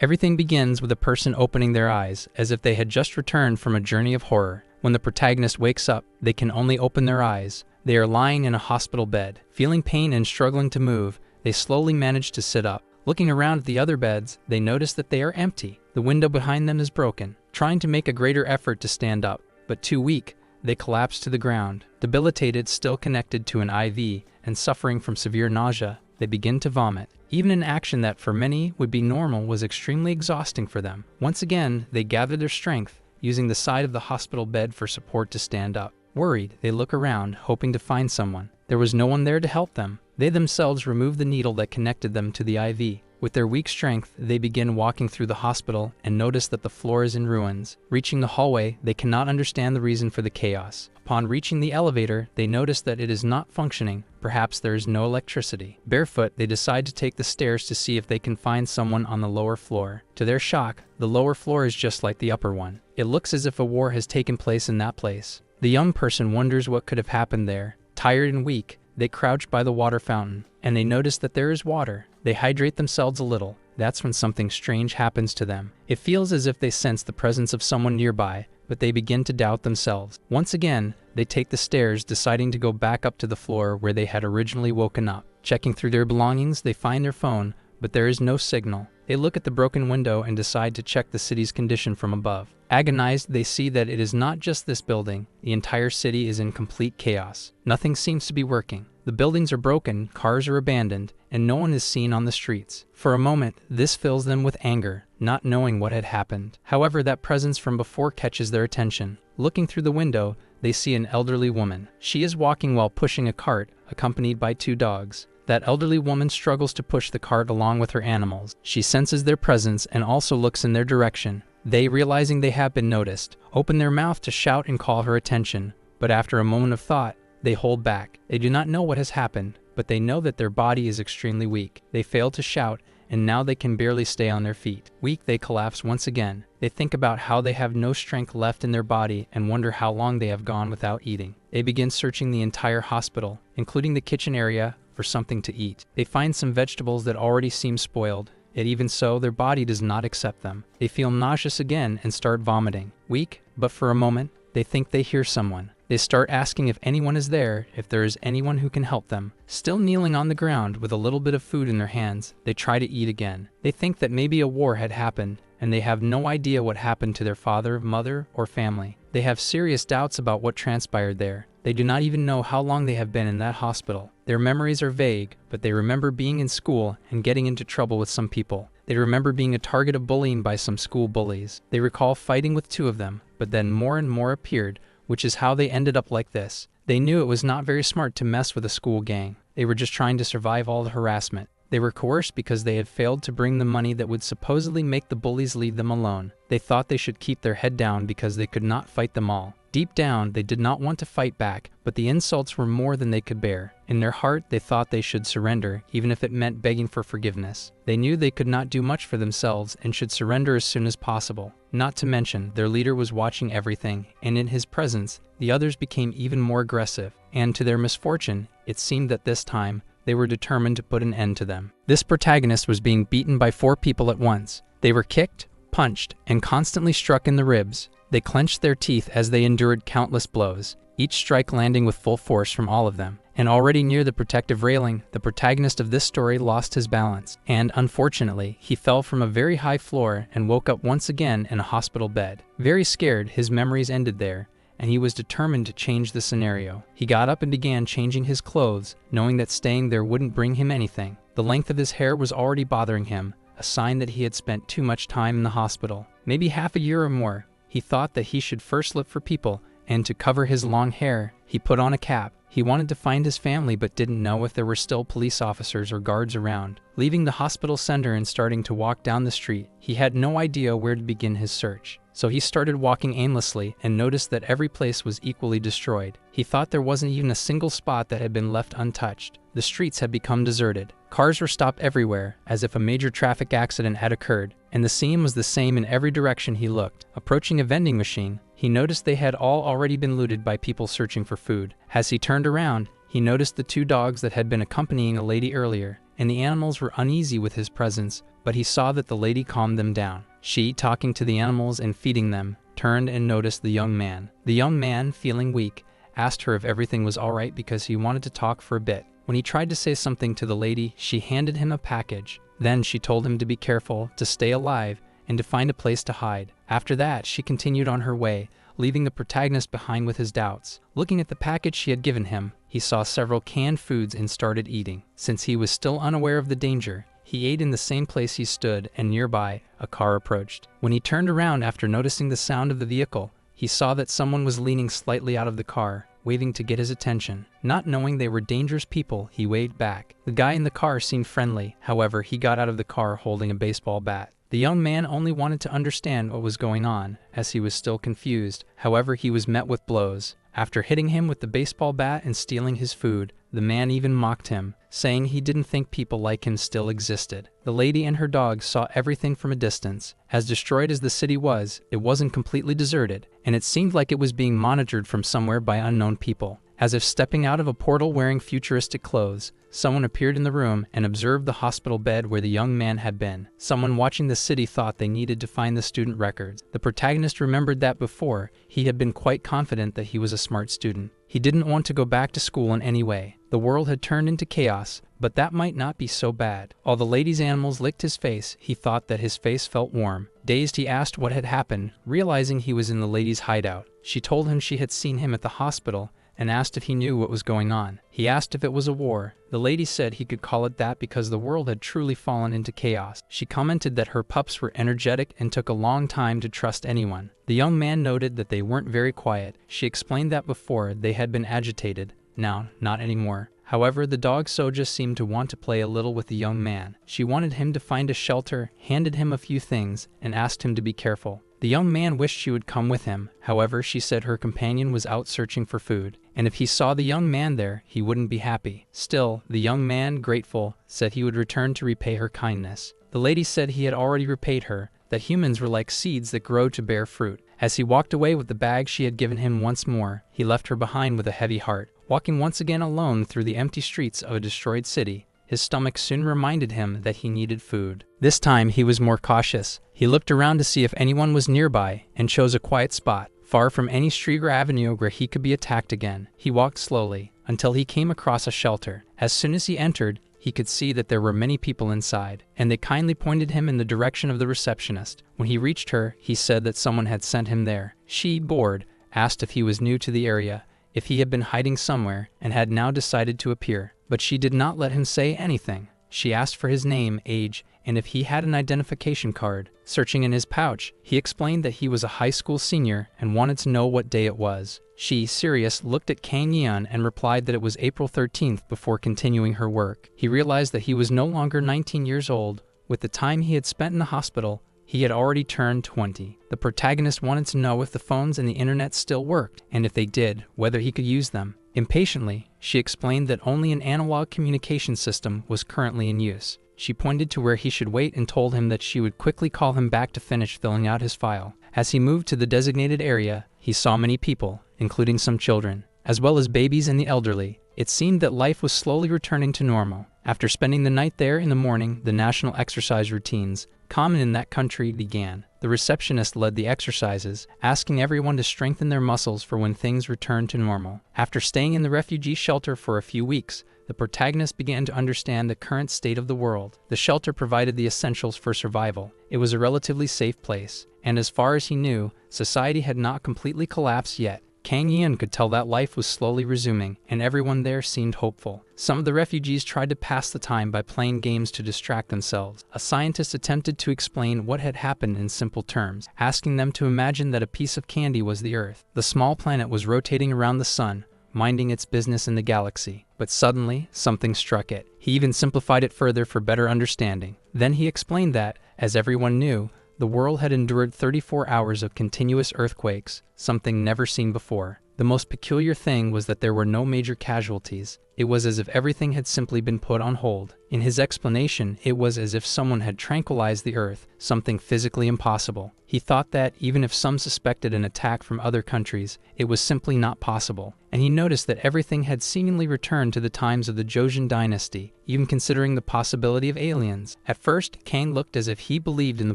Everything begins with a person opening their eyes, as if they had just returned from a journey of horror. When the protagonist wakes up, they can only open their eyes. They are lying in a hospital bed. Feeling pain and struggling to move, they slowly manage to sit up. Looking around at the other beds, they notice that they are empty. The window behind them is broken. Trying to make a greater effort to stand up, but too weak, they collapse to the ground. Debilitated, still connected to an IV, and suffering from severe nausea, they begin to vomit. Even an action that for many would be normal was extremely exhausting for them. Once again, they gather their strength, using the side of the hospital bed for support to stand up. Worried, they look around, hoping to find someone. There was no one there to help them. They themselves remove the needle that connected them to the IV. With their weak strength, they begin walking through the hospital and notice that the floor is in ruins. Reaching the hallway, they cannot understand the reason for the chaos. Upon reaching the elevator, they notice that it is not functioning. Perhaps there is no electricity. Barefoot, they decide to take the stairs to see if they can find someone on the lower floor. To their shock, the lower floor is just like the upper one. It looks as if a war has taken place in that place. The young person wonders what could have happened there. Tired and weak, they crouch by the water fountain, and they notice that there is water. They hydrate themselves a little. That's when something strange happens to them. It feels as if they sense the presence of someone nearby, but they begin to doubt themselves. Once again, they take the stairs, deciding to go back up to the floor where they had originally woken up. Checking through their belongings, they find their phone, but there is no signal. They look at the broken window and decide to check the city's condition from above. Agonized, they see that it is not just this building. The entire city is in complete chaos. Nothing seems to be working. The buildings are broken, cars are abandoned, and no one is seen on the streets. For a moment, this fills them with anger, not knowing what had happened. However, that presence from before catches their attention. Looking through the window, they see an elderly woman. She is walking while pushing a cart, accompanied by 2 dogs. That elderly woman struggles to push the cart along with her animals. She senses their presence and also looks in their direction. They, realizing they have been noticed, open their mouth to shout and call her attention. But after a moment of thought, they hold back. They do not know what has happened, but they know that their body is extremely weak. They fail to shout, and now they can barely stay on their feet. Weak, they collapse once again. They think about how they have no strength left in their body and wonder how long they have gone without eating. They begin searching the entire hospital, including the kitchen area, for something to eat. They find some vegetables that already seem spoiled, yet even so, their body does not accept them. They feel nauseous again and start vomiting. Weak, but for a moment, they think they hear someone. They start asking if anyone is there, if there is anyone who can help them. Still kneeling on the ground with a little bit of food in their hands, they try to eat again. They think that maybe a war had happened, and they have no idea what happened to their father, mother, or family. They have serious doubts about what transpired there. They do not even know how long they have been in that hospital. Their memories are vague, but they remember being in school and getting into trouble with some people. They remember being a target of bullying by some school bullies. They recall fighting with 2 of them, but then more and more appeared, which is how they ended up like this. They knew it was not very smart to mess with a school gang. They were just trying to survive all the harassment. They were coerced because they had failed to bring the money that would supposedly make the bullies leave them alone. They thought they should keep their head down because they could not fight them all. Deep down, they did not want to fight back, but the insults were more than they could bear. In their heart, they thought they should surrender, even if it meant begging for forgiveness. They knew they could not do much for themselves and should surrender as soon as possible. Not to mention, their leader was watching everything, and in his presence, the others became even more aggressive. And to their misfortune, it seemed that this time, they were determined to put an end to them. This protagonist was being beaten by 4 people at once. They were kicked, punched, and constantly struck in the ribs. They clenched their teeth as they endured countless blows, each strike landing with full force from all of them. And already near the protective railing, the protagonist of this story lost his balance, and unfortunately, he fell from a very high floor and woke up once again in a hospital bed. Very scared, his memories ended there, and he was determined to change the scenario. He got up and began changing his clothes, knowing that staying there wouldn't bring him anything. The length of his hair was already bothering him, a sign that he had spent too much time in the hospital, maybe half a year or more. He thought that he should first look for people, and to cover his long hair, he put on a cap. He wanted to find his family but didn't know if there were still police officers or guards around. Leaving the hospital center and starting to walk down the street, he had no idea where to begin his search. So he started walking aimlessly and noticed that every place was equally destroyed. He thought there wasn't even a single spot that had been left untouched. The streets had become deserted. Cars were stopped everywhere, as if a major traffic accident had occurred, and the scene was the same in every direction he looked. Approaching a vending machine, he noticed they had all already been looted by people searching for food. As he turned around, he noticed the 2 dogs that had been accompanying a lady earlier, and the animals were uneasy with his presence, but he saw that the lady calmed them down. She, talking to the animals and feeding them, turned and noticed the young man. The young man, feeling weak, asked her if everything was all right because he wanted to talk for a bit. When he tried to say something to the lady, she handed him a package. Then she told him to be careful, to stay alive, and to find a place to hide. After that, she continued on her way, leaving the protagonist behind with his doubts. Looking at the package she had given him, he saw several canned foods and started eating. Since he was still unaware of the danger, he ate in the same place he stood, and nearby, a car approached. When he turned around after noticing the sound of the vehicle, he saw that someone was leaning slightly out of the car, waving to get his attention. Not knowing they were dangerous people, he waved back. The guy in the car seemed friendly, however, he got out of the car holding a baseball bat. The young man only wanted to understand what was going on, as he was still confused. However, he was met with blows. After hitting him with the baseball bat and stealing his food, the man even mocked him, saying he didn't think people like him still existed. The lady and her dog saw everything from a distance. As destroyed as the city was, it wasn't completely deserted, and it seemed like it was being monitored from somewhere by unknown people. As if stepping out of a portal wearing futuristic clothes, someone appeared in the room and observed the hospital bed where the young man had been. Someone watching the city thought they needed to find the student records. The protagonist remembered that before, he had been quite confident that he was a smart student. He didn't want to go back to school in any way. The world had turned into chaos, but that might not be so bad. While the lady's animals licked his face, he thought that his face felt warm. Dazed, he asked what had happened, realizing he was in the lady's hideout. She told him she had seen him at the hospital and asked if he knew what was going on. He asked if it was a war. The lady said he could call it that because the world had truly fallen into chaos. She commented that her pups were energetic and took a long time to trust anyone. The young man noted that they weren't very quiet. She explained that before they had been agitated. Now, not anymore. However, the dog Soja seemed to want to play a little with the young man. She wanted him to find a shelter, handed him a few things, and asked him to be careful. The young man wished she would come with him. However, she said her companion was out searching for food, and if he saw the young man there, he wouldn't be happy. Still, the young man, grateful, said he would return to repay her kindness. The lady said he had already repaid her, that humans were like seeds that grow to bear fruit. As he walked away with the bag she had given him once more, he left her behind with a heavy heart. Walking once again alone through the empty streets of a destroyed city, his stomach soon reminded him that he needed food. This time he was more cautious. He looked around to see if anyone was nearby and chose a quiet spot, far from any street or avenue where he could be attacked again. He walked slowly until he came across a shelter. As soon as he entered, he could see that there were many people inside, and they kindly pointed him in the direction of the receptionist. When he reached her, he said that someone had sent him there. She, bored, asked if he was new to the area, if he had been hiding somewhere, and had now decided to appear. But she did not let him say anything. She asked for his name, age, and if he had an identification card. Searching in his pouch, he explained that he was a high school senior and wanted to know what day it was. She, serious, looked at Kang Yeon and replied that it was April 13th before continuing her work. He realized that he was no longer 19 years old. With the time he had spent in the hospital, he had already turned 20. The protagonist wanted to know if the phones and the internet still worked, and if they did, whether he could use them. Impatiently, she explained that only an analog communication system was currently in use. She pointed to where he should wait and told him that she would quickly call him back to finish filling out his file. As he moved to the designated area, he saw many people, including some children, as well as babies and the elderly. It seemed that life was slowly returning to normal. After spending the night there in the morning, the national exercise routines, common in that country, began. The receptionist led the exercises, asking everyone to strengthen their muscles for when things returned to normal. After staying in the refugee shelter for a few weeks, the protagonist began to understand the current state of the world. The shelter provided the essentials for survival. It was a relatively safe place, and as far as he knew, society had not completely collapsed yet. Kang Yeon could tell that life was slowly resuming, and everyone there seemed hopeful. Some of the refugees tried to pass the time by playing games to distract themselves. A scientist attempted to explain what had happened in simple terms, asking them to imagine that a piece of candy was the Earth. The small planet was rotating around the sun, minding its business in the galaxy. But suddenly, something struck it. He even simplified it further for better understanding. Then he explained that, as everyone knew, the world had endured 34 hours of continuous earthquakes, something never seen before. The most peculiar thing was that there were no major casualties. It was as if everything had simply been put on hold. In his explanation, it was as if someone had tranquilized the earth, something physically impossible. He thought that, even if some suspected an attack from other countries, it was simply not possible. And he noticed that everything had seemingly returned to the times of the Joseon dynasty, even considering the possibility of aliens. At first, Kang looked as if he believed in the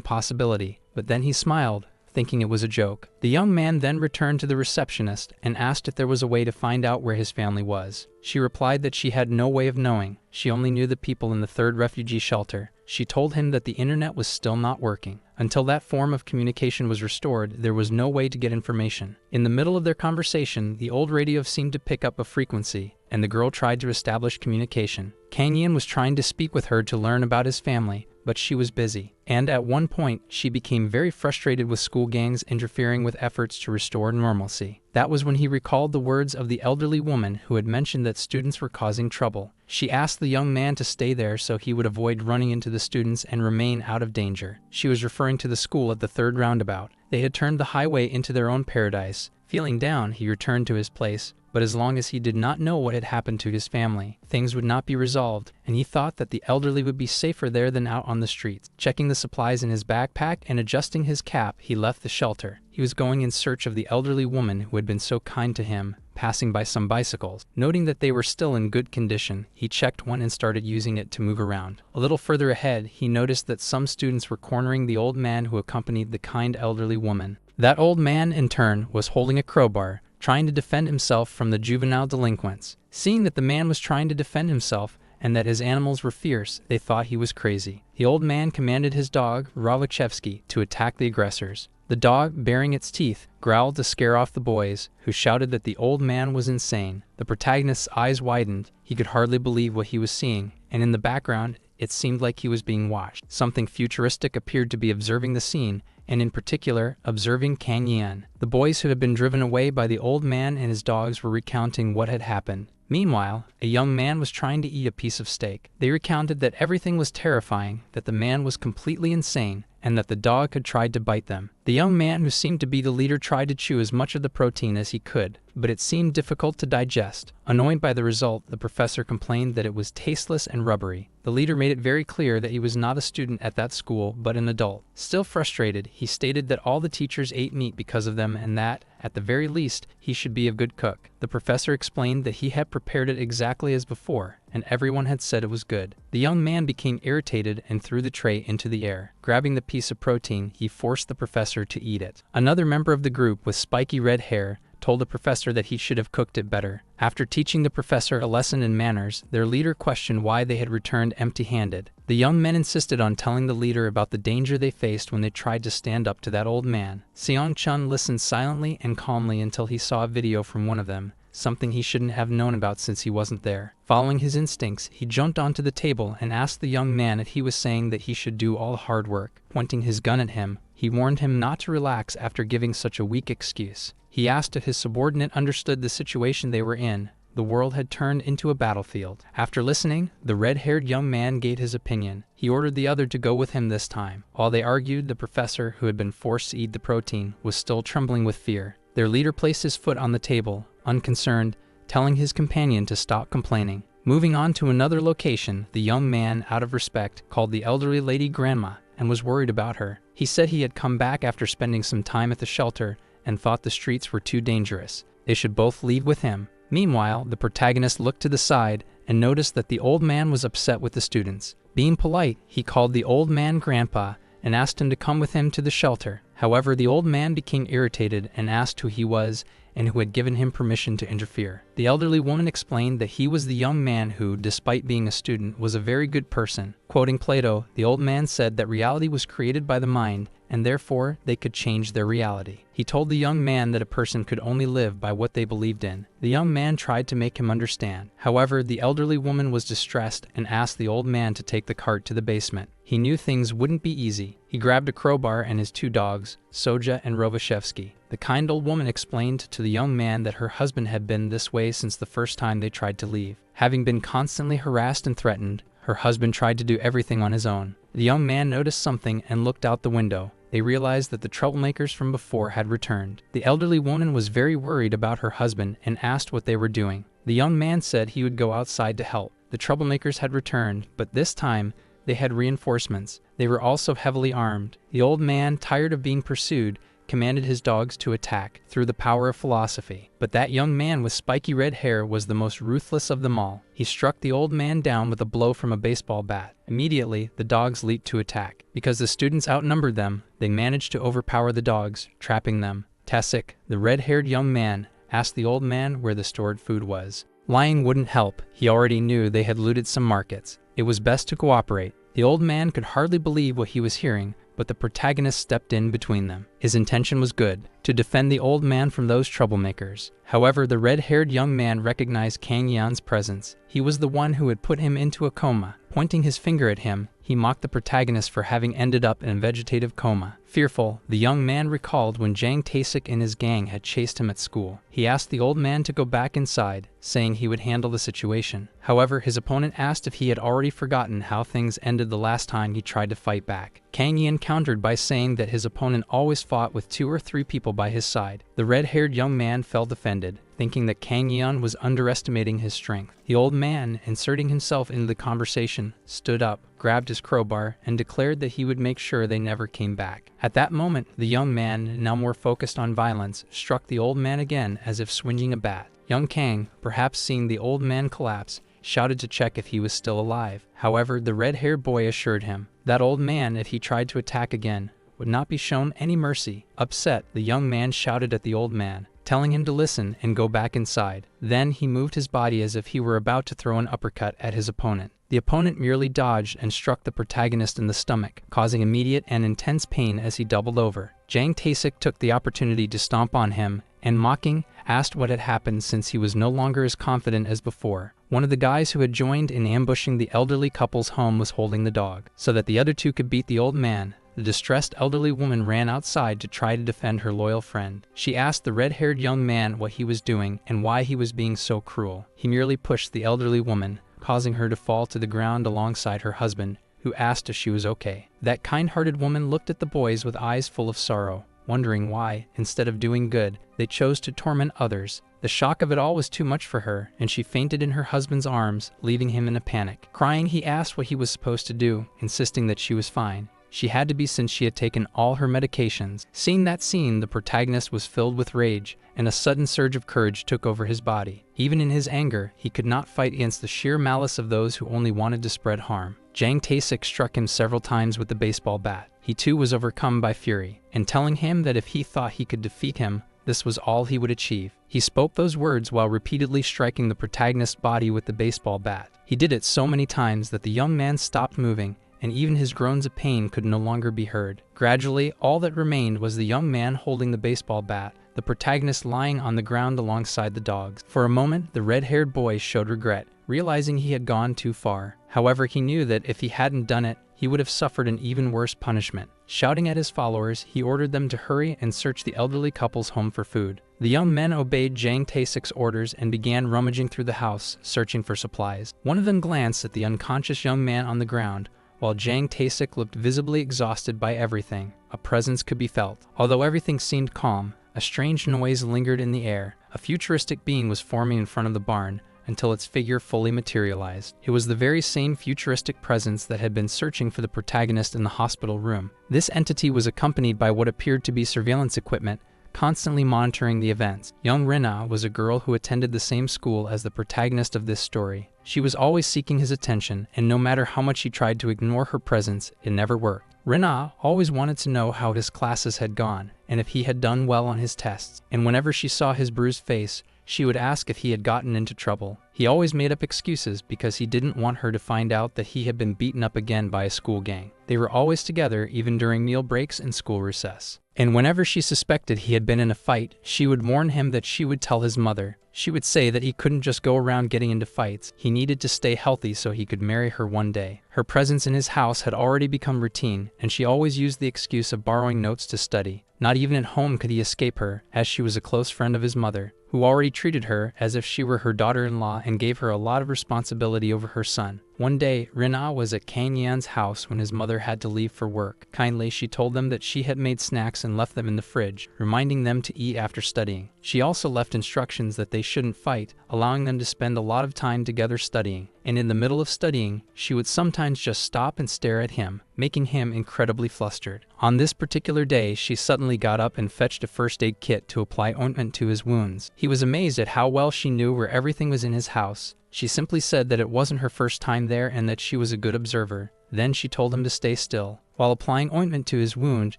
possibility, but then he smiled, thinking it was a joke. The young man then returned to the receptionist and asked if there was a way to find out where his family was. She replied that she had no way of knowing. She only knew the people in the third refugee shelter. She told him that the internet was still not working. Until that form of communication was restored, there was no way to get information. In the middle of their conversation, the old radio seemed to pick up a frequency, and the girl tried to establish communication. Kang Yin was trying to speak with her to learn about his family, but she was busy. And at one point, she became very frustrated with school gangs interfering with efforts to restore normalcy. That was when he recalled the words of the elderly woman who had mentioned that students were causing trouble. She asked the young man to stay there so he would avoid running into the students and remain out of danger. She was referring to the school at the third roundabout. They had turned the highway into their own paradise. Feeling down, he returned to his place, but as long as he did not know what had happened to his family, things would not be resolved, and he thought that the elderly would be safer there than out on the streets. Checking the supplies in his backpack and adjusting his cap, he left the shelter. He was going in search of the elderly woman who had been so kind to him, passing by some bicycles. Noting that they were still in good condition, he checked one and started using it to move around. A little further ahead, he noticed that some students were cornering the old man who accompanied the kind elderly woman. That old man, in turn, was holding a crowbar, trying to defend himself from the juvenile delinquents. Seeing that the man was trying to defend himself and that his animals were fierce, they thought he was crazy. The old man commanded his dog, Ravachevsky, to attack the aggressors. The dog, baring its teeth, growled to scare off the boys, who shouted that the old man was insane. The protagonist's eyes widened. He could hardly believe what he was seeing, and in the background, it seemed like he was being watched. Something futuristic appeared to be observing the scene, and in particular, observing Kang Yin. The boys who had been driven away by the old man and his dogs were recounting what had happened. Meanwhile, a young man was trying to eat a piece of steak. They recounted that everything was terrifying, that the man was completely insane, and that the dog had tried to bite them. The young man, who seemed to be the leader, tried to chew as much of the protein as he could, but it seemed difficult to digest. Annoyed by the result, the professor complained that it was tasteless and rubbery. The leader made it very clear that he was not a student at that school, but an adult. Still frustrated, he stated that all the teachers ate meat because of them and that, at the very least, he should be a good cook. The professor explained that he had prepared it exactly as before, and everyone had said it was good. The young man became irritated and threw the tray into the air. Grabbing the piece of protein, he forced the professor to eat it. Another member of the group with spiky red hair told the professor that he should have cooked it better. After teaching the professor a lesson in manners, their leader questioned why they had returned empty-handed. The young men insisted on telling the leader about the danger they faced when they tried to stand up to that old man. Seong-chun listened silently and calmly until he saw a video from one of them, something he shouldn't have known about since he wasn't there. Following his instincts, he jumped onto the table and asked the young man if he was saying that he should do all the hard work. Pointing his gun at him, he warned him not to relax after giving such a weak excuse. He asked if his subordinate understood the situation they were in. The world had turned into a battlefield. After listening, the red-haired young man gave his opinion. He ordered the other to go with him this time. While they argued, the professor, who had been forced to eat the protein, was still trembling with fear. Their leader placed his foot on the table, unconcerned, telling his companion to stop complaining. Moving on to another location, the young man, out of respect, called the elderly lady grandma and was worried about her. He said he had come back after spending some time at the shelter and thought the streets were too dangerous. They should both leave with him. Meanwhile, the protagonist looked to the side and noticed that the old man was upset with the students. Being polite, he called the old man grandpa and asked him to come with him to the shelter. However, the old man became irritated and asked who he was and who had given him permission to interfere. The elderly woman explained that he was the young man who, despite being a student, was a very good person. Quoting Plato, the old man said that reality was created by the mind, and therefore they could change their reality. He told the young man that a person could only live by what they believed in. The young man tried to make him understand. However, the elderly woman was distressed and asked the old man to take the cart to the basement. He knew things wouldn't be easy. He grabbed a crowbar and his two dogs, Soja and Rovashevsky. The kind old woman explained to the young man that her husband had been this way since the first time they tried to leave. Having been constantly harassed and threatened, her husband tried to do everything on his own. The young man noticed something and looked out the window. they realized that the troublemakers from before had returned. The elderly woman was very worried about her husband and asked what they were doing. The young man said he would go outside to help. The troublemakers had returned, but this time they had reinforcements. They were also heavily armed. The old man, tired of being pursued, commanded his dogs to attack through the power of philosophy. But that young man with spiky red hair was the most ruthless of them all. He struck the old man down with a blow from a baseball bat. Immediately, the dogs leaped to attack. Because the students outnumbered them, they managed to overpower the dogs, trapping them. Tasik, the red-haired young man, asked the old man where the stored food was. Lying wouldn't help. He already knew they had looted some markets. It was best to cooperate. The old man could hardly believe what he was hearing, but the protagonist stepped in between them. His intention was good, to defend the old man from those troublemakers. However, the red-haired young man recognized Kang Yan's presence. He was the one who had put him into a coma. Pointing his finger at him, he mocked the protagonist for having ended up in a vegetative coma. Fearful, the young man recalled when Jang Taesik and his gang had chased him at school. He asked the old man to go back inside, saying he would handle the situation. However, his opponent asked if he had already forgotten how things ended the last time he tried to fight back. Kang Yan countered by saying that his opponent always fought with 2 or 3 people by his side. The red-haired young man felt offended, thinking that Kang Yan was underestimating his strength. The old man, inserting himself into the conversation, stood up, grabbed his crowbar, and declared that he would make sure they never came back. At that moment, the young man, now more focused on violence, struck the old man again as if swinging a bat. Young Kang, perhaps seeing the old man collapse, shouted to check if he was still alive. However, the red-haired boy assured him that old man, if he tried to attack again, would not be shown any mercy. Upset, the young man shouted at the old man, telling him to listen and go back inside. Then he moved his body as if he were about to throw an uppercut at his opponent. The opponent merely dodged and struck the protagonist in the stomach, causing immediate and intense pain as he doubled over. Jang Taesik took the opportunity to stomp on him and, mocking, asked what had happened since he was no longer as confident as before. One of the guys who had joined in ambushing the elderly couple's home was holding the dog, so that the other 2 could beat the old man. The distressed elderly woman ran outside to try to defend her loyal friend. She asked the red-haired young man what he was doing and why he was being so cruel. He merely pushed the elderly woman, causing her to fall to the ground alongside her husband, who asked if she was okay. That kind-hearted woman looked at the boys with eyes full of sorrow, wondering why, instead of doing good, they chose to torment others. The shock of it all was too much for her, and she fainted in her husband's arms, leaving him in a panic. Crying, he asked what he was supposed to do, insisting that she was fine. She had to be since she had taken all her medications. Seeing that scene, the protagonist was filled with rage, and a sudden surge of courage took over his body. Even in his anger, he could not fight against the sheer malice of those who only wanted to spread harm. Jang Taesik struck him several times with the baseball bat. He too was overcome by fury, and telling him that if he thought he could defeat him, this was all he would achieve. He spoke those words while repeatedly striking the protagonist's body with the baseball bat. He did it so many times that the young man stopped moving, and even his groans of pain could no longer be heard. Gradually, all that remained was the young man holding the baseball bat, the protagonist lying on the ground alongside the dogs. For a moment, the red-haired boy showed regret, realizing he had gone too far. However, he knew that if he hadn't done it, he would have suffered an even worse punishment. Shouting at his followers, he ordered them to hurry and search the elderly couple's home for food. The young men obeyed Jang Taesik's orders and began rummaging through the house, searching for supplies. One of them glanced at the unconscious young man on the ground, while Jang Taesik looked visibly exhausted by everything. A presence could be felt. Although everything seemed calm, a strange noise lingered in the air. A futuristic being was forming in front of the barn, until its figure fully materialized. It was the very same futuristic presence that had been searching for the protagonist in the hospital room. This entity was accompanied by what appeared to be surveillance equipment, constantly monitoring the events. Young Rina was a girl who attended the same school as the protagonist of this story. She was always seeking his attention, and no matter how much he tried to ignore her presence, it never worked. Rina always wanted to know how his classes had gone, and if he had done well on his tests, and whenever she saw his bruised face, she would ask if he had gotten into trouble. He always made up excuses because he didn't want her to find out that he had been beaten up again by a school gang. They were always together, even during meal breaks and school recess. And whenever she suspected he had been in a fight, she would warn him that she would tell his mother. She would say that he couldn't just go around getting into fights. He needed to stay healthy so he could marry her one day. Her presence in his house had already become routine, and she always used the excuse of borrowing notes to study. Not even at home could he escape her, as she was a close friend of his mother, who who already treated her as if she were her daughter-in-law and gave her a lot of responsibility over her son. One day, Rina was at Kang Yan's house when his mother had to leave for work. Kindly, she told them that she had made snacks and left them in the fridge, reminding them to eat after studying. She also left instructions that they shouldn't fight, allowing them to spend a lot of time together studying. And in the middle of studying, she would sometimes just stop and stare at him, making him incredibly flustered. On this particular day, she suddenly got up and fetched a first aid kit to apply ointment to his wounds. He was amazed at how well she knew where everything was in his house. She simply said that it wasn't her first time there and that she was a good observer. Then she told him to stay still. While applying ointment to his wound,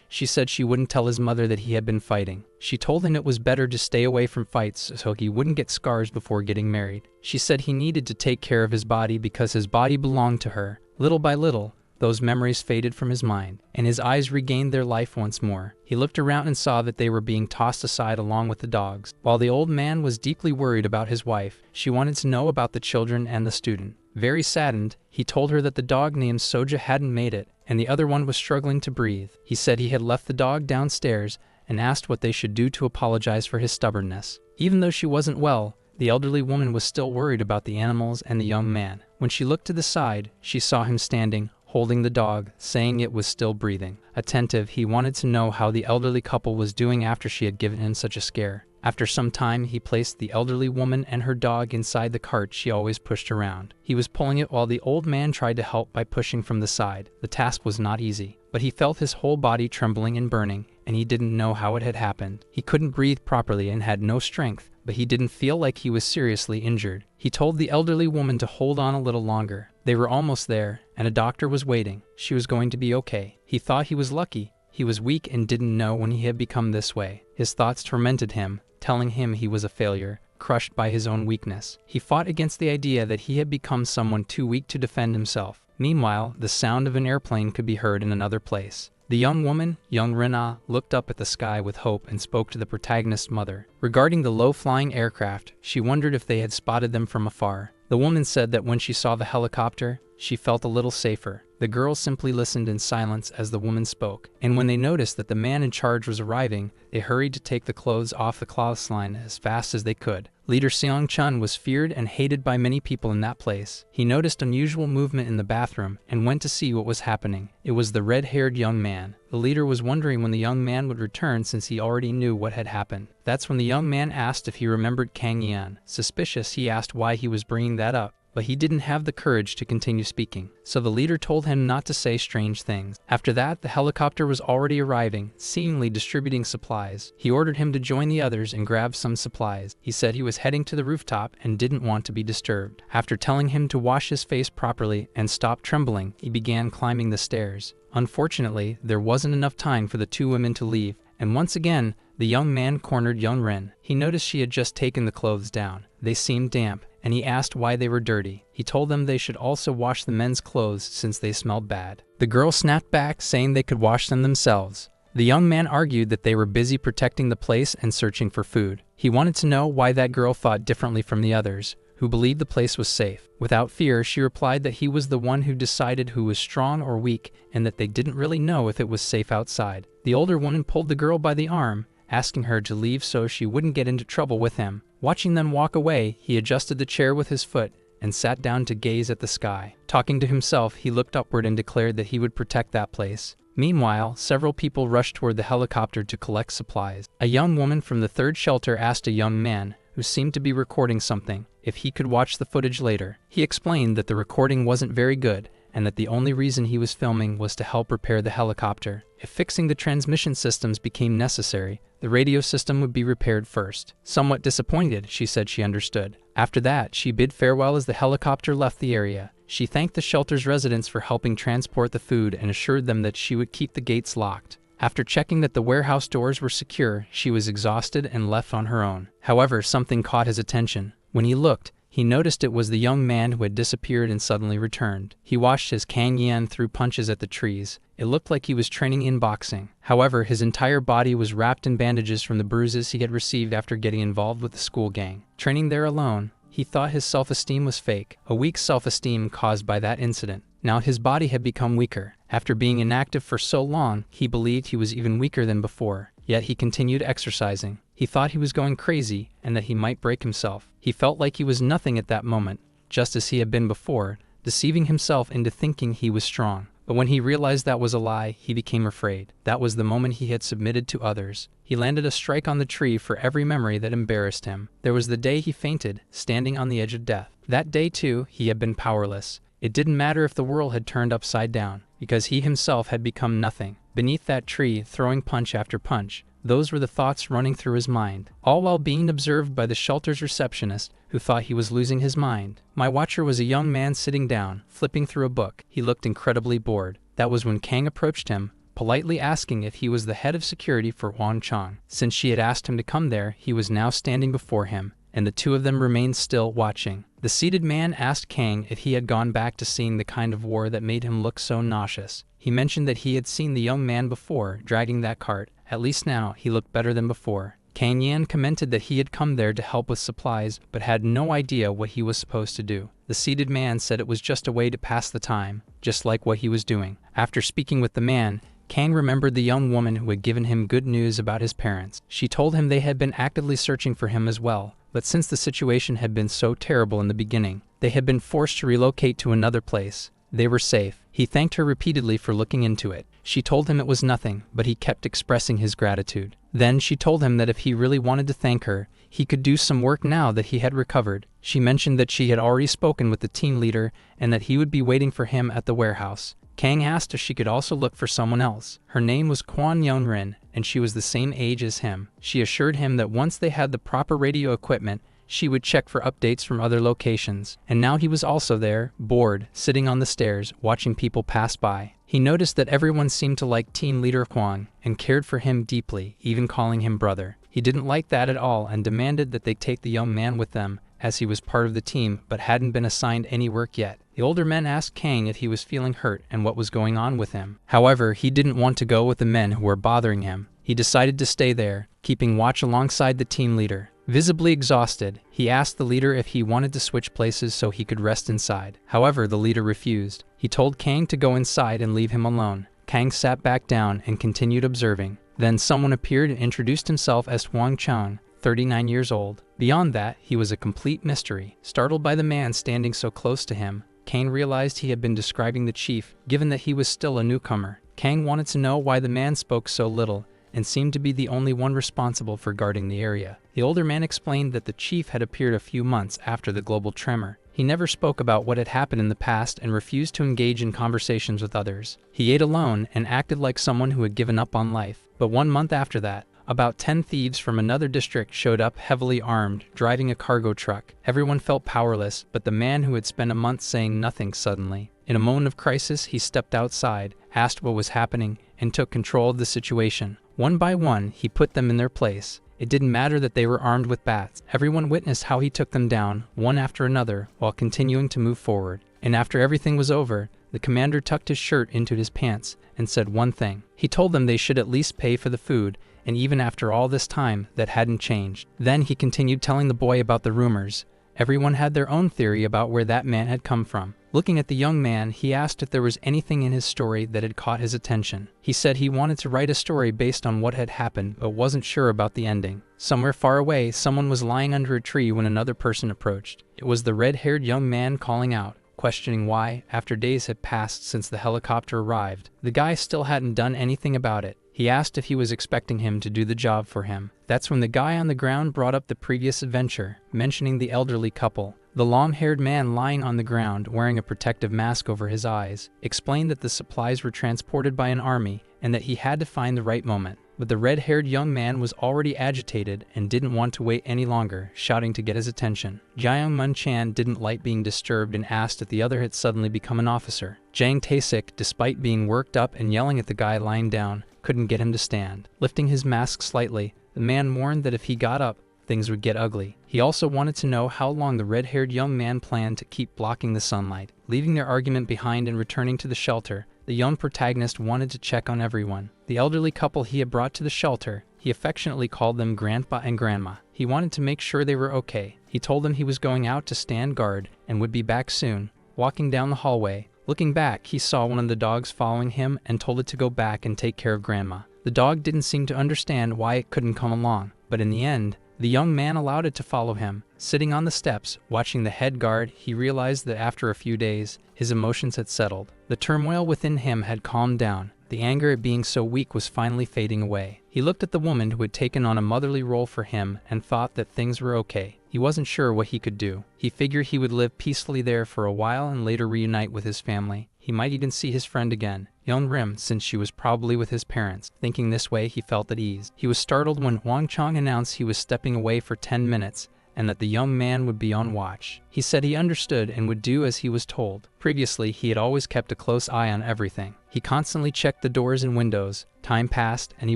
she said she wouldn't tell his mother that he had been fighting. She told him it was better to stay away from fights so he wouldn't get scars before getting married. She said he needed to take care of his body because his body belonged to her. Little by little, those memories faded from his mind, and his eyes regained their life once more. He looked around and saw that they were being tossed aside along with the dogs. While the old man was deeply worried about his wife, she wanted to know about the children and the student. Very saddened, he told her that the dog named Soja hadn't made it, and the other one was struggling to breathe. He said he had left the dog downstairs and asked what they should do to apologize for his stubbornness. Even though she wasn't well, the elderly woman was still worried about the animals and the young man. When she looked to the side, she saw him standing, holding the dog, saying it was still breathing. Attentive, he wanted to know how the elderly couple was doing after she had given him such a scare. After some time, he placed the elderly woman and her dog inside the cart she always pushed around. He was pulling it while the old man tried to help by pushing from the side. The task was not easy, but he felt his whole body trembling and burning, and he didn't know how it had happened. He couldn't breathe properly and had no strength, but he didn't feel like he was seriously injured. He told the elderly woman to hold on a little longer. They were almost there, and a doctor was waiting. She was going to be okay. He thought he was lucky. He was weak and didn't know when he had become this way. His thoughts tormented him, telling him he was a failure, crushed by his own weakness. He fought against the idea that he had become someone too weak to defend himself. Meanwhile, the sound of an airplane could be heard in another place. The young woman, young Rina, looked up at the sky with hope and spoke to the protagonist's mother. Regarding the low-flying aircraft, she wondered if they had spotted them from afar. The woman said that when she saw the helicopter, she felt a little safer. The girls simply listened in silence as the woman spoke, and when they noticed that the man in charge was arriving, they hurried to take the clothes off the clothesline as fast as they could. Leader Seong Chun was feared and hated by many people in that place. He noticed unusual movement in the bathroom and went to see what was happening. It was the red-haired young man. The leader was wondering when the young man would return since he already knew what had happened. That's when the young man asked if he remembered Kang Yan. Suspicious, he asked why he was bringing that up, but he didn't have the courage to continue speaking, so the leader told him not to say strange things. After that, the helicopter was already arriving, seemingly distributing supplies. He ordered him to join the others and grab some supplies. He said he was heading to the rooftop and didn't want to be disturbed. After telling him to wash his face properly and stop trembling, he began climbing the stairs. Unfortunately, there wasn't enough time for the two women to leave, and once again, the young man cornered young Ren. He noticed she had just taken the clothes down. They seemed damp, and he asked why they were dirty. He told them they should also wash the men's clothes since they smelled bad. The girl snapped back, saying they could wash them themselves. The young man argued that they were busy protecting the place and searching for food. He wanted to know why that girl thought differently from the others, who believed the place was safe. Without fear, she replied that he was the one who decided who was strong or weak, and that they didn't really know if it was safe outside. The older woman pulled the girl by the arm, asking her to leave so she wouldn't get into trouble with him. Watching them walk away, he adjusted the chair with his foot and sat down to gaze at the sky. Talking to himself, he looked upward and declared that he would protect that place. Meanwhile, several people rushed toward the helicopter to collect supplies. A young woman from the third shelter asked a young man, who seemed to be recording something, if he could watch the footage later. He explained that the recording wasn't very good, and that the only reason he was filming was to help repair the helicopter. If fixing the transmission systems became necessary, the radio system would be repaired first. Somewhat disappointed, she said she understood. After that, she bid farewell as the helicopter left the area. She thanked the shelter's residents for helping transport the food and assured them that she would keep the gates locked. After checking that the warehouse doors were secure, she was exhausted and left on her own. However, something caught his attention. When he looked, he noticed it was the young man who had disappeared and suddenly returned. He watched as Kang Yan threw punches at the trees. It looked like he was training in boxing. However, his entire body was wrapped in bandages from the bruises he had received after getting involved with the school gang. Training there alone, he thought his self-esteem was fake, a weak self-esteem caused by that incident. Now his body had become weaker. After being inactive for so long, he believed he was even weaker than before. Yet he continued exercising. He thought he was going crazy and that he might break himself. He felt like he was nothing at that moment, just as he had been before, deceiving himself into thinking he was strong. But when he realized that was a lie, he became afraid. That was the moment he had submitted to others. He landed a strike on the tree for every memory that embarrassed him. There was the day he fainted, standing on the edge of death. That day, too, he had been powerless. It didn't matter if the world had turned upside down, because he himself had become nothing. Beneath that tree, throwing punch after punch, those were the thoughts running through his mind, all while being observed by the shelter's receptionist, who thought he was losing his mind. My watcher was a young man sitting down, flipping through a book. He looked incredibly bored. That was when Kang approached him, politely asking if he was the head of security for Wang Chang. Since she had asked him to come there, he was now standing before him, and the two of them remained still, watching. The seated man asked Kang if he had gone back to seeing the kind of war that made him look so nauseous. He mentioned that he had seen the young man before, dragging that cart. At least now, he looked better than before. Kang Yan commented that he had come there to help with supplies, but had no idea what he was supposed to do. The seated man said it was just a way to pass the time, just like what he was doing. After speaking with the man, Kang remembered the young woman who had given him good news about his parents. She told him they had been actively searching for him as well, but since the situation had been so terrible in the beginning, they had been forced to relocate to another place. They were safe. He thanked her repeatedly for looking into it. She told him it was nothing, but he kept expressing his gratitude. Then she told him that if he really wanted to thank her, he could do some work now that he had recovered. She mentioned that she had already spoken with the team leader and that he would be waiting for him at the warehouse. Kang asked if she could also look for someone else. Her name was Quan Yunrin, and she was the same age as him. She assured him that once they had the proper radio equipment, she would check for updates from other locations. And now he was also there, bored, sitting on the stairs, watching people pass by. He noticed that everyone seemed to like team leader Huang and cared for him deeply, even calling him brother. He didn't like that at all and demanded that they take the young man with them, as he was part of the team but hadn't been assigned any work yet. The older men asked Kang if he was feeling hurt and what was going on with him. However, he didn't want to go with the men who were bothering him. He decided to stay there, keeping watch alongside the team leader. Visibly exhausted, he asked the leader if he wanted to switch places so he could rest inside. However, the leader refused. He told Kang to go inside and leave him alone. Kang sat back down and continued observing. Then someone appeared and introduced himself as Wang Chang, 39 years old. Beyond that, he was a complete mystery. Startled by the man standing so close to him, Kang realized he had been describing the chief, given that he was still a newcomer. Kang wanted to know why the man spoke so little and seemed to be the only one responsible for guarding the area. The older man explained that the chief had appeared a few months after the global tremor. He never spoke about what had happened in the past and refused to engage in conversations with others. He ate alone and acted like someone who had given up on life. But 1 month after that, about 10 thieves from another district showed up heavily armed, driving a cargo truck. Everyone felt powerless, but the man who had spent a month saying nothing suddenly. In a moment of crisis, he stepped outside, asked what was happening, and took control of the situation. One by one, he put them in their place. It didn't matter that they were armed with bats. Everyone witnessed how he took them down, one after another, while continuing to move forward. And after everything was over, the commander tucked his shirt into his pants and said one thing. He told them they should at least pay for the food, and even after all this time, that hadn't changed. Then he continued telling the boy about the rumors. Everyone had their own theory about where that man had come from. Looking at the young man, he asked if there was anything in his story that had caught his attention. He said he wanted to write a story based on what had happened, but wasn't sure about the ending. Somewhere far away, someone was lying under a tree when another person approached. It was the red-haired young man calling out, questioning why, after days had passed since the helicopter arrived, the guy still hadn't done anything about it. He asked if he was expecting him to do the job for him. That's when the guy on the ground brought up the previous adventure, mentioning the elderly couple. The long-haired man lying on the ground, wearing a protective mask over his eyes, explained that the supplies were transported by an army and that he had to find the right moment. But the red-haired young man was already agitated and didn't want to wait any longer, shouting to get his attention. Jiang Munchan didn't like being disturbed and asked if the other had suddenly become an officer. Jiang Taesik, despite being worked up and yelling at the guy lying down, couldn't get him to stand. Lifting his mask slightly, the man warned that if he got up, things would get ugly. He also wanted to know how long the red-haired young man planned to keep blocking the sunlight. Leaving their argument behind and returning to the shelter, the young protagonist wanted to check on everyone. The elderly couple he had brought to the shelter, he affectionately called them Grandpa and Grandma. He wanted to make sure they were okay. He told them he was going out to stand guard and would be back soon. Walking down the hallway, looking back, he saw one of the dogs following him and told it to go back and take care of Grandma. The dog didn't seem to understand why it couldn't come along. but in the end, the young man allowed it to follow him. Sitting on the steps, watching the head guard, he realized that after a few days, his emotions had settled. The turmoil within him had calmed down. The anger at being so weak was finally fading away. He looked at the woman who had taken on a motherly role for him and thought that things were okay. He wasn't sure what he could do. He figured he would live peacefully there for a while and later reunite with his family. He might even see his friend again, young Rim, since she was probably with his parents. Thinking this way, he felt at ease. He was startled when Huang Chang announced he was stepping away for 10 minutes and that the young man would be on watch. He said he understood and would do as he was told. Previously, he had always kept a close eye on everything. He constantly checked the doors and windows. Time passed, and he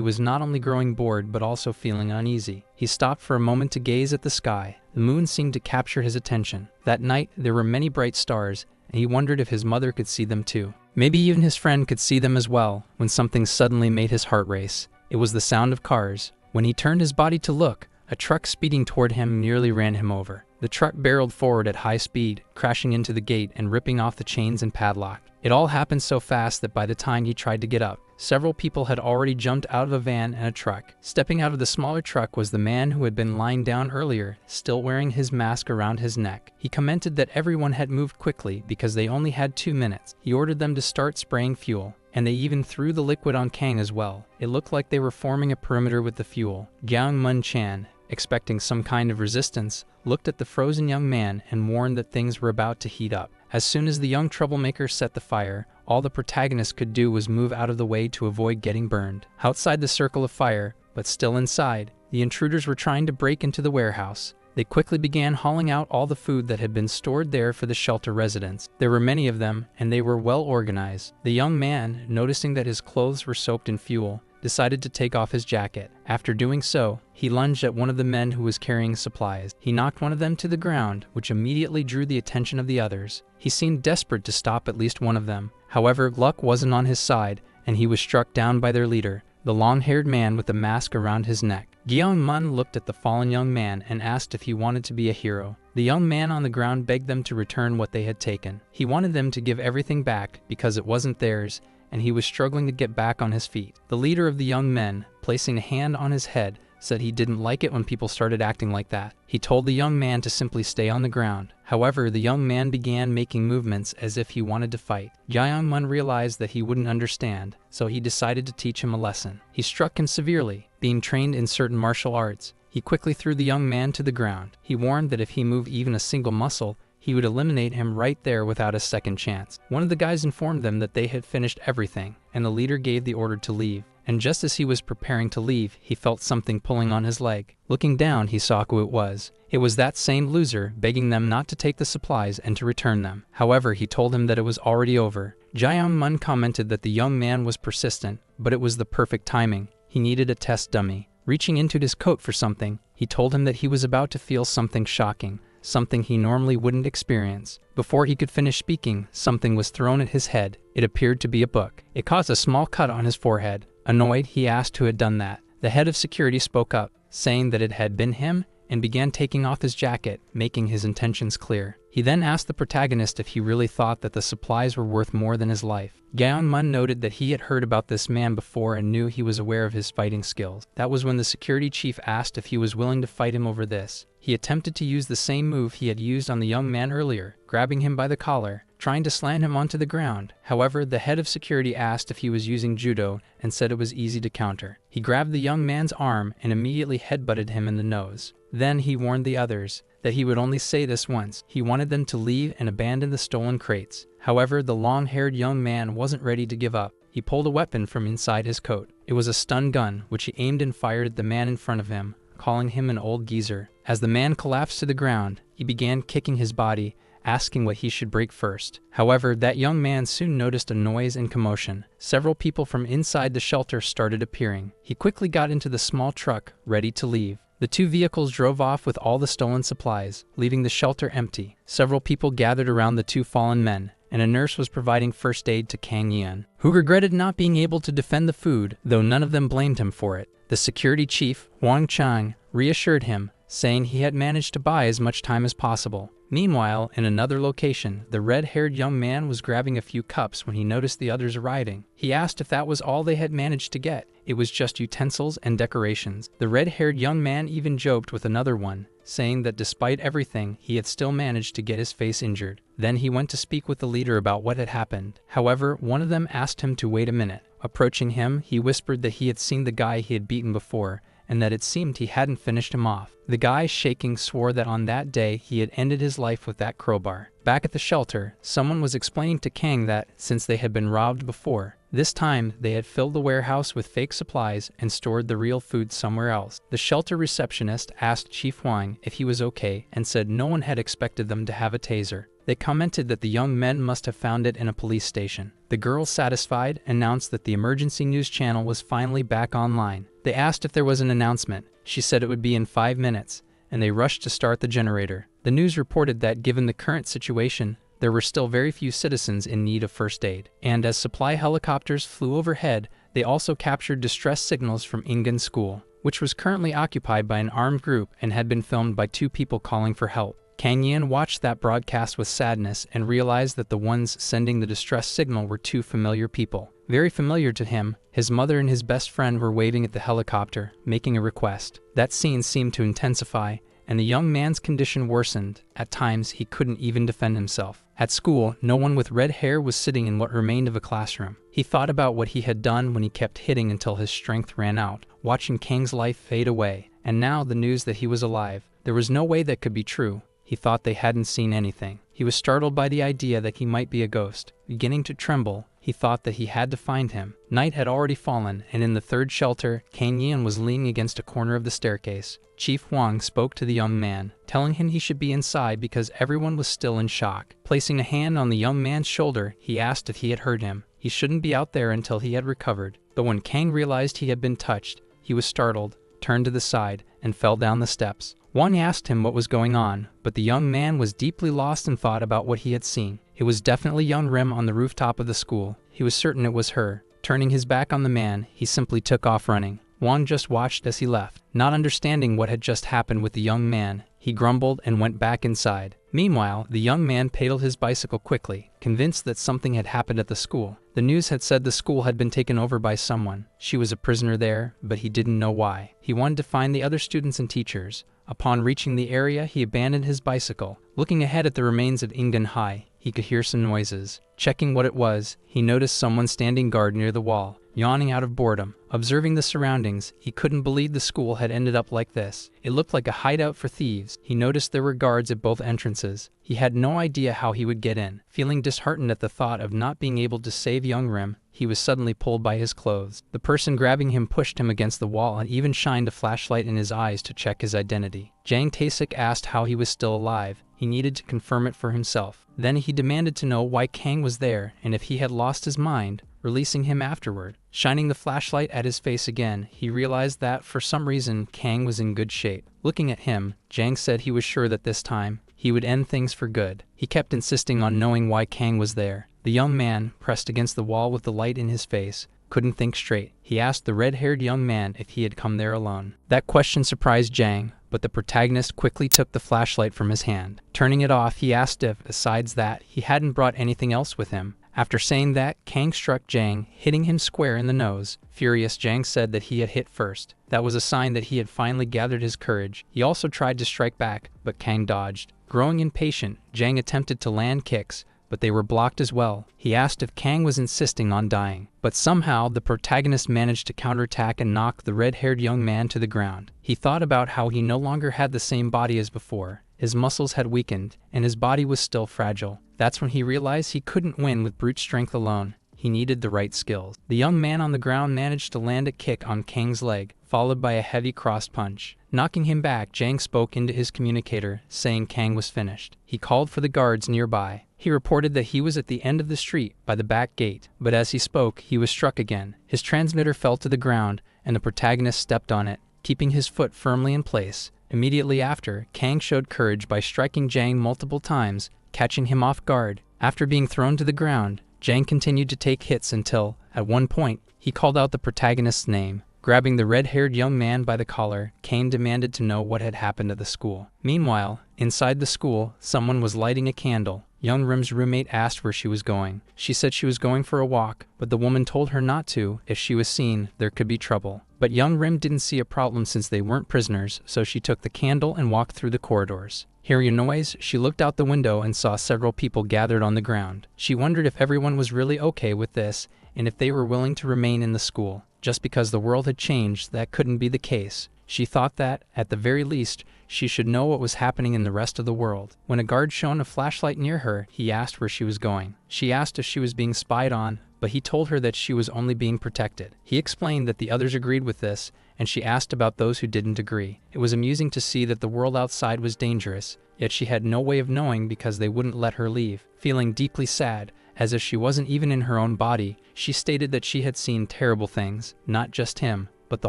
was not only growing bored but also feeling uneasy. He stopped for a moment to gaze at the sky. The moon seemed to capture his attention. That night, there were many bright stars, and he wondered if his mother could see them too. Maybe even his friend could see them as well, when something suddenly made his heart race. It was the sound of cars. When he turned his body to look, a truck speeding toward him nearly ran him over. The truck barreled forward at high speed, crashing into the gate and ripping off the chains and padlock. It all happened so fast that by the time he tried to get up, several people had already jumped out of a van and a truck. Stepping out of the smaller truck was the man who had been lying down earlier, still wearing his mask around his neck. He commented that everyone had moved quickly because they only had 2 minutes. He ordered them to start spraying fuel, and they even threw the liquid on Kang as well. It looked like they were forming a perimeter with the fuel. Jiang Mun Chan, expecting some kind of resistance, looked at the frozen young man and warned that things were about to heat up. As soon as the young troublemaker set the fire, all the protagonist could do was move out of the way to avoid getting burned. Outside the circle of fire, but still inside, the intruders were trying to break into the warehouse. They quickly began hauling out all the food that had been stored there for the shelter residents. There were many of them, and they were well organized. The young man, noticing that his clothes were soaked in fuel, decided to take off his jacket. After doing so, he lunged at one of the men who was carrying supplies. He knocked one of them to the ground, which immediately drew the attention of the others. He seemed desperate to stop at least one of them. However, luck wasn't on his side, and he was struck down by their leader, the long-haired man with the mask around his neck. Jiang Mun looked at the fallen young man and asked if he wanted to be a hero. The young man on the ground begged them to return what they had taken. He wanted them to give everything back because it wasn't theirs, and he was struggling to get back on his feet. The leader of the young men, placing a hand on his head, said he didn't like it when people started acting like that. He told the young man to simply stay on the ground. However, the young man began making movements as if he wanted to fight. Jiang Mun realized that he wouldn't understand, so he decided to teach him a lesson. He struck him severely, being trained in certain martial arts. He quickly threw the young man to the ground. He warned that if he moved even a single muscle, he would eliminate him right there without a second chance. One of the guys informed them that they had finished everything, and the leader gave the order to leave. And just as he was preparing to leave, he felt something pulling on his leg. Looking down, he saw who it was. It was that same loser, begging them not to take the supplies and to return them. However, he told him that it was already over. Jiang Mun commented that the young man was persistent, but it was the perfect timing. He needed a test dummy. Reaching into his coat for something, he told him that he was about to feel something shocking, something he normally wouldn't experience. Before he could finish speaking, something was thrown at his head. It appeared to be a book. It caused a small cut on his forehead. Annoyed, he asked who had done that. The head of security spoke up, saying that it had been him, and began taking off his jacket, making his intentions clear. He then asked the protagonist if he really thought that the supplies were worth more than his life. Jiang Mun noted that he had heard about this man before and knew he was aware of his fighting skills. That was when the security chief asked if he was willing to fight him over this. He attempted to use the same move he had used on the young man earlier, grabbing him by the collar, trying to slam him onto the ground. However, the head of security asked if he was using judo and said it was easy to counter. He grabbed the young man's arm and immediately headbutted him in the nose. Then he warned the others that he would only say this once. He wanted them to leave and abandon the stolen crates. However, the long-haired young man wasn't ready to give up. He pulled a weapon from inside his coat. It was a stun gun, which he aimed and fired at the man in front of him, calling him an old geezer. As the man collapsed to the ground, he began kicking his body, asking what he should break first. However, that young man soon noticed a noise and commotion. Several people from inside the shelter started appearing. He quickly got into the small truck, ready to leave. The two vehicles drove off with all the stolen supplies, leaving the shelter empty. Several people gathered around the two fallen men, and a nurse was providing first aid to Kang Yan, who regretted not being able to defend the food, though none of them blamed him for it. The security chief, Huang Chang, reassured him, saying he had managed to buy as much time as possible. Meanwhile, in another location, the red-haired young man was grabbing a few cups when he noticed the others arriving. He asked if that was all they had managed to get. It was just utensils and decorations. The red-haired young man even joked with another one, saying that despite everything, he had still managed to get his face injured. Then he went to speak with the leader about what had happened. However, one of them asked him to wait a minute. Approaching him, he whispered that he had seen the guy he had beaten before, and that it seemed he hadn't finished him off. The guy, shaking, swore that on that day he had ended his life with that crowbar. Back at the shelter, someone was explaining to Kang that, since they had been robbed before, this time they had filled the warehouse with fake supplies and stored the real food somewhere else. The shelter receptionist asked Chief Wang if he was okay and said no one had expected them to have a taser. They commented that the young men must have found it in a police station. The girl, satisfied, announced that the emergency news channel was finally back online. They asked if there was an announcement. She said it would be in 5 minutes, and they rushed to start the generator. The news reported that given the current situation, there were still very few citizens in need of first aid. And as supply helicopters flew overhead, they also captured distress signals from Ingan School, which was currently occupied by an armed group and had been filmed by 2 people calling for help. Kang Yin watched that broadcast with sadness and realized that the ones sending the distress signal were 2 familiar people. Very familiar to him, his mother and his best friend were waving at the helicopter, making a request. That scene seemed to intensify, and the young man's condition worsened. At times, he couldn't even defend himself. At school, no one with red hair was sitting in what remained of a classroom. He thought about what he had done when he kept hitting until his strength ran out, watching Kang's life fade away, and now the news that he was alive. There was no way that could be true. He thought they hadn't seen anything. He was startled by the idea that he might be a ghost. Beginning to tremble, he thought that he had to find him. Night had already fallen, and in the 3rd shelter, Kang Yin was leaning against a corner of the staircase. Chief Wang spoke to the young man, telling him he should be inside because everyone was still in shock. Placing a hand on the young man's shoulder, he asked if he had heard him. He shouldn't be out there until he had recovered. But when Kang realized he had been touched, he was startled, turned to the side, and fell down the steps. Wang asked him what was going on, but the young man was deeply lost in thought about what he had seen. It was definitely young Rim on the rooftop of the school. He was certain it was her. Turning his back on the man, he simply took off running. Wang just watched as he left. Not understanding what had just happened with the young man, he grumbled and went back inside. Meanwhile, the young man pedaled his bicycle quickly, convinced that something had happened at the school. The news had said the school had been taken over by someone. She was a prisoner there, but he didn't know why. He wanted to find the other students and teachers. Upon reaching the area, he abandoned his bicycle. Looking ahead at the remains of Ingan High, he could hear some noises. Checking what it was, he noticed someone standing guard near the wall, yawning out of boredom. Observing the surroundings, he couldn't believe the school had ended up like this. It looked like a hideout for thieves. He noticed there were guards at both entrances. He had no idea how he would get in. Feeling disheartened at the thought of not being able to save young Rim, he was suddenly pulled by his clothes. The person grabbing him pushed him against the wall and even shined a flashlight in his eyes to check his identity. Jang Taesik asked how he was still alive. He needed to confirm it for himself. Then he demanded to know why Kang was there and if he had lost his mind, releasing him afterward. Shining the flashlight at his face again, he realized that, for some reason, Kang was in good shape. Looking at him, Jang said he was sure that this time, he would end things for good. He kept insisting on knowing why Kang was there. The young man, pressed against the wall with the light in his face, couldn't think straight. He asked the red-haired young man if he had come there alone. That question surprised Jang, but the protagonist quickly took the flashlight from his hand. Turning it off, he asked if, besides that, he hadn't brought anything else with him. After saying that, Kang struck Jang, hitting him square in the nose. Furious, Jang said that he had hit first. That was a sign that he had finally gathered his courage. He also tried to strike back, but Kang dodged. Growing impatient, Jang attempted to land kicks, but they were blocked as well. He asked if Kang was insisting on dying, but somehow the protagonist managed to counterattack and knock the red-haired young man to the ground. He thought about how he no longer had the same body as before. His muscles had weakened, and his body was still fragile. That's when he realized he couldn't win with brute strength alone. He needed the right skills. The young man on the ground managed to land a kick on Kang's leg, followed by a heavy cross punch. Knocking him back, Jang spoke into his communicator, saying Kang was finished. He called for the guards nearby. He reported that he was at the end of the street, by the back gate, but as he spoke, he was struck again. His transmitter fell to the ground, and the protagonist stepped on it, keeping his foot firmly in place. Immediately after, Kang showed courage by striking Jang multiple times, catching him off guard. After being thrown to the ground, Jang continued to take hits until, at one point, he called out the protagonist's name. Grabbing the red-haired young man by the collar, Kang demanded to know what had happened at the school. Meanwhile, inside the school, someone was lighting a candle. Young Rim's roommate asked where she was going. She said she was going for a walk, but the woman told her not to. If she was seen, there could be trouble. But young Rim didn't see a problem since they weren't prisoners, so she took the candle and walked through the corridors. Hearing a noise, she looked out the window and saw several people gathered on the ground. She wondered if everyone was really okay with this, and if they were willing to remain in the school. Just because the world had changed, that couldn't be the case. She thought that, at the very least, she should know what was happening in the rest of the world. When a guard shone a flashlight near her, he asked where she was going. She asked if she was being spied on, but he told her that she was only being protected. He explained that the others agreed with this, and she asked about those who didn't agree. It was amusing to see that the world outside was dangerous, yet she had no way of knowing because they wouldn't let her leave. Feeling deeply sad, as if she wasn't even in her own body, she stated that she had seen terrible things, not just him, but the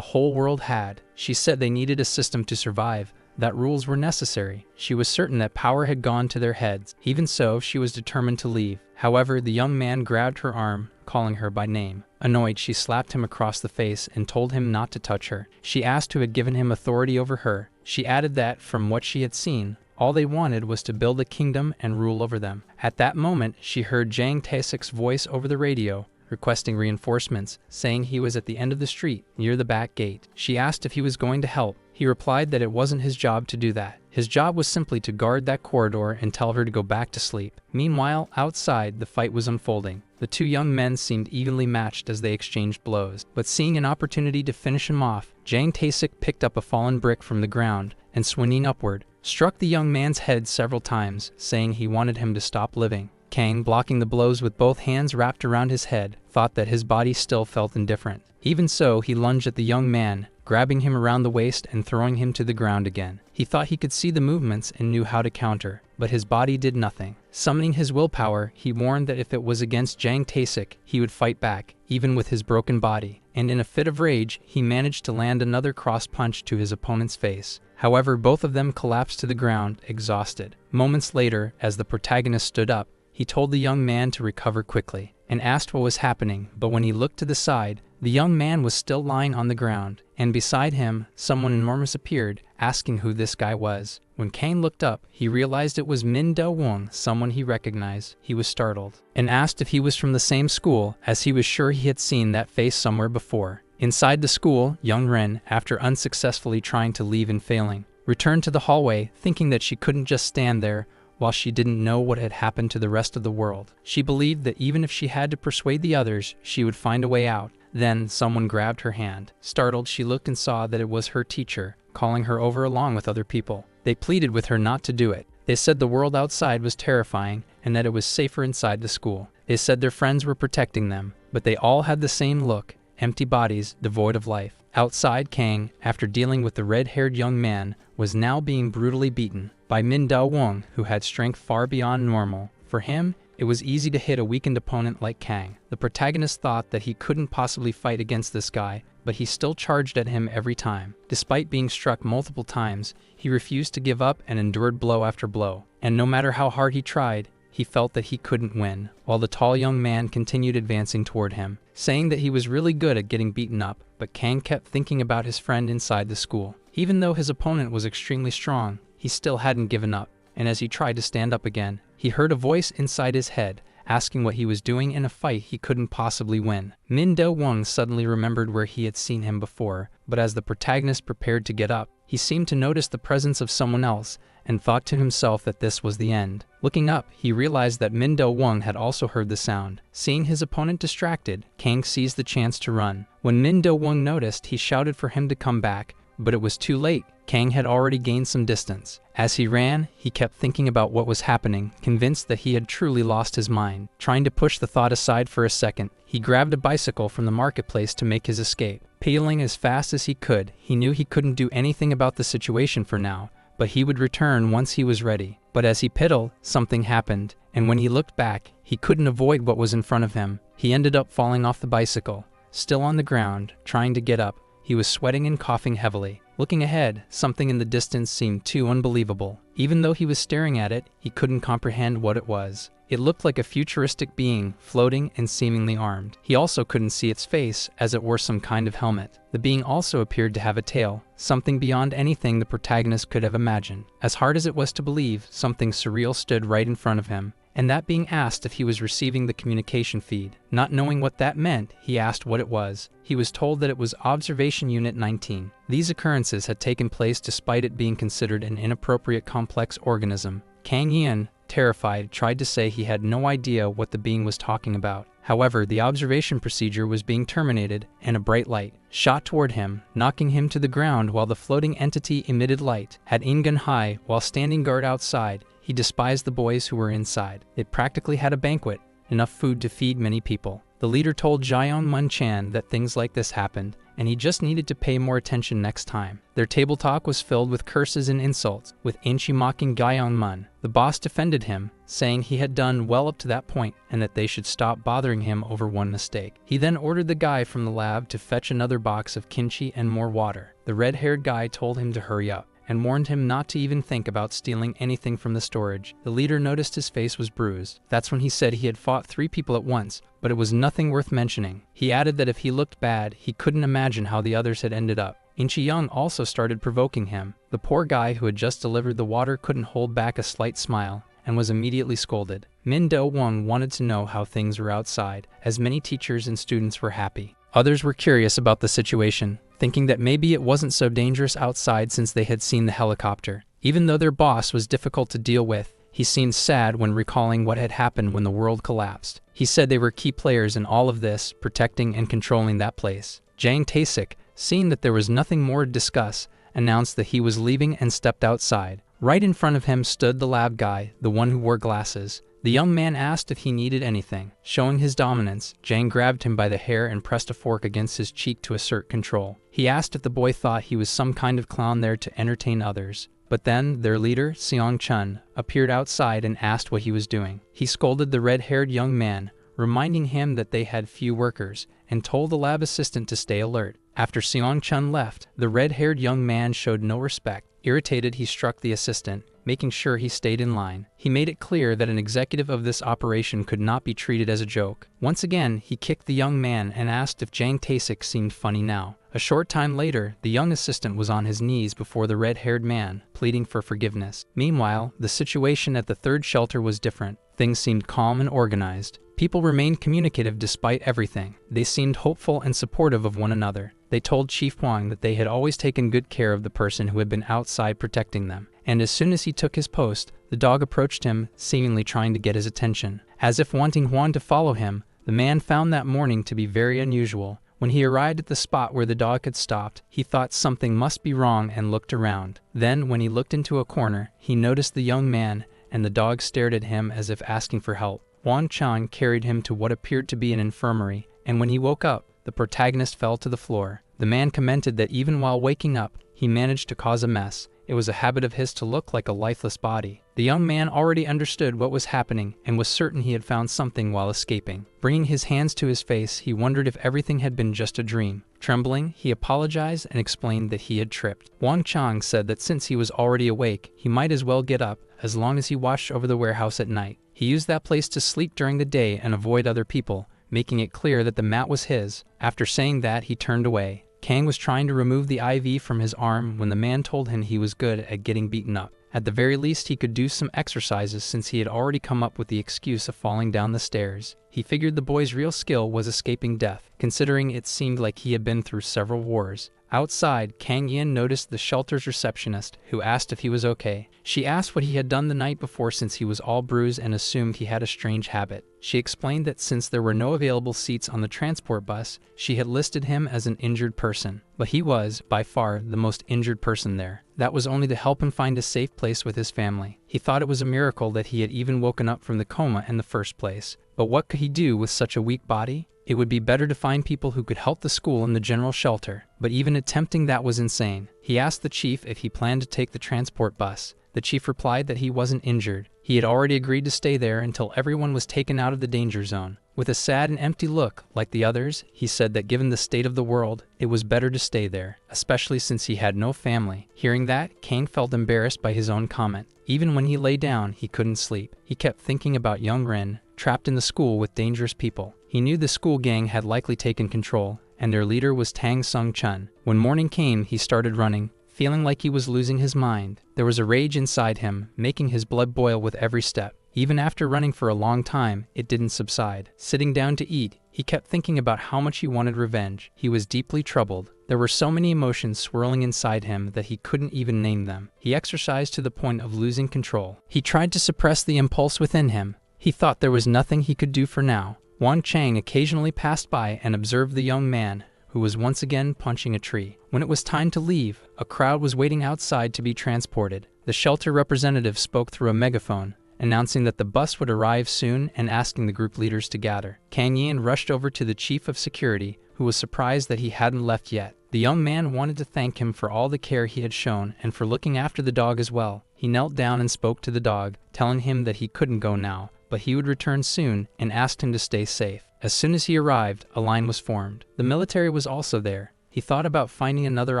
whole world had. She said they needed a system to survive, that rules were necessary. She was certain that power had gone to their heads. Even so, she was determined to leave. However, the young man grabbed her arm, calling her by name. Annoyed, she slapped him across the face and told him not to touch her. She asked who had given him authority over her. She added that, from what she had seen, all they wanted was to build a kingdom and rule over them. At that moment, she heard Jang Tae-sik's voice over the radio, requesting reinforcements, saying he was at the end of the street, near the back gate. She asked if he was going to help. He replied that it wasn't his job to do that. His job was simply to guard that corridor and tell her to go back to sleep. Meanwhile, outside, the fight was unfolding. The two young men seemed evenly matched as they exchanged blows, but seeing an opportunity to finish him off, Jang Tae-sik picked up a fallen brick from the ground and, swinging upward, struck the young man's head several times, saying he wanted him to stop living. Kang, blocking the blows with both hands wrapped around his head, thought that his body still felt indifferent. Even so, he lunged at the young man, grabbing him around the waist and throwing him to the ground again. He thought he could see the movements and knew how to counter, but his body did nothing. Summoning his willpower, he warned that if it was against Jang Tae-sik, he would fight back, even with his broken body. And in a fit of rage, he managed to land another cross punch to his opponent's face. However, both of them collapsed to the ground, exhausted. Moments later, as the protagonist stood up, he told the young man to recover quickly, and asked what was happening, but when he looked to the side, the young man was still lying on the ground, and beside him, someone enormous appeared, asking who this guy was. When Kang looked up, he realized it was Min Do-woong, someone he recognized. He was startled, and asked if he was from the same school, as he was sure he had seen that face somewhere before. Inside the school, young Rin, after unsuccessfully trying to leave and failing, returned to the hallway, thinking that she couldn't just stand there, while she didn't know what had happened to the rest of the world. She believed that even if she had to persuade the others, she would find a way out. Then, someone grabbed her hand. Startled, she looked and saw that it was her teacher, calling her over along with other people. They pleaded with her not to do it. They said the world outside was terrifying and that it was safer inside the school. They said their friends were protecting them, but they all had the same look, empty bodies, devoid of life. Outside, Kang, after dealing with the red-haired young man, was now being brutally beaten by Min Do-woong, who had strength far beyond normal. For him, it was easy to hit a weakened opponent like Kang. The protagonist thought that he couldn't possibly fight against this guy, but he still charged at him every time. Despite being struck multiple times, he refused to give up and endured blow after blow. And no matter how hard he tried, he felt that he couldn't win, while the tall young man continued advancing toward him, saying that he was really good at getting beaten up, but Kang kept thinking about his friend inside the school. Even though his opponent was extremely strong, he still hadn't given up, and as he tried to stand up again, he heard a voice inside his head, asking what he was doing in a fight he couldn't possibly win. Min Do-woong suddenly remembered where he had seen him before, but as the protagonist prepared to get up, he seemed to notice the presence of someone else, and thought to himself that this was the end. Looking up, he realized that Min Do-woong had also heard the sound. Seeing his opponent distracted, Kang seized the chance to run. When Min Do-woong noticed, he shouted for him to come back, but it was too late. Kang had already gained some distance. As he ran, he kept thinking about what was happening, convinced that he had truly lost his mind. Trying to push the thought aside for a second, he grabbed a bicycle from the marketplace to make his escape. Pedaling as fast as he could, he knew he couldn't do anything about the situation for now, but he would return once he was ready. But as he pedaled, something happened, and when he looked back, he couldn't avoid what was in front of him. He ended up falling off the bicycle. Still on the ground, trying to get up, he was sweating and coughing heavily. Looking ahead, something in the distance seemed too unbelievable. Even though he was staring at it, he couldn't comprehend what it was. It looked like a futuristic being, floating and seemingly armed. He also couldn't see its face, as it wore some kind of helmet. The being also appeared to have a tail, something beyond anything the protagonist could have imagined. As hard as it was to believe, something surreal stood right in front of him, and that being asked if he was receiving the communication feed. Not knowing what that meant, he asked what it was. He was told that it was Observation Unit 19. These occurrences had taken place despite it being considered an inappropriate complex organism. Kang Yin, terrified, tried to say he had no idea what the being was talking about. However, the observation procedure was being terminated, and a bright light shot toward him, knocking him to the ground while the floating entity emitted light. Had Ingun high, while standing guard outside, he despised the boys who were inside. It practically had a banquet, enough food to feed many people. The leader told Jian Mun-chan that things like this happened, and he just needed to pay more attention next time. Their table talk was filled with curses and insults, with Inchi mocking Jian Mun. The boss defended him, saying he had done well up to that point and that they should stop bothering him over one mistake. He then ordered the guy from the lab to fetch another box of kimchi and more water. The red-haired guy told him to hurry up and warned him not to even think about stealing anything from the storage. The leader noticed his face was bruised. That's when he said he had fought 3 people at once, but it was nothing worth mentioning. He added that if he looked bad, he couldn't imagine how the others had ended up. Inchi Young also started provoking him. The poor guy who had just delivered the water couldn't hold back a slight smile and was immediately scolded. Min Do Wong wanted to know how things were outside, as many teachers and students were happy. Others were curious about the situation, thinking that maybe it wasn't so dangerous outside since they had seen the helicopter. Even though their boss was difficult to deal with, he seemed sad when recalling what had happened when the world collapsed. He said they were key players in all of this, protecting and controlling that place. Jang Tae-sik, seeing that there was nothing more to discuss, announced that he was leaving and stepped outside. Right in front of him stood the lab guy, the one who wore glasses. The young man asked if he needed anything. Showing his dominance, Jang grabbed him by the hair and pressed a fork against his cheek to assert control. He asked if the boy thought he was some kind of clown there to entertain others. But then, their leader, Seong Chun, appeared outside and asked what he was doing. He scolded the red-haired young man, reminding him that they had few workers, and told the lab assistant to stay alert. After Seong Chun left, the red-haired young man showed no respect. Irritated, he struck the assistant, making sure he stayed in line. He made it clear that an executive of this operation could not be treated as a joke. Once again, he kicked the young man and asked if Jang Tae-sik seemed funny now. A short time later, the young assistant was on his knees before the red-haired man, pleading for forgiveness. Meanwhile, the situation at the third shelter was different. Things seemed calm and organized. People remained communicative despite everything. They seemed hopeful and supportive of one another. They told Chief Huang that they had always taken good care of the person who had been outside protecting them. And as soon as he took his post, the dog approached him, seemingly trying to get his attention. As if wanting Huang to follow him, the man found that morning to be very unusual. When he arrived at the spot where the dog had stopped, he thought something must be wrong and looked around. Then, when he looked into a corner, he noticed the young man, and the dog stared at him as if asking for help. Huang Chang carried him to what appeared to be an infirmary, and when he woke up, the protagonist fell to the floor. The man commented that even while waking up, he managed to cause a mess. It was a habit of his to look like a lifeless body. The young man already understood what was happening and was certain he had found something while escaping. Bringing his hands to his face, he wondered if everything had been just a dream. Trembling, he apologized and explained that he had tripped. Wang Chang said that since he was already awake, he might as well get up, as long as he watched over the warehouse at night. He used that place to sleep during the day and avoid other people, making it clear that the mat was his. After saying that, he turned away. Kang was trying to remove the IV from his arm when the man told him he was good at getting beaten up. At the very least, he could do some exercises since he had already come up with the excuse of falling down the stairs. He figured the boy's real skill was escaping death, considering it seemed like he had been through several wars. Outside, Kang Yin noticed the shelter's receptionist, who asked if he was okay. She asked what he had done the night before since he was all bruised and assumed he had a strange habit. She explained that since there were no available seats on the transport bus, she had listed him as an injured person. But he was, by far, the most injured person there. That was only to help him find a safe place with his family. He thought it was a miracle that he had even woken up from the coma in the first place. But what could he do with such a weak body? It would be better to find people who could help the school in the general shelter, but even attempting that was insane. He asked the chief if he planned to take the transport bus. The chief replied that he wasn't injured. He had already agreed to stay there until everyone was taken out of the danger zone. With a sad and empty look, like the others, he said that given the state of the world, it was better to stay there, especially since he had no family. Hearing that, Kang felt embarrassed by his own comment. Even when he lay down, he couldn't sleep. He kept thinking about young Ren, trapped in the school with dangerous people. He knew the school gang had likely taken control, and their leader was Tang Sung Chun. When morning came, he started running, feeling like he was losing his mind. There was a rage inside him, making his blood boil with every step. Even after running for a long time, it didn't subside. Sitting down to eat, he kept thinking about how much he wanted revenge. He was deeply troubled. There were so many emotions swirling inside him that he couldn't even name them. He exercised to the point of losing control. He tried to suppress the impulse within him. He thought there was nothing he could do for now. Wang Chang occasionally passed by and observed the young man, who was once again punching a tree. When it was time to leave, a crowd was waiting outside to be transported. The shelter representative spoke through a megaphone, announcing that the bus would arrive soon and asking the group leaders to gather. Kang Yin rushed over to the chief of security, who was surprised that he hadn't left yet. The young man wanted to thank him for all the care he had shown and for looking after the dog as well. He knelt down and spoke to the dog, telling him that he couldn't go now, but he would return soon, and asked him to stay safe. As soon as he arrived, a line was formed. The military was also there. He thought about finding another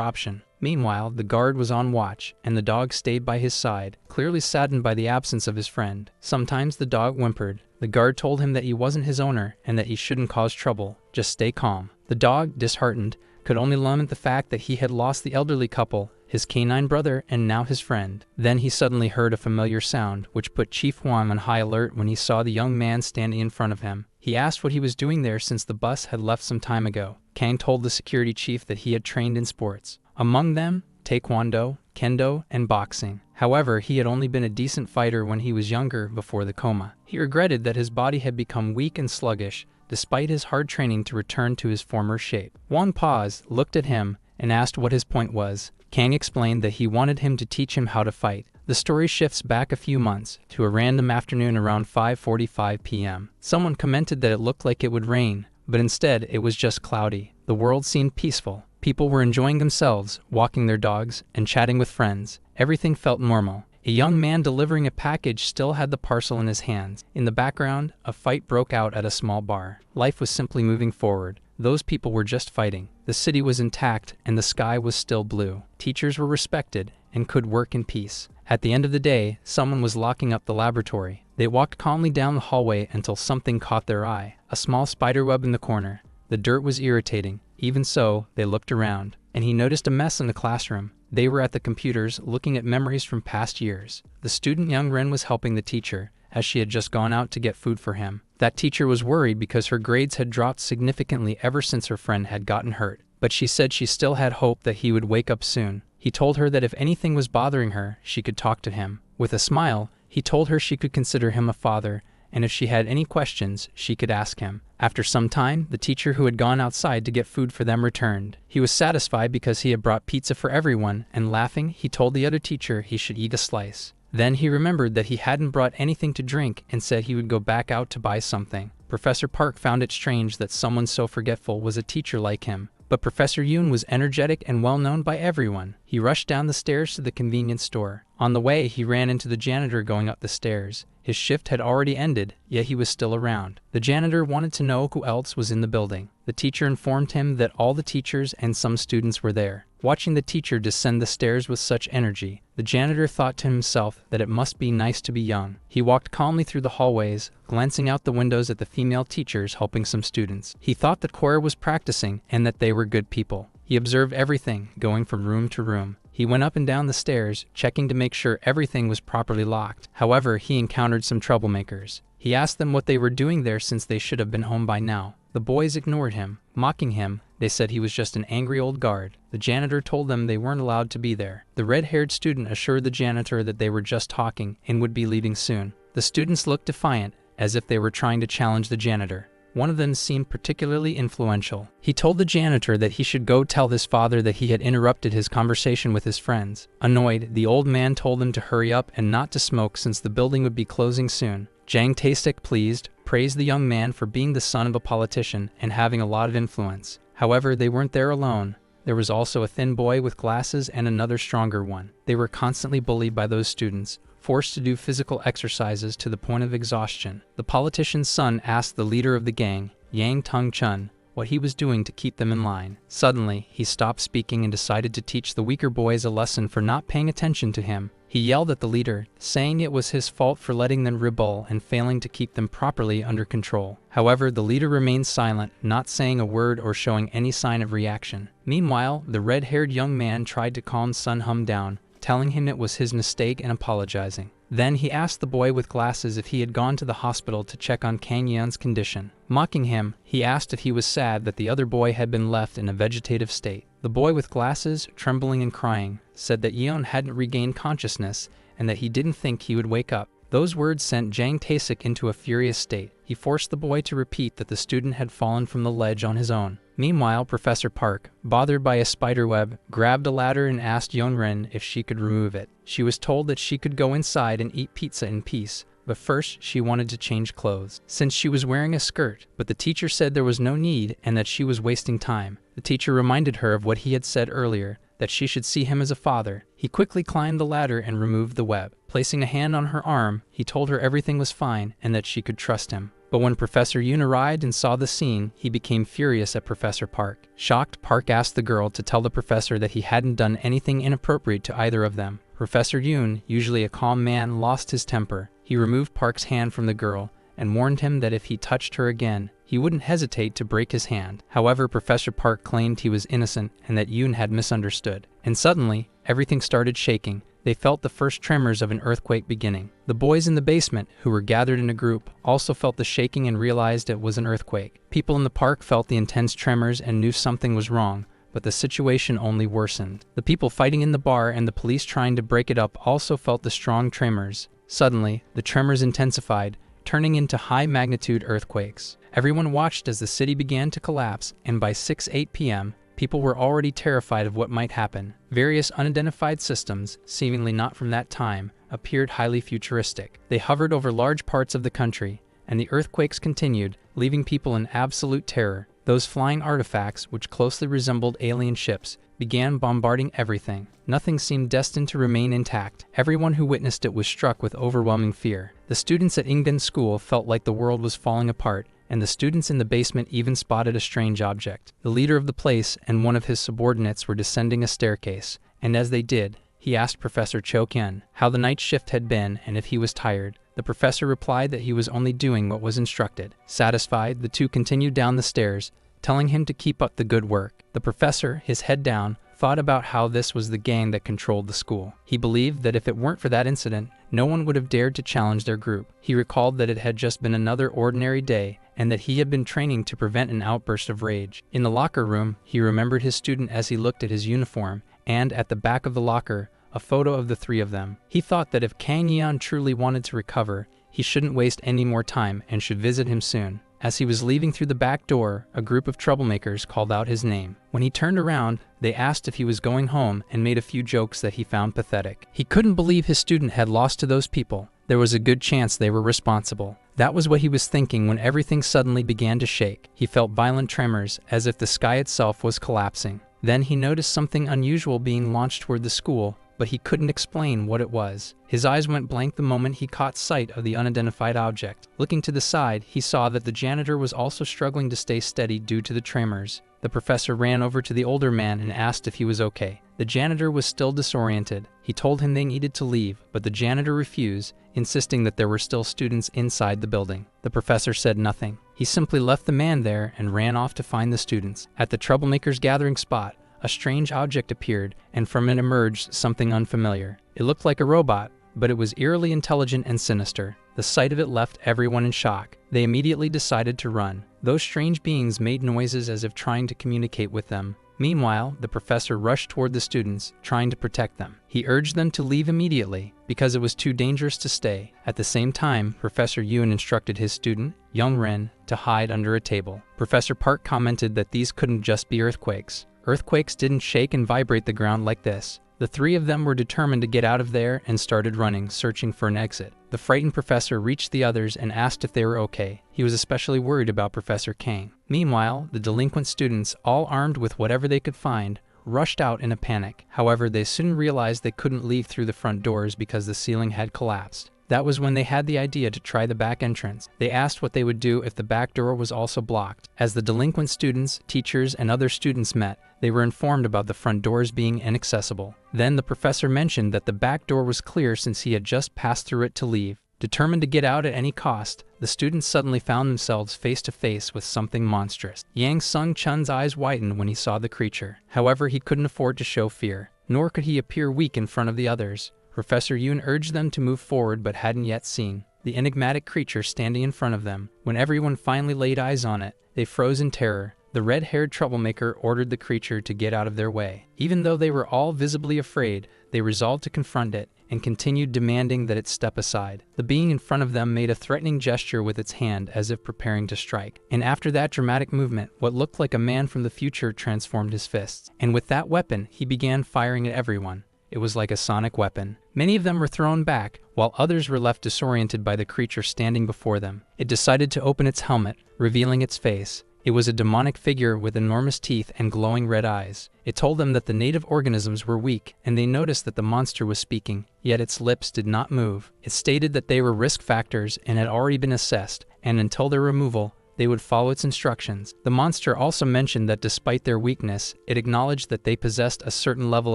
option. Meanwhile, the guard was on watch, and the dog stayed by his side, clearly saddened by the absence of his friend. Sometimes the dog whimpered. The guard told him that he wasn't his owner and that he shouldn't cause trouble. Just stay calm. The dog, disheartened, could only lament the fact that he had lost the elderly couple, his canine brother, and now his friend. Then he suddenly heard a familiar sound, which put Chief Wang on high alert when he saw the young man standing in front of him. He asked what he was doing there since the bus had left some time ago. Kang told the security chief that he had trained in sports. Among them, taekwondo, kendo, and boxing. However, he had only been a decent fighter when he was younger before the coma. He regretted that his body had become weak and sluggish, despite his hard training to return to his former shape. Wang paused, looked at him, and asked what his point was. Kang explained that he wanted him to teach him how to fight. The story shifts back a few months, to a random afternoon around 5:45 p.m. Someone commented that it looked like it would rain, but instead it was just cloudy. The world seemed peaceful. People were enjoying themselves, walking their dogs, and chatting with friends. Everything felt normal. A young man delivering a package still had the parcel in his hands. In the background, a fight broke out at a small bar. Life was simply moving forward. Those people were just fighting. The city was intact, and the sky was still blue. Teachers were respected and could work in peace. At the end of the day, someone was locking up the laboratory. They walked calmly down the hallway until something caught their eye. A small spider web in the corner. The dirt was irritating. Even so, they looked around, and he noticed a mess in the classroom. They were at the computers, looking at memories from past years. The student Young Ren was helping the teacher, as she had just gone out to get food for him. That teacher was worried because her grades had dropped significantly ever since her friend had gotten hurt. But she said she still had hope that he would wake up soon. He told her that if anything was bothering her, she could talk to him. With a smile, he told her she could consider him a father, and if she had any questions, she could ask him. After some time, the teacher who had gone outside to get food for them returned. He was satisfied because he had brought pizza for everyone, and laughing, he told the other teacher he should eat a slice. Then he remembered that he hadn't brought anything to drink and said he would go back out to buy something. Professor Park found it strange that someone so forgetful was a teacher like him. But Professor Yoon was energetic and well known by everyone. He rushed down the stairs to the convenience store. On the way, he ran into the janitor going up the stairs. His shift had already ended, yet he was still around. The janitor wanted to know who else was in the building. The teacher informed him that all the teachers and some students were there. Watching the teacher descend the stairs with such energy, the janitor thought to himself that it must be nice to be young. He walked calmly through the hallways, glancing out the windows at the female teachers helping some students. He thought that Cora was practicing and that they were good people. He observed everything, going from room to room. He went up and down the stairs, checking to make sure everything was properly locked. However, he encountered some troublemakers. He asked them what they were doing there since they should have been home by now. The boys ignored him, mocking him. They said he was just an angry old guard. The janitor told them they weren't allowed to be there. The red-haired student assured the janitor that they were just talking and would be leaving soon. The students looked defiant, as if they were trying to challenge the janitor. One of them seemed particularly influential. He told the janitor that he should go tell his father that he had interrupted his conversation with his friends. Annoyed, the old man told them to hurry up and not to smoke since the building would be closing soon. Jang Taesek, pleased, praised the young man for being the son of a politician and having a lot of influence. However, they weren't there alone. There was also a thin boy with glasses and another stronger one. They were constantly bullied by those students, forced to do physical exercises to the point of exhaustion. The politician's son asked the leader of the gang, Yang Tong-chun, what he was doing to keep them in line. Suddenly, he stopped speaking and decided to teach the weaker boys a lesson for not paying attention to him. He yelled at the leader, saying it was his fault for letting them rebel and failing to keep them properly under control. However, the leader remained silent, not saying a word or showing any sign of reaction. Meanwhile, the red-haired young man tried to calm Sun Hum down, telling him it was his mistake and apologizing. Then he asked the boy with glasses if he had gone to the hospital to check on Kang Yeon's condition. Mocking him, he asked if he was sad that the other boy had been left in a vegetative state. The boy with glasses, trembling and crying, said that Yeon hadn't regained consciousness and that he didn't think he would wake up. Those words sent Jang Tae-sik into a furious state. He forced the boy to repeat that the student had fallen from the ledge on his own. Meanwhile, Professor Park, bothered by a spiderweb, grabbed a ladder and asked Yeon-rin if she could remove it. She was told that she could go inside and eat pizza in peace, but first she wanted to change clothes, since she was wearing a skirt. But the teacher said there was no need and that she was wasting time. The teacher reminded her of what he had said earlier, that she should see him as a father. He quickly climbed the ladder and removed the web. Placing a hand on her arm, he told her everything was fine and that she could trust him. But when Professor Yoon arrived and saw the scene, he became furious at Professor Park. Shocked, Park asked the girl to tell the professor that he hadn't done anything inappropriate to either of them. Professor Yoon, usually a calm man, lost his temper. He removed Park's hand from the girl and warned him that if he touched her again, he wouldn't hesitate to break his hand. However, Professor Park claimed he was innocent and that Yoon had misunderstood. And suddenly, everything started shaking. They felt the first tremors of an earthquake beginning. The boys in the basement, who were gathered in a group, also felt the shaking and realized it was an earthquake. People in the park felt the intense tremors and knew something was wrong, but the situation only worsened. The people fighting in the bar and the police trying to break it up also felt the strong tremors. Suddenly, the tremors intensified, turning into high-magnitude earthquakes. Everyone watched as the city began to collapse, and by 6-8 p.m., people were already terrified of what might happen. Various unidentified systems, seemingly not from that time, appeared highly futuristic. They hovered over large parts of the country, and the earthquakes continued, leaving people in absolute terror. Those flying artifacts, which closely resembled alien ships, began bombarding everything. Nothing seemed destined to remain intact. Everyone who witnessed it was struck with overwhelming fear. The students at Ingden School felt like the world was falling apart, and the students in the basement even spotted a strange object. The leader of the place and one of his subordinates were descending a staircase, and as they did, he asked Professor Cho Kyun how the night shift had been and if he was tired. The professor replied that he was only doing what was instructed. Satisfied, the two continued down the stairs, telling him to keep up the good work. The professor, his head down, thought about how this was the gang that controlled the school. He believed that if it weren't for that incident, no one would have dared to challenge their group. He recalled that it had just been another ordinary day, and that he had been training to prevent an outburst of rage. In the locker room, he remembered his student as he looked at his uniform, and at the back of the locker, a photo of the three of them. He thought that if Kang Yeon truly wanted to recover, he shouldn't waste any more time and should visit him soon. As he was leaving through the back door, a group of troublemakers called out his name. When he turned around, they asked if he was going home and made a few jokes that he found pathetic. He couldn't believe his student had lost to those people. There was a good chance they were responsible. That was what he was thinking when everything suddenly began to shake. He felt violent tremors, as if the sky itself was collapsing. Then he noticed something unusual being launched toward the school, but he couldn't explain what it was. His eyes went blank the moment he caught sight of the unidentified object. Looking to the side, he saw that the janitor was also struggling to stay steady due to the tremors. The professor ran over to the older man and asked if he was okay. The janitor was still disoriented. He told him they needed to leave, but the janitor refused, insisting that there were still students inside the building. The professor said nothing. He simply left the man there and ran off to find the students. At the troublemakers' gathering spot, a strange object appeared, and from it emerged something unfamiliar. It looked like a robot, but it was eerily intelligent and sinister. The sight of it left everyone in shock. They immediately decided to run. Those strange beings made noises as if trying to communicate with them. Meanwhile, the professor rushed toward the students, trying to protect them. He urged them to leave immediately, because it was too dangerous to stay. At the same time, Professor Yoon instructed his student, Young-rin, to hide under a table. Professor Park commented that these couldn't just be earthquakes. Earthquakes didn't shake and vibrate the ground like this. The three of them were determined to get out of there and started running, searching for an exit. The frightened professor reached the others and asked if they were okay. He was especially worried about Professor Kang. Meanwhile, the delinquent students, all armed with whatever they could find, rushed out in a panic. However, they soon realized they couldn't leave through the front doors because the ceiling had collapsed. That was when they had the idea to try the back entrance. They asked what they would do if the back door was also blocked. As the delinquent students, teachers, and other students met, they were informed about the front doors being inaccessible. Then the professor mentioned that the back door was clear since he had just passed through it to leave. Determined to get out at any cost, the students suddenly found themselves face to face with something monstrous. Yang Sung-chun's eyes widened when he saw the creature. However, he couldn't afford to show fear, nor could he appear weak in front of the others. Professor Yoon urged them to move forward but hadn't yet seen the enigmatic creature standing in front of them. When everyone finally laid eyes on it, they froze in terror. The red-haired troublemaker ordered the creature to get out of their way. Even though they were all visibly afraid, they resolved to confront it and continued demanding that it step aside. The being in front of them made a threatening gesture with its hand as if preparing to strike. And after that dramatic movement, what looked like a man from the future transformed his fists. And with that weapon, he began firing at everyone. It was like a sonic weapon. Many of them were thrown back, while others were left disoriented by the creature standing before them. It decided to open its helmet, revealing its face. It was a demonic figure with enormous teeth and glowing red eyes. It told them that the native organisms were weak, and they noticed that the monster was speaking, yet its lips did not move. It stated that they were risk factors and had already been assessed, and until their removal, they would follow its instructions. The monster also mentioned that despite their weakness, it acknowledged that they possessed a certain level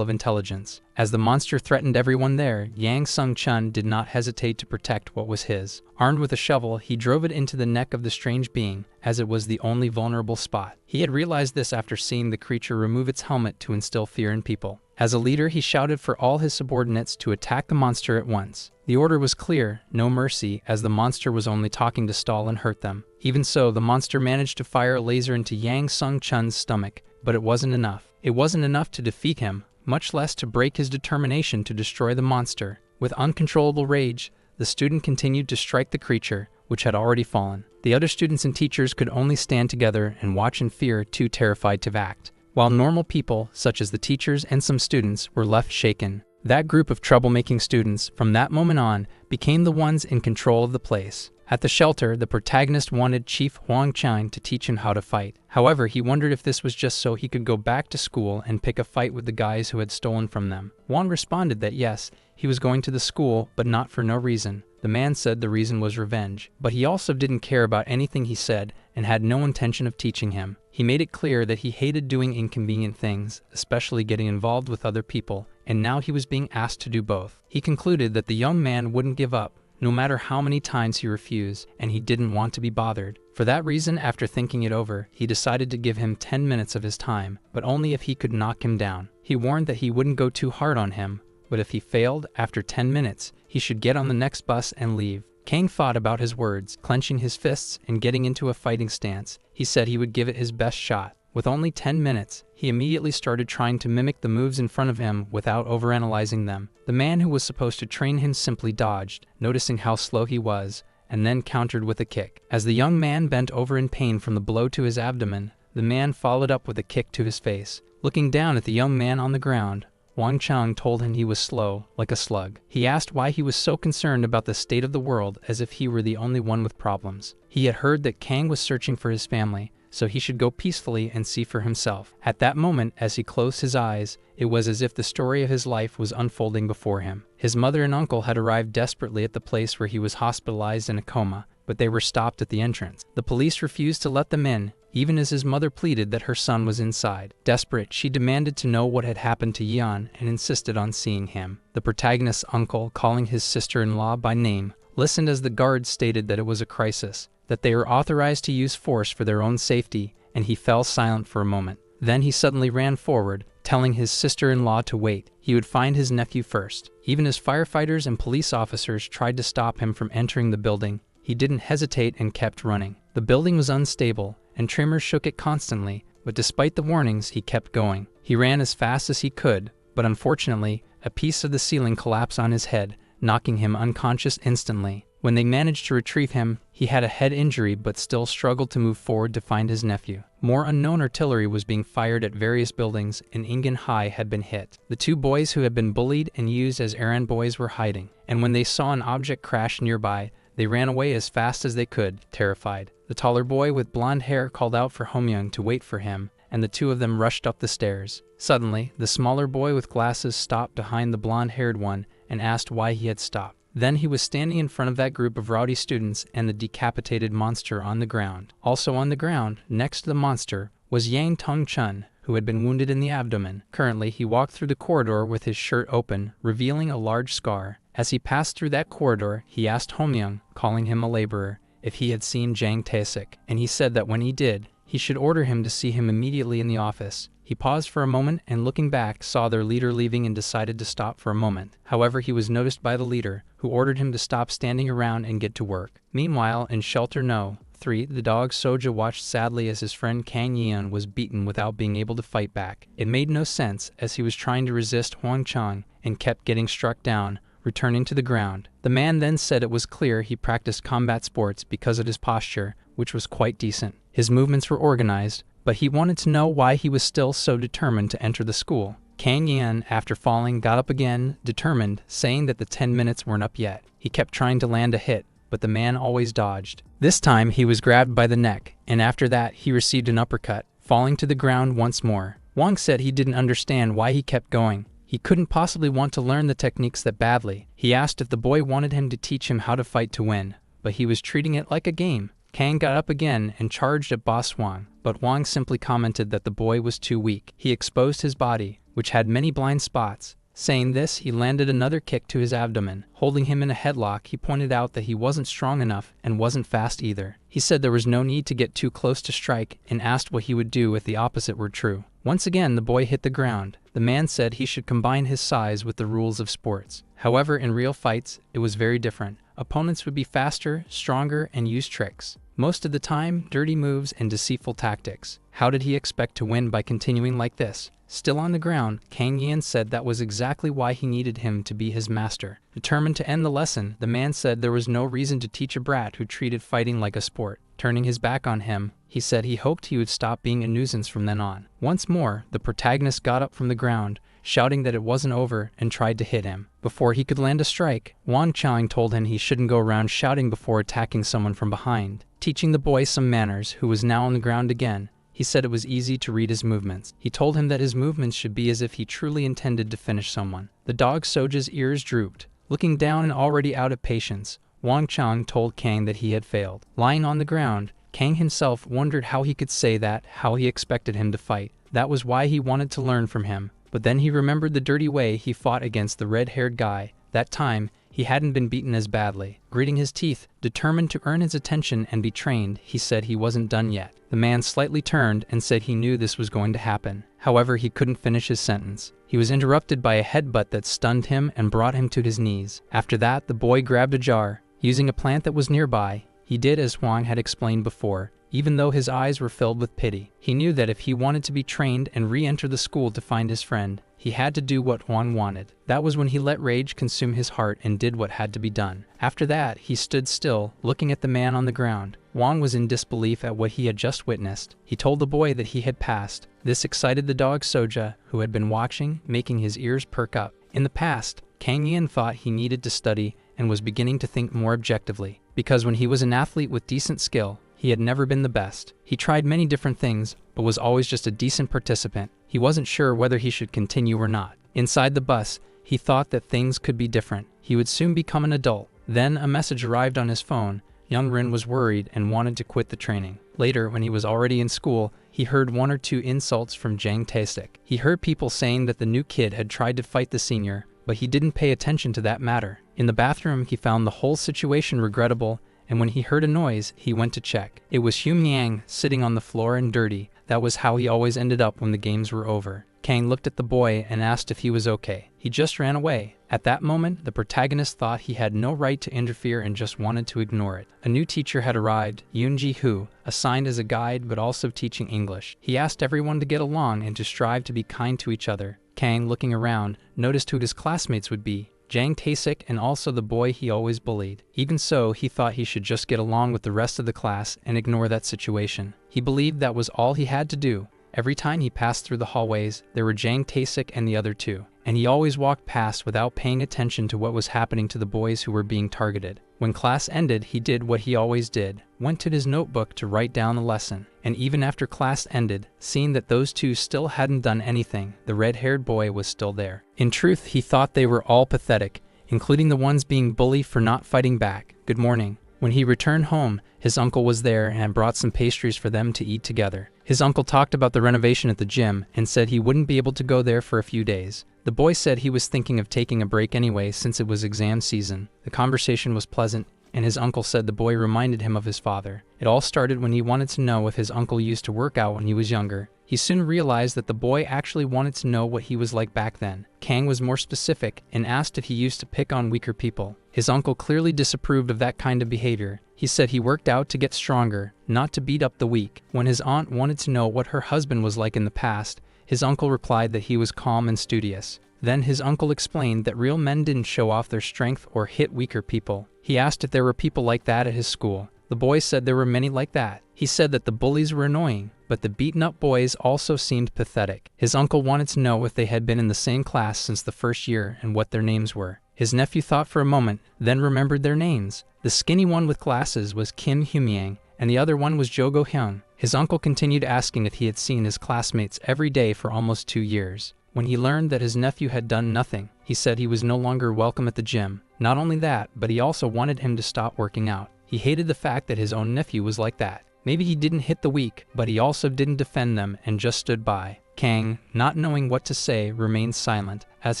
of intelligence. As the monster threatened everyone there, Yang Sung-chun did not hesitate to protect what was his. Armed with a shovel, he drove it into the neck of the strange being, as it was the only vulnerable spot. He had realized this after seeing the creature remove its helmet to instill fear in people. As a leader, he shouted for all his subordinates to attack the monster at once. The order was clear, no mercy, as the monster was only talking to stall and hurt them. Even so, the monster managed to fire a laser into Yang Sung-chun's stomach, but it wasn't enough. It wasn't enough to defeat him, much less to break his determination to destroy the monster. With uncontrollable rage, the student continued to strike the creature, which had already fallen. The other students and teachers could only stand together and watch in fear, too terrified to act, while normal people, such as the teachers and some students, were left shaken. That group of troublemaking students, from that moment on, became the ones in control of the place. At the shelter, the protagonist wanted Chief Huang Chang to teach him how to fight. However, he wondered if this was just so he could go back to school and pick a fight with the guys who had stolen from them. Huang responded that yes, he was going to the school, but not for no reason. The man said the reason was revenge, but he also didn't care about anything he said and had no intention of teaching him. He made it clear that he hated doing inconvenient things, especially getting involved with other people, and now he was being asked to do both. He concluded that the young man wouldn't give up, no matter how many times he refused, and he didn't want to be bothered. For that reason, after thinking it over, he decided to give him 10 minutes of his time, but only if he could knock him down. He warned that he wouldn't go too hard on him, but if he failed after 10 minutes, he should get on the next bus and leave. Kang thought about his words, clenching his fists and getting into a fighting stance. He said he would give it his best shot. With only 10 minutes, he immediately started trying to mimic the moves in front of him without overanalyzing them. The man who was supposed to train him simply dodged, noticing how slow he was, and then countered with a kick. As the young man bent over in pain from the blow to his abdomen, the man followed up with a kick to his face. Looking down at the young man on the ground, Wang Chang told him he was slow, like a slug. He asked why he was so concerned about the state of the world, as if he were the only one with problems. He had heard that Kang was searching for his family, so he should go peacefully and see for himself. At that moment, as he closed his eyes, it was as if the story of his life was unfolding before him. His mother and uncle had arrived desperately at the place where he was hospitalized in a coma, but they were stopped at the entrance. The police refused to let them in, even as his mother pleaded that her son was inside. Desperate, she demanded to know what had happened to Yan and insisted on seeing him. The protagonist's uncle, calling his sister-in-law by name, listened as the guards stated that it was a crisis, that they were authorized to use force for their own safety, and he fell silent for a moment. Then he suddenly ran forward, telling his sister-in-law to wait. He would find his nephew first. Even as firefighters and police officers tried to stop him from entering the building, he didn't hesitate and kept running. The building was unstable, and tremors shook it constantly, but despite the warnings, he kept going. He ran as fast as he could, but unfortunately, a piece of the ceiling collapsed on his head, knocking him unconscious instantly. When they managed to retrieve him, he had a head injury but still struggled to move forward to find his nephew. More unknown artillery was being fired at various buildings, and Ingen High had been hit. The two boys who had been bullied and used as errand boys were hiding, and when they saw an object crash nearby, they ran away as fast as they could, terrified. The taller boy with blonde hair called out for Homyoung to wait for him, and the two of them rushed up the stairs. Suddenly, the smaller boy with glasses stopped behind the blonde-haired one and asked why he had stopped. Then he was standing in front of that group of rowdy students and the decapitated monster on the ground. Also on the ground, next to the monster, was Yang Tong-chun, who had been wounded in the abdomen. Currently, he walked through the corridor with his shirt open, revealing a large scar. As he passed through that corridor, he asked Homyoung, calling him a laborer, if he had seen Jang Tae-sik, and he said that when he did, he he should order him to see him immediately in the office. He paused for a moment and, looking back, saw their leader leaving and decided to stop for a moment. However, he was noticed by the leader, who ordered him to stop standing around and get to work. Meanwhile, in Shelter No. 3, the dog Soja watched sadly as his friend Kang Yeon was beaten without being able to fight back. It made no sense, as he was trying to resist Hwang Chang and kept getting struck down, returning to the ground. The man then said it was clear he practiced combat sports because of his posture, which was quite decent. His movements were organized, but he wanted to know why he was still so determined to enter the school. Kang Yeon, after falling, got up again, determined, saying that the 10 minutes weren't up yet. He kept trying to land a hit, but the man always dodged. This time he was grabbed by the neck, and after that he received an uppercut, falling to the ground once more. Wang said he didn't understand why he kept going. He couldn't possibly want to learn the techniques that badly. He asked if the boy wanted him to teach him how to fight to win, but he was treating it like a game. Kang got up again and charged at Boss Wang, but Wang simply commented that the boy was too weak. He exposed his body, which had many blind spots. Saying this, he landed another kick to his abdomen. Holding him in a headlock, he pointed out that he wasn't strong enough and wasn't fast either. He said there was no need to get too close to strike and asked what he would do if the opposite were true. Once again, the boy hit the ground. The man said he should combine his size with the rules of sports. However, in real fights, it was very different. Opponents would be faster, stronger, and use tricks. Most of the time, dirty moves and deceitful tactics. How did he expect to win by continuing like this? Still on the ground, Kang Yeon said that was exactly why he needed him to be his master. Determined to end the lesson, the man said there was no reason to teach a brat who treated fighting like a sport. Turning his back on him, he said he hoped he would stop being a nuisance from then on. Once more, the protagonist got up from the ground, shouting that it wasn't over, and tried to hit him. Before he could land a strike, Wang Chang told him he shouldn't go around shouting before attacking someone from behind. Teaching the boy some manners, who was now on the ground again, he said it was easy to read his movements. He told him that his movements should be as if he truly intended to finish someone. The dog Soja's ears drooped. Looking down and already out of patience, Wang Chang told Kang that he had failed. Lying on the ground, Kang himself wondered how he could say that, how he expected him to fight. That was why he wanted to learn from him. But then he remembered the dirty way he fought against the red-haired guy. That time, he hadn't been beaten as badly. Gritting his teeth, determined to earn his attention and be trained, he said he wasn't done yet. The man slightly turned and said he knew this was going to happen. However, he couldn't finish his sentence. He was interrupted by a headbutt that stunned him and brought him to his knees. After that, the boy grabbed a jar. Using a plant that was nearby, he did as Wang had explained before. Even though his eyes were filled with pity, he knew that if he wanted to be trained and re-enter the school to find his friend, he had to do what Wang wanted. That was when he let rage consume his heart and did what had to be done. After that, he stood still, looking at the man on the ground. Wang was in disbelief at what he had just witnessed. He told the boy that he had passed. This excited the dog Soja, who had been watching, making his ears perk up. In the past, Kang Yeon thought he needed to study and was beginning to think more objectively, because when he was an athlete with decent skill, he had never been the best. He tried many different things, but was always just a decent participant. He wasn't sure whether he should continue or not. Inside the bus, he thought that things could be different. He would soon become an adult. Then a message arrived on his phone. Young Rin was worried and wanted to quit the training. Later, when he was already in school, he heard one or two insults from Jang Tae-sik. He heard people saying that the new kid had tried to fight the senior, but he didn't pay attention to that matter. In the bathroom, he found the whole situation regrettable, and when he heard a noise, he went to check. It was Hyun Yang sitting on the floor and dirty. That was how he always ended up when the games were over. Kang looked at the boy and asked if he was okay. He just ran away. At that moment, the protagonist thought he had no right to interfere and just wanted to ignore it. A new teacher had arrived, Yoon Ji-hoo, assigned as a guide but also teaching English. He asked everyone to get along and to strive to be kind to each other. Kang, looking around, noticed who his classmates would be. Jang Tae-sik and also the boy he always bullied. Even so, he thought he should just get along with the rest of the class and ignore that situation. He believed that was all he had to do. Every time he passed through the hallways, there were Jang Tae-sik and the other two, and he always walked past without paying attention to what was happening to the boys who were being targeted. When class ended, he did what he always did, went to his notebook to write down the lesson. And even after class ended, seeing that those two still hadn't done anything, the red-haired boy was still there. In truth, he thought they were all pathetic, including the ones being bullied for not fighting back. Good morning. When he returned home, his uncle was there and brought some pastries for them to eat together. His uncle talked about the renovation at the gym and said he wouldn't be able to go there for a few days. The boy said he was thinking of taking a break anyway since it was exam season. The conversation was pleasant, and his uncle said the boy reminded him of his father. It all started when he wanted to know if his uncle used to work out when he was younger. He soon realized that the boy actually wanted to know what he was like back then. Kang was more specific and asked if he used to pick on weaker people. His uncle clearly disapproved of that kind of behavior. He said he worked out to get stronger, not to beat up the weak. When his aunt wanted to know what her husband was like in the past, his uncle replied that he was calm and studious. Then his uncle explained that real men didn't show off their strength or hit weaker people. He asked if there were people like that at his school. The boy said there were many like that. He said that the bullies were annoying, but the beaten-up boys also seemed pathetic. His uncle wanted to know if they had been in the same class since the first year and what their names were. His nephew thought for a moment, then remembered their names. The skinny one with glasses was Kim Hyung, and the other one was Jo Go Hyun. His uncle continued asking if he had seen his classmates every day for almost 2 years. When he learned that his nephew had done nothing, he said he was no longer welcome at the gym. Not only that, but he also wanted him to stop working out. He hated the fact that his own nephew was like that. Maybe he didn't hit the weak, but he also didn't defend them and just stood by. Kang, not knowing what to say, remained silent, as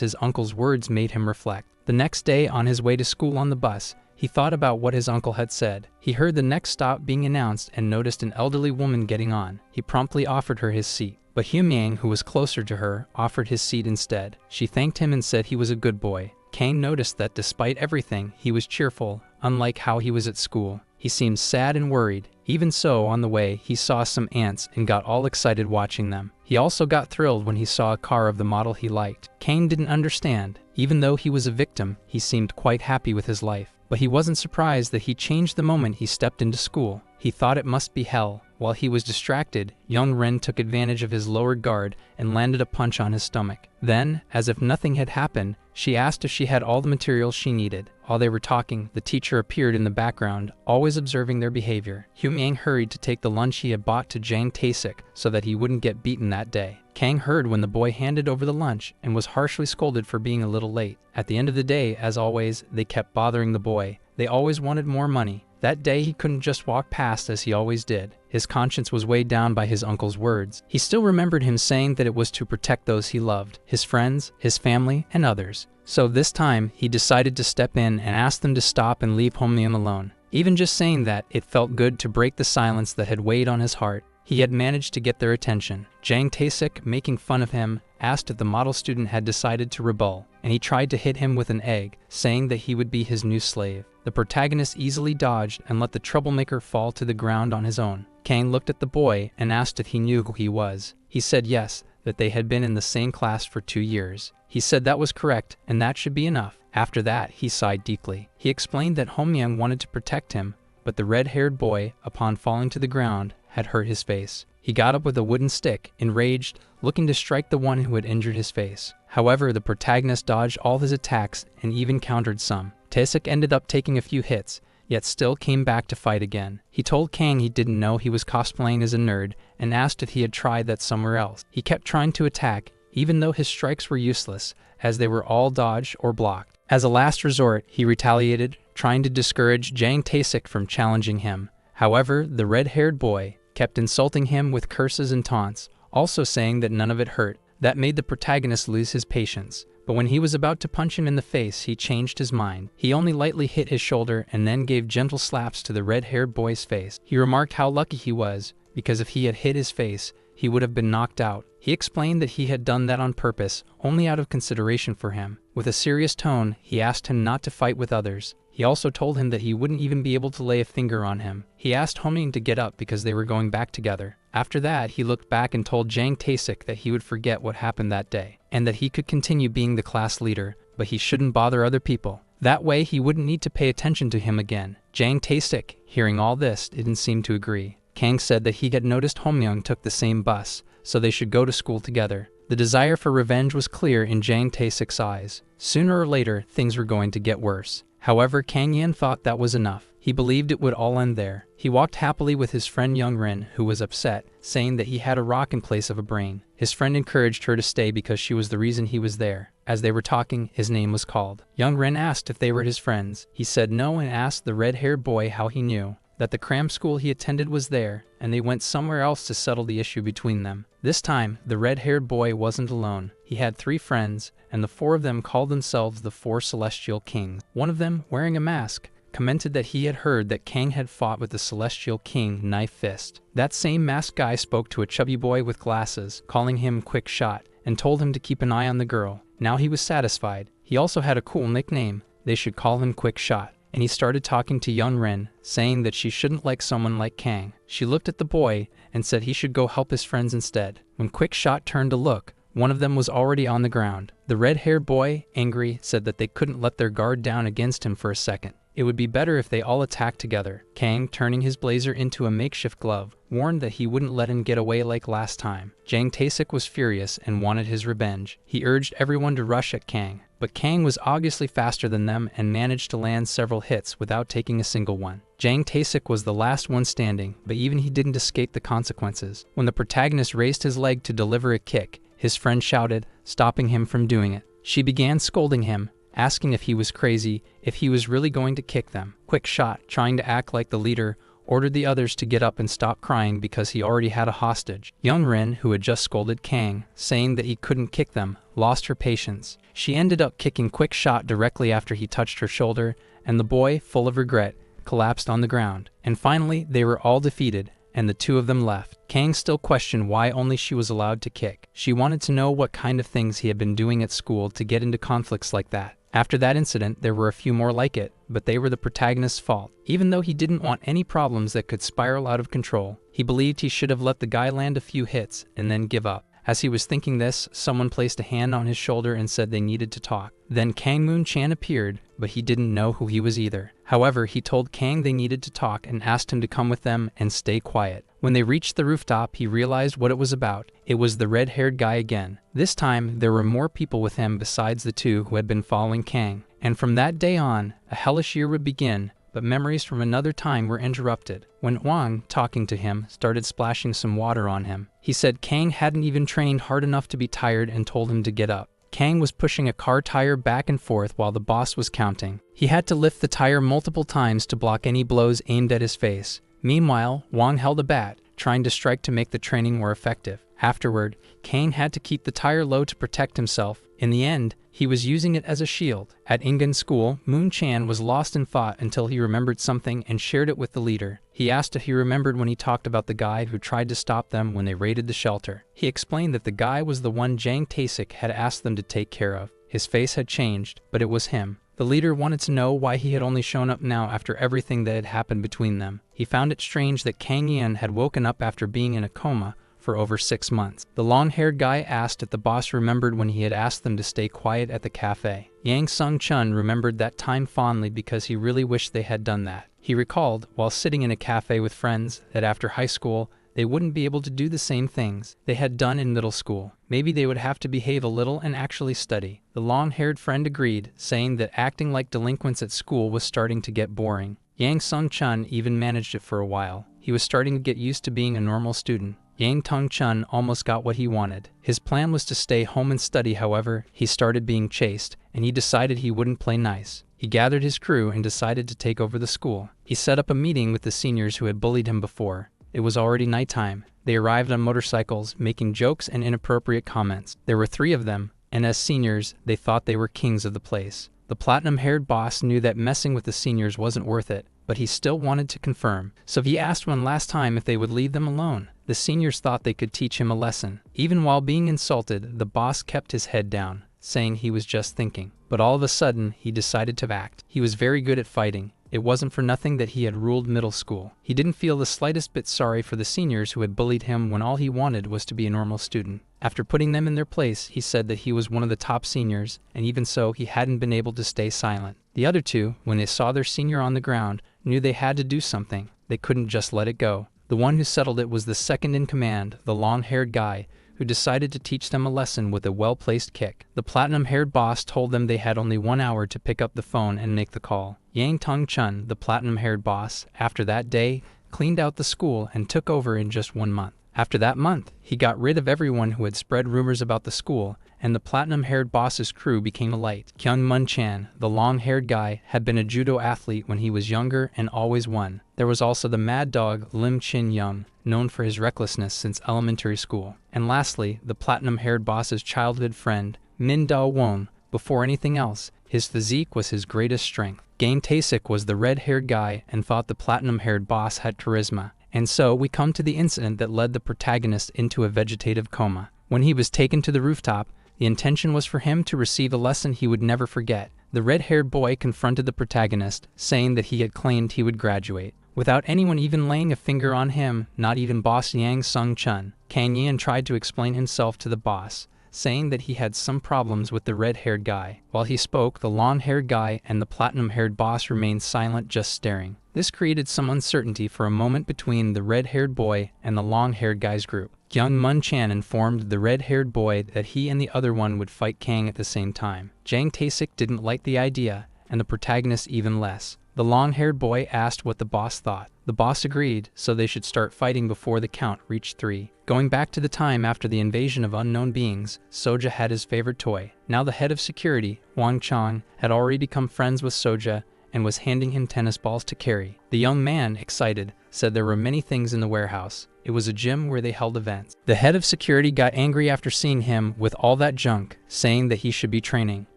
his uncle's words made him reflect. The next day, on his way to school on the bus, he thought about what his uncle had said. He heard the next stop being announced and noticed an elderly woman getting on. He promptly offered her his seat. But Hyung, who was closer to her, offered his seat instead. She thanked him and said he was a good boy. Kang noticed that despite everything, he was cheerful, unlike how he was at school. He seemed sad and worried. Even so, on the way, he saw some ants and got all excited watching them. He also got thrilled when he saw a car of the model he liked. Kang didn't understand. Even though he was a victim, he seemed quite happy with his life. But he wasn't surprised that he changed the moment he stepped into school. He thought it must be hell. While he was distracted, young Ren took advantage of his lowered guard and landed a punch on his stomach. Then, as if nothing had happened, she asked if she had all the materials she needed. While they were talking, the teacher appeared in the background, always observing their behavior. Hyung hurried to take the lunch he had bought to Jang Tae-sik so that he wouldn't get beaten that day. Kang heard when the boy handed over the lunch and was harshly scolded for being a little late. At the end of the day, as always, they kept bothering the boy. They always wanted more money. That day he couldn't just walk past as he always did. His conscience was weighed down by his uncle's words. He still remembered him saying that it was to protect those he loved, his friends, his family, and others. So this time, he decided to step in and ask them to stop and leave Homyeon alone. Even just saying that, it felt good to break the silence that had weighed on his heart. He had managed to get their attention. Jang Tae-sik, making fun of him, asked if the model student had decided to rebel, and he tried to hit him with an egg, saying that he would be his new slave. The protagonist easily dodged and let the troublemaker fall to the ground on his own. Kang looked at the boy and asked if he knew who he was. He said yes, that they had been in the same class for 2 years. He said that was correct, and that should be enough. After that, he sighed deeply. He explained that Homyeon wanted to protect him, but the red-haired boy, upon falling to the ground, had hurt his face. He got up with a wooden stick, enraged, looking to strike the one who had injured his face. However, the protagonist dodged all his attacks and even countered some. Tae-sik ended up taking a few hits, yet still came back to fight again. He told Kang he didn't know he was cosplaying as a nerd and asked if he had tried that somewhere else. He kept trying to attack, even though his strikes were useless, as they were all dodged or blocked. As a last resort, he retaliated, trying to discourage Jang Tae-sik from challenging him. However, the red-haired boy kept insulting him with curses and taunts, also saying that none of it hurt. That made the protagonist lose his patience. But when he was about to punch him in the face, he changed his mind. He only lightly hit his shoulder and then gave gentle slaps to the red-haired boy's face. He remarked how lucky he was, because if he had hit his face, he would have been knocked out. He explained that he had done that on purpose, only out of consideration for him. With a serious tone, he asked him not to fight with others. He also told him that he wouldn't even be able to lay a finger on him. He asked Homyeon to get up because they were going back together. After that, he looked back and told Jang Tae-sik that he would forget what happened that day, and that he could continue being the class leader, but he shouldn't bother other people. That way, he wouldn't need to pay attention to him again. Jang Tae-sik, hearing all this, didn't seem to agree. Kang said that he had noticed Homyeon took the same bus, so they should go to school together. The desire for revenge was clear in Jang Tae-sik's eyes. Sooner or later, things were going to get worse. However, Kang Yen thought that was enough. He believed it would all end there. He walked happily with his friend Young Rin, who was upset, saying that he had a rock in place of a brain. His friend encouraged her to stay because she was the reason he was there. As they were talking, his name was called. Young Rin asked if they were his friends. He said no and asked the red-haired boy how he knew. That the cram school he attended was there, and they went somewhere else to settle the issue between them. This time, the red-haired boy wasn't alone. He had 3 friends, and the 4 of them called themselves the 4 Celestial Kings. One of them, wearing a mask, commented that he had heard that Kang had fought with the Celestial King Knife Fist. That same masked guy spoke to a chubby boy with glasses, calling him Quick Shot, and told him to keep an eye on the girl. Now he was satisfied. He also had a cool nickname. They should call him Quick Shot. And he started talking to young Rin, saying that she shouldn't like someone like Kang. She looked at the boy and said he should go help his friends instead. When Quick Shot turned to look, one of them was already on the ground. The red-haired boy, angry, said that they couldn't let their guard down against him for a second. It would be better if they all attacked together. Kang, turning his blazer into a makeshift glove, warned that he wouldn't let him get away like last time. Jang Taesik was furious and wanted his revenge. He urged everyone to rush at Kang, but Kang was obviously faster than them and managed to land several hits without taking a single one. Jang Taesik was the last one standing, but even he didn't escape the consequences. When the protagonist raised his leg to deliver a kick, his friend shouted, stopping him from doing it. She began scolding him, asking if he was crazy, if he was really going to kick them. Quick Shot, trying to act like the leader, ordered the others to get up and stop crying because he already had a hostage. Young Rin, who had just scolded Kang, saying that he couldn't kick them, lost her patience. She ended up kicking Quick Shot directly after he touched her shoulder, and the boy, full of regret, collapsed on the ground. And finally, they were all defeated, and the two of them left. Kang still questioned why only she was allowed to kick. She wanted to know what kind of things he had been doing at school to get into conflicts like that. After that incident, there were a few more like it, but they were the protagonist's fault. Even though he didn't want any problems that could spiral out of control, he believed he should have let the guy land a few hits and then give up. As he was thinking this, someone placed a hand on his shoulder and said they needed to talk. Then Kang Moon-chan appeared, but he didn't know who he was either. However, he told Kang they needed to talk and asked him to come with them and stay quiet. When they reached the rooftop, he realized what it was about. It was the red-haired guy again. This time, there were more people with him besides the two who had been following Kang. And from that day on, a hellish year would begin, but memories from another time were interrupted. When Wang, talking to him, started splashing some water on him, he said Kang hadn't even trained hard enough to be tired and told him to get up. Kang was pushing a car tire back and forth while the boss was counting. He had to lift the tire multiple times to block any blows aimed at his face. Meanwhile, Wang held a bat, trying to strike to make the training more effective. Afterward, Kang had to keep the tire low to protect himself. In the end, he was using it as a shield. At Ingan School, Moon-chan was lost in thought until he remembered something and shared it with the leader. He asked if he remembered when he talked about the guy who tried to stop them when they raided the shelter. He explained that the guy was the one Jang Taesik had asked them to take care of. His face had changed, but it was him. The leader wanted to know why he had only shown up now after everything that had happened between them. He found it strange that Kang Yen had woken up after being in a coma for over 6 months. The long-haired guy asked if the boss remembered when he had asked them to stay quiet at the cafe. Yang Sung-chun remembered that time fondly because he really wished they had done that. He recalled, while sitting in a cafe with friends, that after high school, they wouldn't be able to do the same things they had done in middle school. Maybe they would have to behave a little and actually study. The long-haired friend agreed, saying that acting like delinquents at school was starting to get boring. Yang Sung-chun even managed it for a while. He was starting to get used to being a normal student. Yang Tong-chun almost got what he wanted. His plan was to stay home and study, however, he started being chased, and he decided he wouldn't play nice. He gathered his crew and decided to take over the school. He set up a meeting with the seniors who had bullied him before. It was already nighttime. They arrived on motorcycles, making jokes and inappropriate comments. There were 3 of them, and as seniors, they thought they were kings of the place. The platinum-haired boss knew that messing with the seniors wasn't worth it, but he still wanted to confirm, so he asked one last time if they would leave them alone. The seniors thought they could teach him a lesson. Even while being insulted, the boss kept his head down, saying he was just thinking. But all of a sudden, he decided to act. He was very good at fighting. It wasn't for nothing that he had ruled middle school. He didn't feel the slightest bit sorry for the seniors who had bullied him when all he wanted was to be a normal student. After putting them in their place, he said that he was one of the top seniors, and even so, he hadn't been able to stay silent. The other 2, when they saw their senior on the ground, knew they had to do something. They couldn't just let it go. The one who settled it was the second in command, the long-haired guy, who decided to teach them a lesson with a well-placed kick. The platinum-haired boss told them they had only 1 hour to pick up the phone and make the call. Yang Tong-chun, the platinum-haired boss, after that day, cleaned out the school and took over in just 1 month. After that month, he got rid of everyone who had spread rumors about the school, and the platinum-haired boss's crew became a light. Kyung Mun-chan, the long-haired guy, had been a judo athlete when he was younger and always won. There was also the mad dog Lim Chin-young, known for his recklessness since elementary school. And lastly, the platinum-haired boss's childhood friend, Min Da-won. Before anything else, his physique was his greatest strength. Jang Tae-sik was the red-haired guy and thought the platinum-haired boss had charisma. And so we come to the incident that led the protagonist into a vegetative coma. When he was taken to the rooftop, the intention was for him to receive a lesson he would never forget. The red-haired boy confronted the protagonist, saying that he had claimed he would graduate. Without anyone even laying a finger on him, not even boss Yang Sung-chun, Kang Yeon tried to explain himself to the boss, saying that he had some problems with the red-haired guy. While he spoke, the long-haired guy and the platinum-haired boss remained silent, just staring. This created some uncertainty for a moment between the red-haired boy and the long-haired guy's group. Young Mun Chan informed the red-haired boy that he and the other one would fight Kang at the same time. Jang Tae-sik didn't like the idea, and the protagonist even less. The long-haired boy asked what the boss thought. The boss agreed, so they should start fighting before the count reached 3. Going back to the time after the invasion of unknown beings, Soja had his favorite toy. Now the head of security, Wang Chong, had already become friends with Soja and was handing him tennis balls to carry. The young man, excited, said there were many things in the warehouse. It was a gym where they held events. The head of security got angry after seeing him with all that junk, saying that he should be training,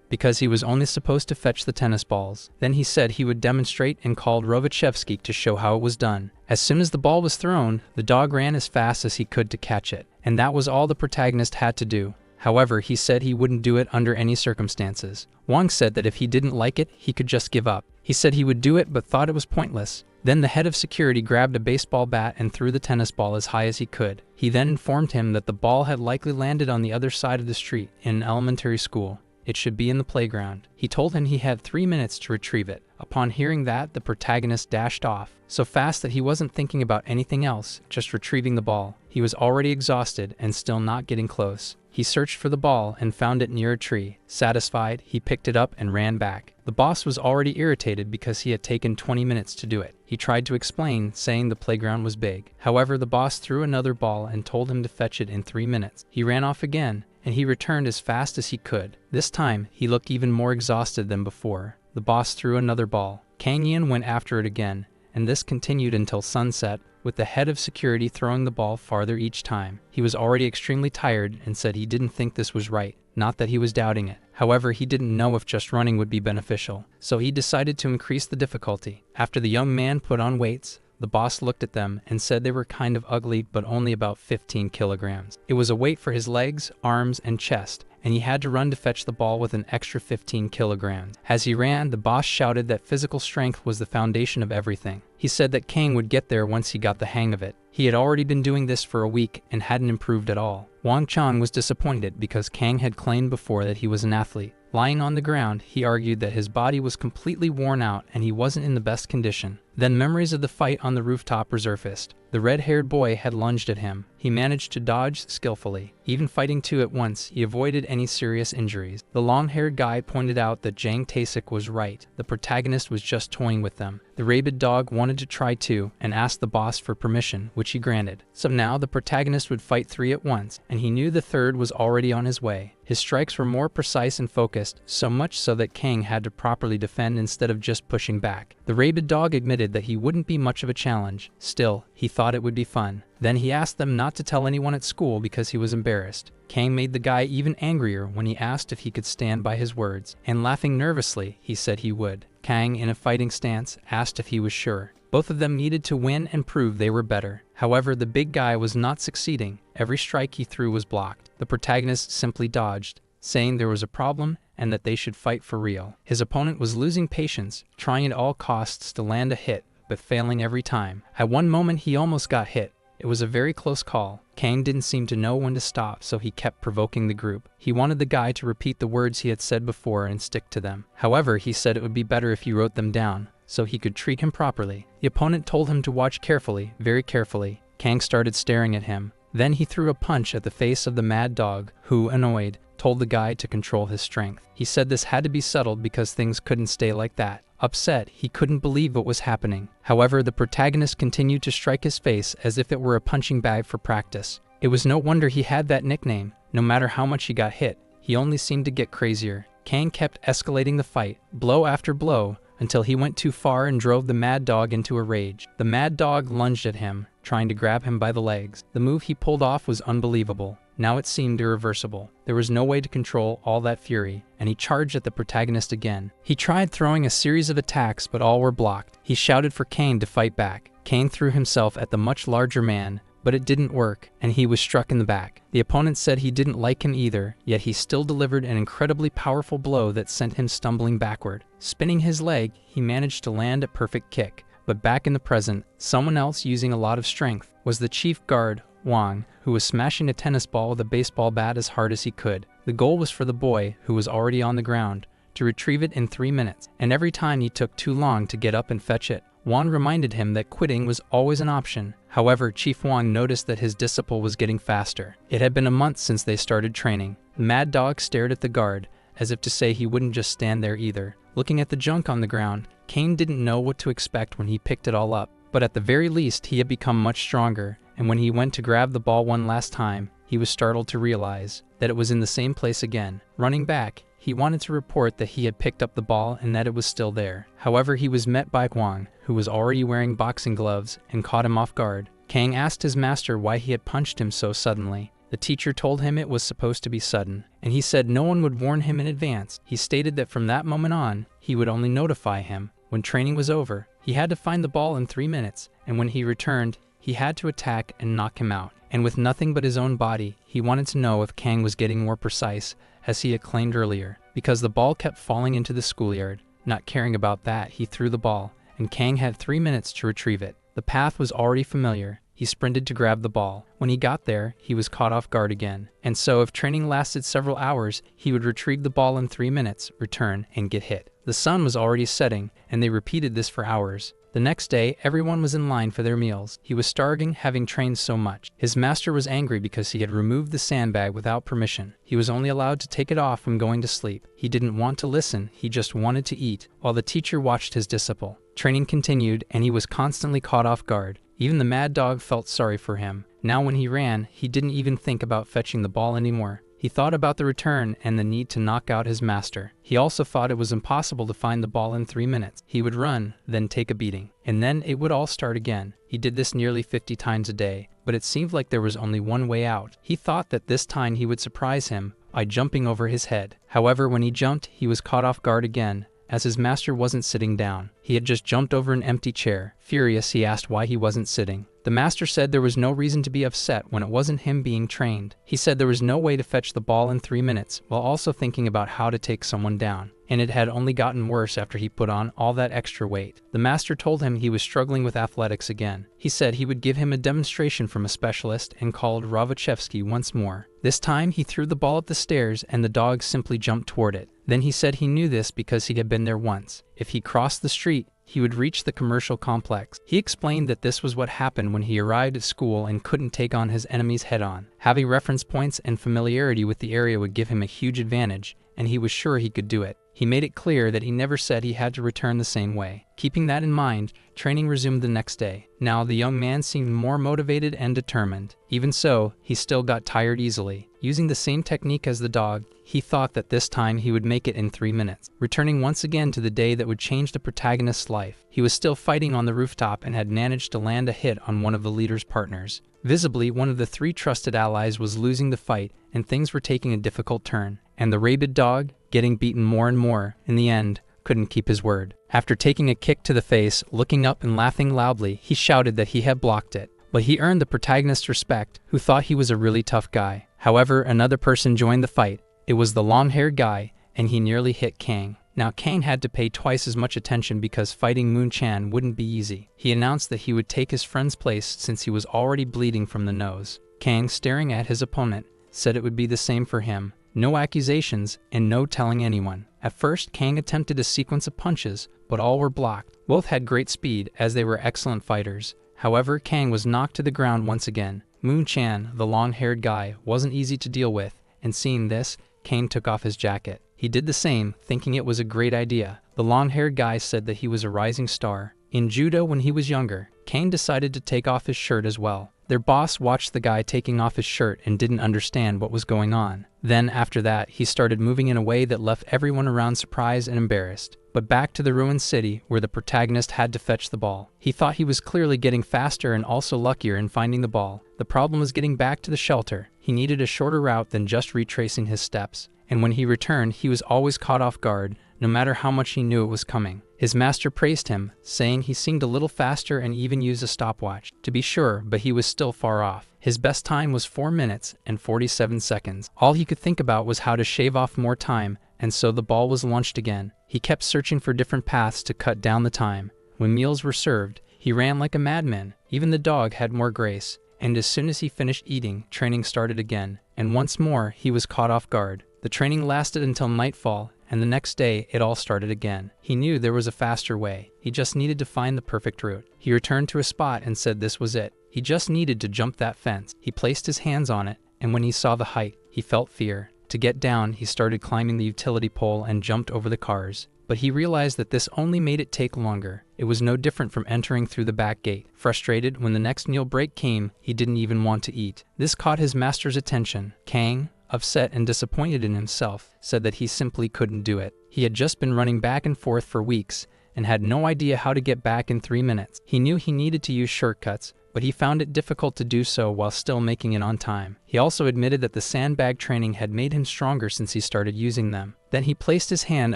because he was only supposed to fetch the tennis balls. Then he said he would demonstrate and called Rovachevsky to show how it was done. As soon as the ball was thrown, the dog ran as fast as he could to catch it, and that was all the protagonist had to do. However, he said he wouldn't do it under any circumstances. Wang said that if he didn't like it, he could just give up. He said he would do it but thought it was pointless. Then the head of security grabbed a baseball bat and threw the tennis ball as high as he could. He then informed him that the ball had likely landed on the other side of the street in an elementary school. It should be in the playground. He told him he had 3 minutes to retrieve it. Upon hearing that, the protagonist dashed off, so fast that he wasn't thinking about anything else, just retrieving the ball. He was already exhausted and still not getting close. He searched for the ball and found it near a tree. Satisfied, he picked it up and ran back. The boss was already irritated because he had taken 20 minutes to do it. He tried to explain, saying the playground was big. However, the boss threw another ball and told him to fetch it in 3 minutes. He ran off again, and he returned as fast as he could. This time, he looked even more exhausted than before. The boss threw another ball. Kang Yeon went after it again, and this continued until sunset, with the head of security throwing the ball farther each time. He was already extremely tired and said he didn't think this was right, not that he was doubting it. However, he didn't know if just running would be beneficial, so he decided to increase the difficulty. After the young man put on weights, the boss looked at them and said they were kind of ugly but only about 15 kilograms. It was a weight for his legs, arms, and chest, and he had to run to fetch the ball with an extra 15 kilograms. As he ran, the boss shouted that physical strength was the foundation of everything. He said that Kang would get there once he got the hang of it. He had already been doing this for a week and hadn't improved at all. Wang Chong was disappointed because Kang had claimed before that he was an athlete. Lying on the ground, he argued that his body was completely worn out and he wasn't in the best condition. Then memories of the fight on the rooftop resurfaced. The red-haired boy had lunged at him. He managed to dodge skillfully. Even fighting 2 at once, he avoided any serious injuries. The long-haired guy pointed out that Jang Tae-sik was right. The protagonist was just toying with them. The rabid dog wanted to try too and asked the boss for permission, which he granted. So now the protagonist would fight 3 at once, and he knew the third was already on his way. His strikes were more precise and focused, so much so that Kang had to properly defend instead of just pushing back. The rabid dog admitted that he wouldn't be much of a challenge. Still, he thought it would be fun. Then he asked them not to tell anyone at school because he was embarrassed. Kang made the guy even angrier when he asked if he could stand by his words, and laughing nervously, he said he would. Kang, in a fighting stance, asked if he was sure. Both of them needed to win and prove they were better. However, the big guy was not succeeding. Every strike he threw was blocked. The protagonist simply dodged, saying there was a problem and that they should fight for real. His opponent was losing patience, trying at all costs to land a hit, but failing every time. At one moment he almost got hit. It was a very close call. Kang didn't seem to know when to stop, so he kept provoking the group. He wanted the guy to repeat the words he had said before and stick to them. However, he said it would be better if he wrote them down, so he could treat him properly. The opponent told him to watch carefully, very carefully. Kang started staring at him. Then he threw a punch at the face of the mad dog, who, annoyed, told the guy to control his strength. He said this had to be settled because things couldn't stay like that. Upset, he couldn't believe what was happening. However, the protagonist continued to strike his face as if it were a punching bag for practice. It was no wonder he had that nickname. No matter how much he got hit, he only seemed to get crazier. Kang kept escalating the fight, blow after blow, until he went too far and drove the mad dog into a rage. The mad dog lunged at him, trying to grab him by the legs. The move he pulled off was unbelievable. Now it seemed irreversible. There was no way to control all that fury, and he charged at the protagonist again. He tried throwing a series of attacks, but all were blocked. He shouted for Kane to fight back. Kane threw himself at the much larger man, but it didn't work, and he was struck in the back. The opponent said he didn't like him either, yet he still delivered an incredibly powerful blow that sent him stumbling backward. Spinning his leg, he managed to land a perfect kick. But back in the present, someone else using a lot of strength was the chief guard, Wang, who was smashing a tennis ball with a baseball bat as hard as he could. The goal was for the boy, who was already on the ground, to retrieve it in 3 minutes, and every time he took too long to get up and fetch it. Wang reminded him that quitting was always an option. However, Chief Wang noticed that his disciple was getting faster. It had been a month since they started training. The mad dog stared at the guard, as if to say he wouldn't just stand there either. Looking at the junk on the ground, Kane didn't know what to expect when he picked it all up. But at the very least, he had become much stronger, and when he went to grab the ball one last time, he was startled to realize that it was in the same place again. Running back, he wanted to report that he had picked up the ball and that it was still there. However, he was met by Wang, who was already wearing boxing gloves, and caught him off guard. Kang asked his master why he had punched him so suddenly. The teacher told him it was supposed to be sudden, and he said no one would warn him in advance. He stated that from that moment on, he would only notify him when training was over. He had to find the ball in 3 minutes, and when he returned, he had to attack and knock him out. And with nothing but his own body, he wanted to know if Kang was getting more precise, as he had claimed earlier, because the ball kept falling into the schoolyard. Not caring about that, he threw the ball, and Kang had 3 minutes to retrieve it. The path was already familiar. He sprinted to grab the ball. When he got there, he was caught off guard again. And so if training lasted several hours, he would retrieve the ball in 3 minutes, return, and get hit. The sun was already setting, and they repeated this for hours. The next day, everyone was in line for their meals. He was starving, having trained so much. His master was angry because he had removed the sandbag without permission. He was only allowed to take it off when going to sleep. He didn't want to listen, he just wanted to eat, while the teacher watched his disciple. Training continued, and he was constantly caught off guard. Even the mad dog felt sorry for him. Now when he ran, he didn't even think about fetching the ball anymore. He thought about the return and the need to knock out his master. He also thought it was impossible to find the ball in 3 minutes. He would run, then take a beating, and then it would all start again. He did this nearly 50 times a day, but it seemed like there was only one way out. He thought that this time he would surprise him by jumping over his head. However, when he jumped, he was caught off guard again, as his master wasn't sitting down. He had just jumped over an empty chair. Furious, he asked why he wasn't sitting. The master said there was no reason to be upset when it wasn't him being trained. He said there was no way to fetch the ball in 3 minutes, while also thinking about how to take someone down. And it had only gotten worse after he put on all that extra weight. The master told him he was struggling with athletics again. He said he would give him a demonstration from a specialist and called Ravachevsky once more. This time he threw the ball up the stairs and the dog simply jumped toward it. Then he said he knew this because he had been there once. If he crossed the street, he would reach the commercial complex. He explained that this was what happened when he arrived at school and couldn't take on his enemies head-on. Having reference points and familiarity with the area would give him a huge advantage, and he was sure he could do it. He made it clear that he never said he had to return the same way. Keeping that in mind, training resumed the next day. Now the young man seemed more motivated and determined. Even so, he still got tired easily. Using the same technique as the dog, he thought that this time he would make it in 3 minutes. Returning once again to the day that would change the protagonist's life, he was still fighting on the rooftop and had managed to land a hit on one of the leader's partners. Visibly, one of the 3 trusted allies was losing the fight, and things were taking a difficult turn. And the rabid dog, getting beaten more and more, in the end, couldn't keep his word. After taking a kick to the face, looking up and laughing loudly, he shouted that he had blocked it. But he earned the protagonist's respect, who thought he was a really tough guy. However, another person joined the fight. It was the long-haired guy, and he nearly hit Kang. Now Kang had to pay twice as much attention because fighting Moon Chan wouldn't be easy. He announced that he would take his friend's place since he was already bleeding from the nose. Kang, staring at his opponent, said it would be the same for him. No accusations, and no telling anyone. At first, Kang attempted a sequence of punches, but all were blocked. Both had great speed, as they were excellent fighters. However, Kang was knocked to the ground once again. Moon Chan, the long-haired guy, wasn't easy to deal with, and seeing this, Kang took off his jacket. He did the same, thinking it was a great idea. The long-haired guy said that he was a rising star. In judo when he was younger, Kang decided to take off his shirt as well. Their boss watched the guy taking off his shirt and didn't understand what was going on. Then, after that, he started moving in a way that left everyone around surprised and embarrassed. but back to the ruined city where the protagonist had to fetch the ball. He thought he was clearly getting faster and also luckier in finding the ball. The problem was getting back to the shelter. He needed a shorter route than just retracing his steps, and when he returned, he was always caught off guard, no matter how much he knew it was coming. His master praised him, saying he seemed a little faster and even used a stopwatch to be sure, but he was still far off. His best time was 4 minutes and 47 seconds. All he could think about was how to shave off more time, and so the ball was launched again. He kept searching for different paths to cut down the time. When meals were served, he ran like a madman. Even the dog had more grace, and as soon as he finished eating, training started again, and once more he was caught off guard. The training lasted until nightfall, and the next day it all started again. He knew there was a faster way. He just needed to find the perfect route. He returned to a spot and said this was it. He just needed to jump that fence. He placed his hands on it, and when he saw the height, he felt fear. To get down, he started climbing the utility pole and jumped over the cars. But he realized that this only made it take longer. It was no different from entering through the back gate. Frustrated, when the next meal break came, he didn't even want to eat. This caught his master's attention. Kang, upset and disappointed in himself, said that he simply couldn't do it. He had just been running back and forth for weeks and had no idea how to get back in 3 minutes. He knew he needed to use shortcuts, but he found it difficult to do so while still making it on time. He also admitted that the sandbag training had made him stronger since he started using them. Then he placed his hand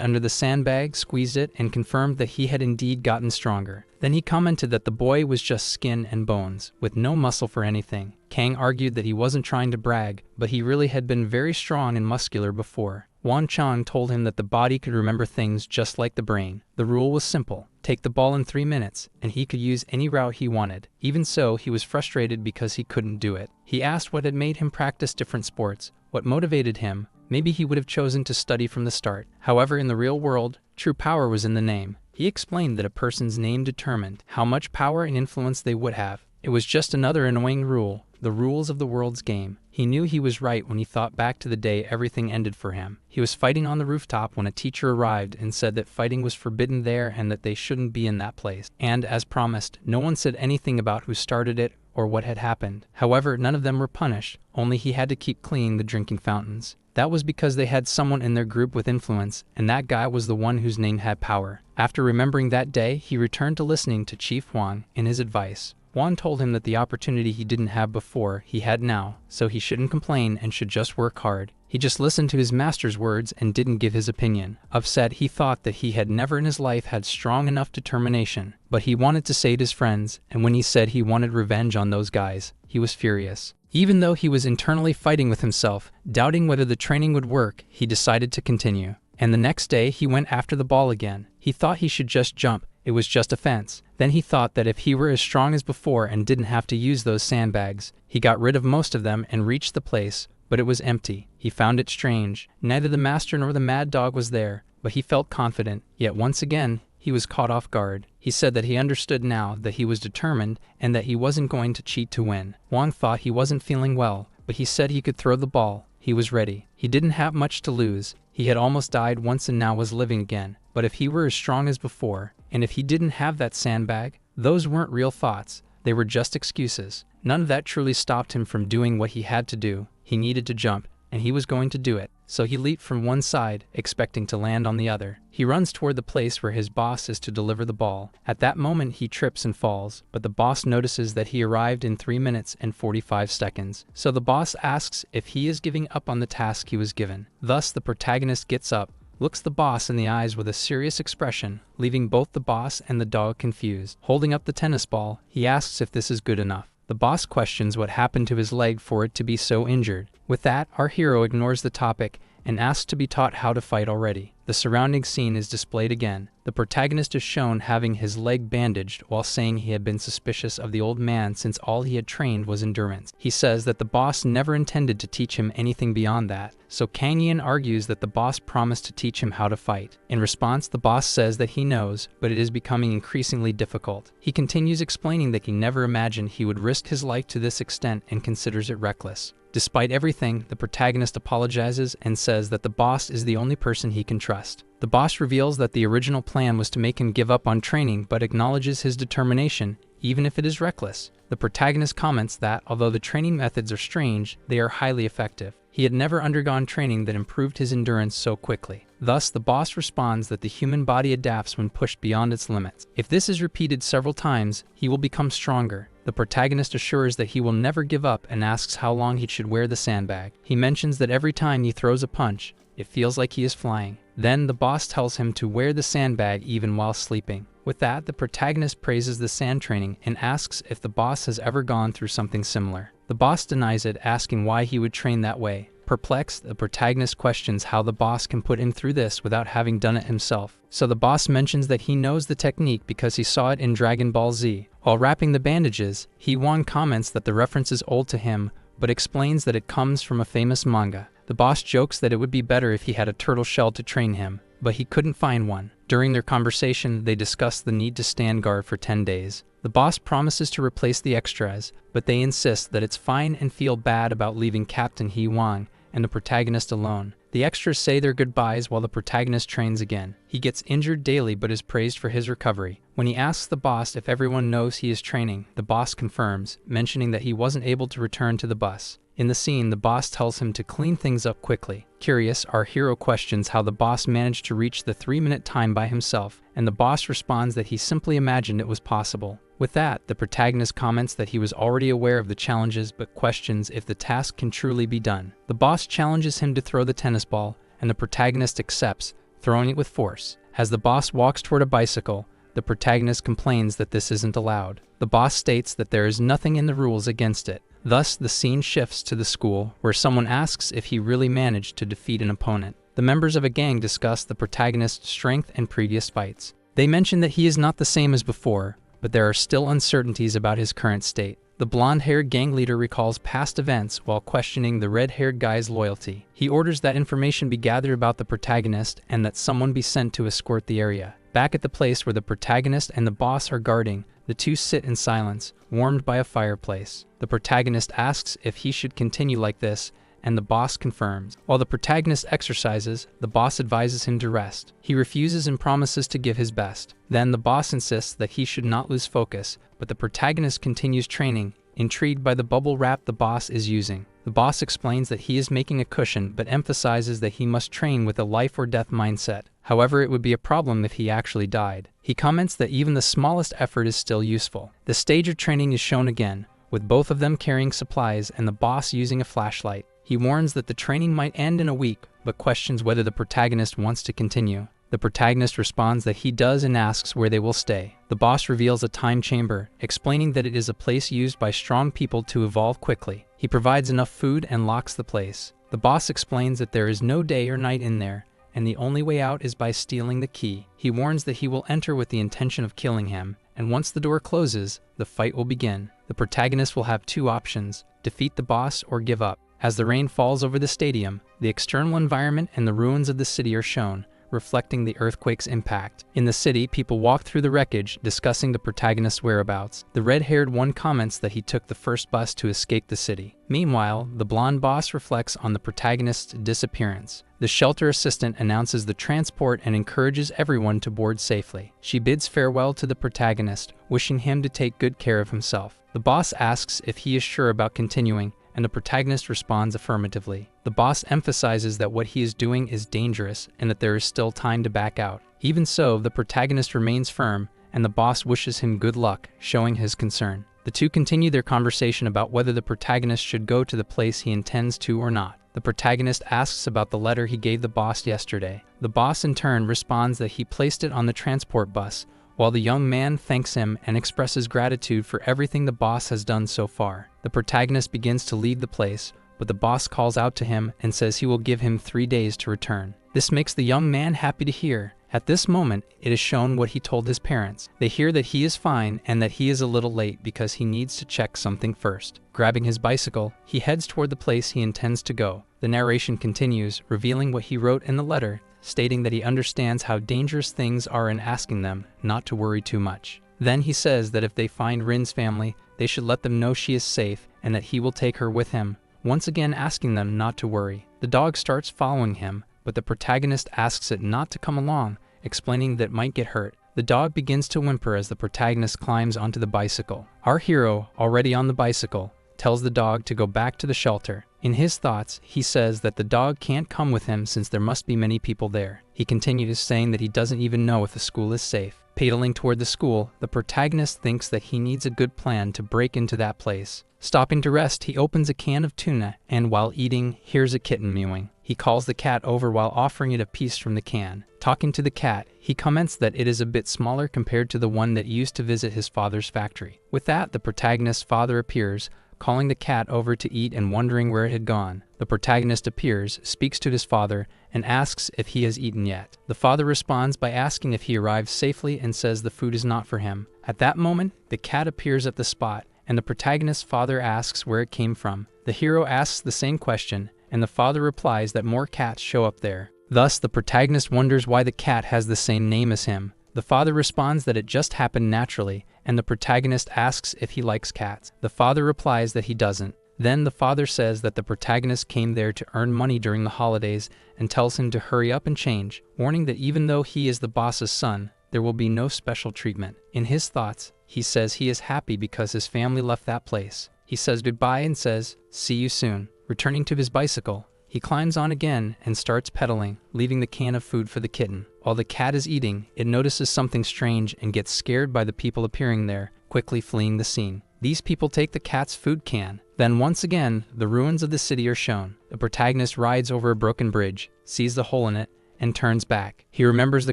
under the sandbag, squeezed it, and confirmed that he had indeed gotten stronger. Then he commented that the boy was just skin and bones, with no muscle for anything. Kang argued that he wasn't trying to brag, but he really had been very strong and muscular before. Wan Chang told him that the body could remember things just like the brain. The rule was simple: take the ball in 3 minutes, and he could use any route he wanted. Even so, he was frustrated because he couldn't do it. He asked what had made him practice different sports, what motivated him. Maybe he would have chosen to study from the start. However, in the real world, true power was in the name. He explained that a person's name determined how much power and influence they would have. It was just another annoying rule, the rules of the world's game. He knew he was right when he thought back to the day everything ended for him. He was fighting on the rooftop when a teacher arrived and said that fighting was forbidden there and that they shouldn't be in that place. And, as promised, no one said anything about who started it or what had happened. However, none of them were punished, only he had to keep cleaning the drinking fountains. That was because they had someone in their group with influence, and that guy was the one whose name had power. After remembering that day, he returned to listening to Chief Wan and his advice. Wan told him that the opportunity he didn't have before, he had now, so he shouldn't complain and should just work hard. He just listened to his master's words and didn't give his opinion. Upset, he thought that he had never in his life had strong enough determination, but he wanted to save his friends, and when he said he wanted revenge on those guys, he was furious. Even though he was internally fighting with himself, doubting whether the training would work, he decided to continue. And the next day, he went after the ball again. He thought he should just jump. It was just a fence. Then he thought that if he were as strong as before and didn't have to use those sandbags, he got rid of most of them and reached the place, but it was empty. He found it strange. Neither the master nor the mad dog was there, but he felt confident. Yet once again, he was caught off guard. He said that he understood now that he was determined and that he wasn't going to cheat to win. Wang thought he wasn't feeling well, but he said he could throw the ball. He was ready. He didn't have much to lose. He had almost died once and now was living again. But if he were as strong as before, and if he didn't have that sandbag, those weren't real thoughts. They were just excuses. None of that truly stopped him from doing what he had to do. He needed to jump, and he was going to do it. So he leaped from one side, expecting to land on the other. He runs toward the place where his boss is to deliver the ball. At that moment, he trips and falls, but the boss notices that he arrived in 3 minutes and 45 seconds. So the boss asks if he is giving up on the task he was given. Thus, the protagonist gets up, looks the boss in the eyes with a serious expression, leaving both the boss and the dog confused. Holding up the tennis ball, he asks if this is good enough. The boss questions what happened to his leg for it to be so injured. With that, our hero ignores the topic and asks to be taught how to fight already. The surrounding scene is displayed again. The protagonist is shown having his leg bandaged while saying he had been suspicious of the old man since all he had trained was endurance. He says that the boss never intended to teach him anything beyond that, so Kang Yin argues that the boss promised to teach him how to fight. In response, the boss says that he knows, but it is becoming increasingly difficult. He continues explaining that he never imagined he would risk his life to this extent and considers it reckless. Despite everything, the protagonist apologizes and says that the boss is the only person he can trust. The boss reveals that the original plan was to make him give up on training but acknowledges his determination, even if it is reckless. The protagonist comments that, although the training methods are strange, they are highly effective. He had never undergone training that improved his endurance so quickly. Thus, the boss responds that the human body adapts when pushed beyond its limits. If this is repeated several times, he will become stronger. The protagonist assures that he will never give up and asks how long he should wear the sandbag. He mentions that every time he throws a punch, it feels like he is flying. Then the boss tells him to wear the sandbag even while sleeping. With that, the protagonist praises the sand training and asks if the boss has ever gone through something similar. The boss denies it, asking why he would train that way. Perplexed, the protagonist questions how the boss can put him through this without having done it himself. So the boss mentions that he knows the technique because he saw it in Dragon Ball Z. While wrapping the bandages, Hee-won comments that the reference is old to him, but explains that it comes from a famous manga. The boss jokes that it would be better if he had a turtle shell to train him, but he couldn't find one. During their conversation, they discuss the need to stand guard for 10 days. The boss promises to replace the extras, but they insist that it's fine and feel bad about leaving Captain Hee-won and the protagonist alone. The extras say their goodbyes while the protagonist trains again. He gets injured daily but is praised for his recovery. When he asks the boss if everyone knows he is training, the boss confirms, mentioning that he wasn't able to return to the bus. In the scene, the boss tells him to clean things up quickly. Curious, our hero questions how the boss managed to reach the 3-minute time by himself, and the boss responds that he simply imagined it was possible. With that, the protagonist comments that he was already aware of the challenges but questions if the task can truly be done. The boss challenges him to throw the tennis ball, and the protagonist accepts, throwing it with force. As the boss walks toward a bicycle, the protagonist complains that this isn't allowed. The boss states that there is nothing in the rules against it. Thus, the scene shifts to the school, where someone asks if he really managed to defeat an opponent. The members of a gang discuss the protagonist's strength and previous fights. They mention that he is not the same as before, but there are still uncertainties about his current state. The blonde-haired gang leader recalls past events while questioning the red-haired guy's loyalty. He orders that information be gathered about the protagonist and that someone be sent to escort the area. Back at the place where the protagonist and the boss are guarding, the two sit in silence, warmed by a fireplace. The protagonist asks if he should continue like this, and the boss confirms. While the protagonist exercises, the boss advises him to rest. He refuses and promises to give his best. Then the boss insists that he should not lose focus, but the protagonist continues training, intrigued by the bubble wrap the boss is using. The boss explains that he is making a cushion but emphasizes that he must train with a life or death mindset. However, it would be a problem if he actually died. He comments that even the smallest effort is still useful. The stage of training is shown again, with both of them carrying supplies and the boss using a flashlight. He warns that the training might end in a week, but questions whether the protagonist wants to continue. The protagonist responds that he does and asks where they will stay. The boss reveals a time chamber, explaining that it is a place used by strong people to evolve quickly. He provides enough food and locks the place. The boss explains that there is no day or night in there, and the only way out is by stealing the key. He warns that he will enter with the intention of killing him, and once the door closes, the fight will begin. The protagonist will have two options: defeat the boss or give up. As the rain falls over the stadium, the external environment and the ruins of the city are shown, reflecting the earthquake's impact. In the city, people walk through the wreckage, discussing the protagonist's whereabouts. The red-haired one comments that he took the first bus to escape the city. Meanwhile, the blonde boss reflects on the protagonist's disappearance. The shelter assistant announces the transport and encourages everyone to board safely. She bids farewell to the protagonist, wishing him to take good care of himself. The boss asks if he is sure about continuing, and the protagonist responds affirmatively. The boss emphasizes that what he is doing is dangerous and that there is still time to back out. Even so, the protagonist remains firm, and the boss wishes him good luck, showing his concern. The two continue their conversation about whether the protagonist should go to the place he intends to or not. The protagonist asks about the letter he gave the boss yesterday. The boss in turn responds that he placed it on the transport bus, while the young man thanks him and expresses gratitude for everything the boss has done so far. The protagonist begins to leave the place, but the boss calls out to him and says he will give him 3 days to return. This makes the young man happy to hear. At this moment, it is shown what he told his parents. They hear that he is fine and that he is a little late because he needs to check something first. Grabbing his bicycle, he heads toward the place he intends to go. The narration continues, revealing what he wrote in the letter, stating that he understands how dangerous things are and asking them not to worry too much. Then he says that if they find Rin's family, they should let them know she is safe and that he will take her with him, once again asking them not to worry. The dog starts following him, but the protagonist asks it not to come along, explaining that it might get hurt. The dog begins to whimper as the protagonist climbs onto the bicycle. Our hero, already on the bicycle, tells the dog to go back to the shelter. In his thoughts, he says that the dog can't come with him since there must be many people there. He continues saying that he doesn't even know if the school is safe. Pedaling toward the school, the protagonist thinks that he needs a good plan to break into that place. Stopping to rest, he opens a can of tuna and, while eating, hears a kitten mewing. He calls the cat over while offering it a piece from the can. Talking to the cat, he comments that it is a bit smaller compared to the one that used to visit his father's factory. With that, the protagonist's father appears, calling the cat over to eat and wondering where it had gone. The protagonist appears, speaks to his father, and asks if he has eaten yet. The father responds by asking if he arrived safely and says the food is not for him. At that moment, the cat appears at the spot, and the protagonist's father asks where it came from. The hero asks the same question, and the father replies that more cats show up there. Thus, the protagonist wonders why the cat has the same name as him. The father responds that it just happened naturally, and the protagonist asks if he likes cats. The father replies that he doesn't. Then the father says that the protagonist came there to earn money during the holidays and tells him to hurry up and change, warning that even though he is the boss's son, there will be no special treatment. In his thoughts, he says he is happy because his family left that place. He says goodbye and says, "See you soon." Returning to his bicycle, he climbs on again and starts pedaling, leaving the can of food for the kitten. While the cat is eating, it notices something strange and gets scared by the people appearing there, quickly fleeing the scene. These people take the cat's food can. Then once again, the ruins of the city are shown. The protagonist rides over a broken bridge, sees the hole in it, and turns back. He remembers the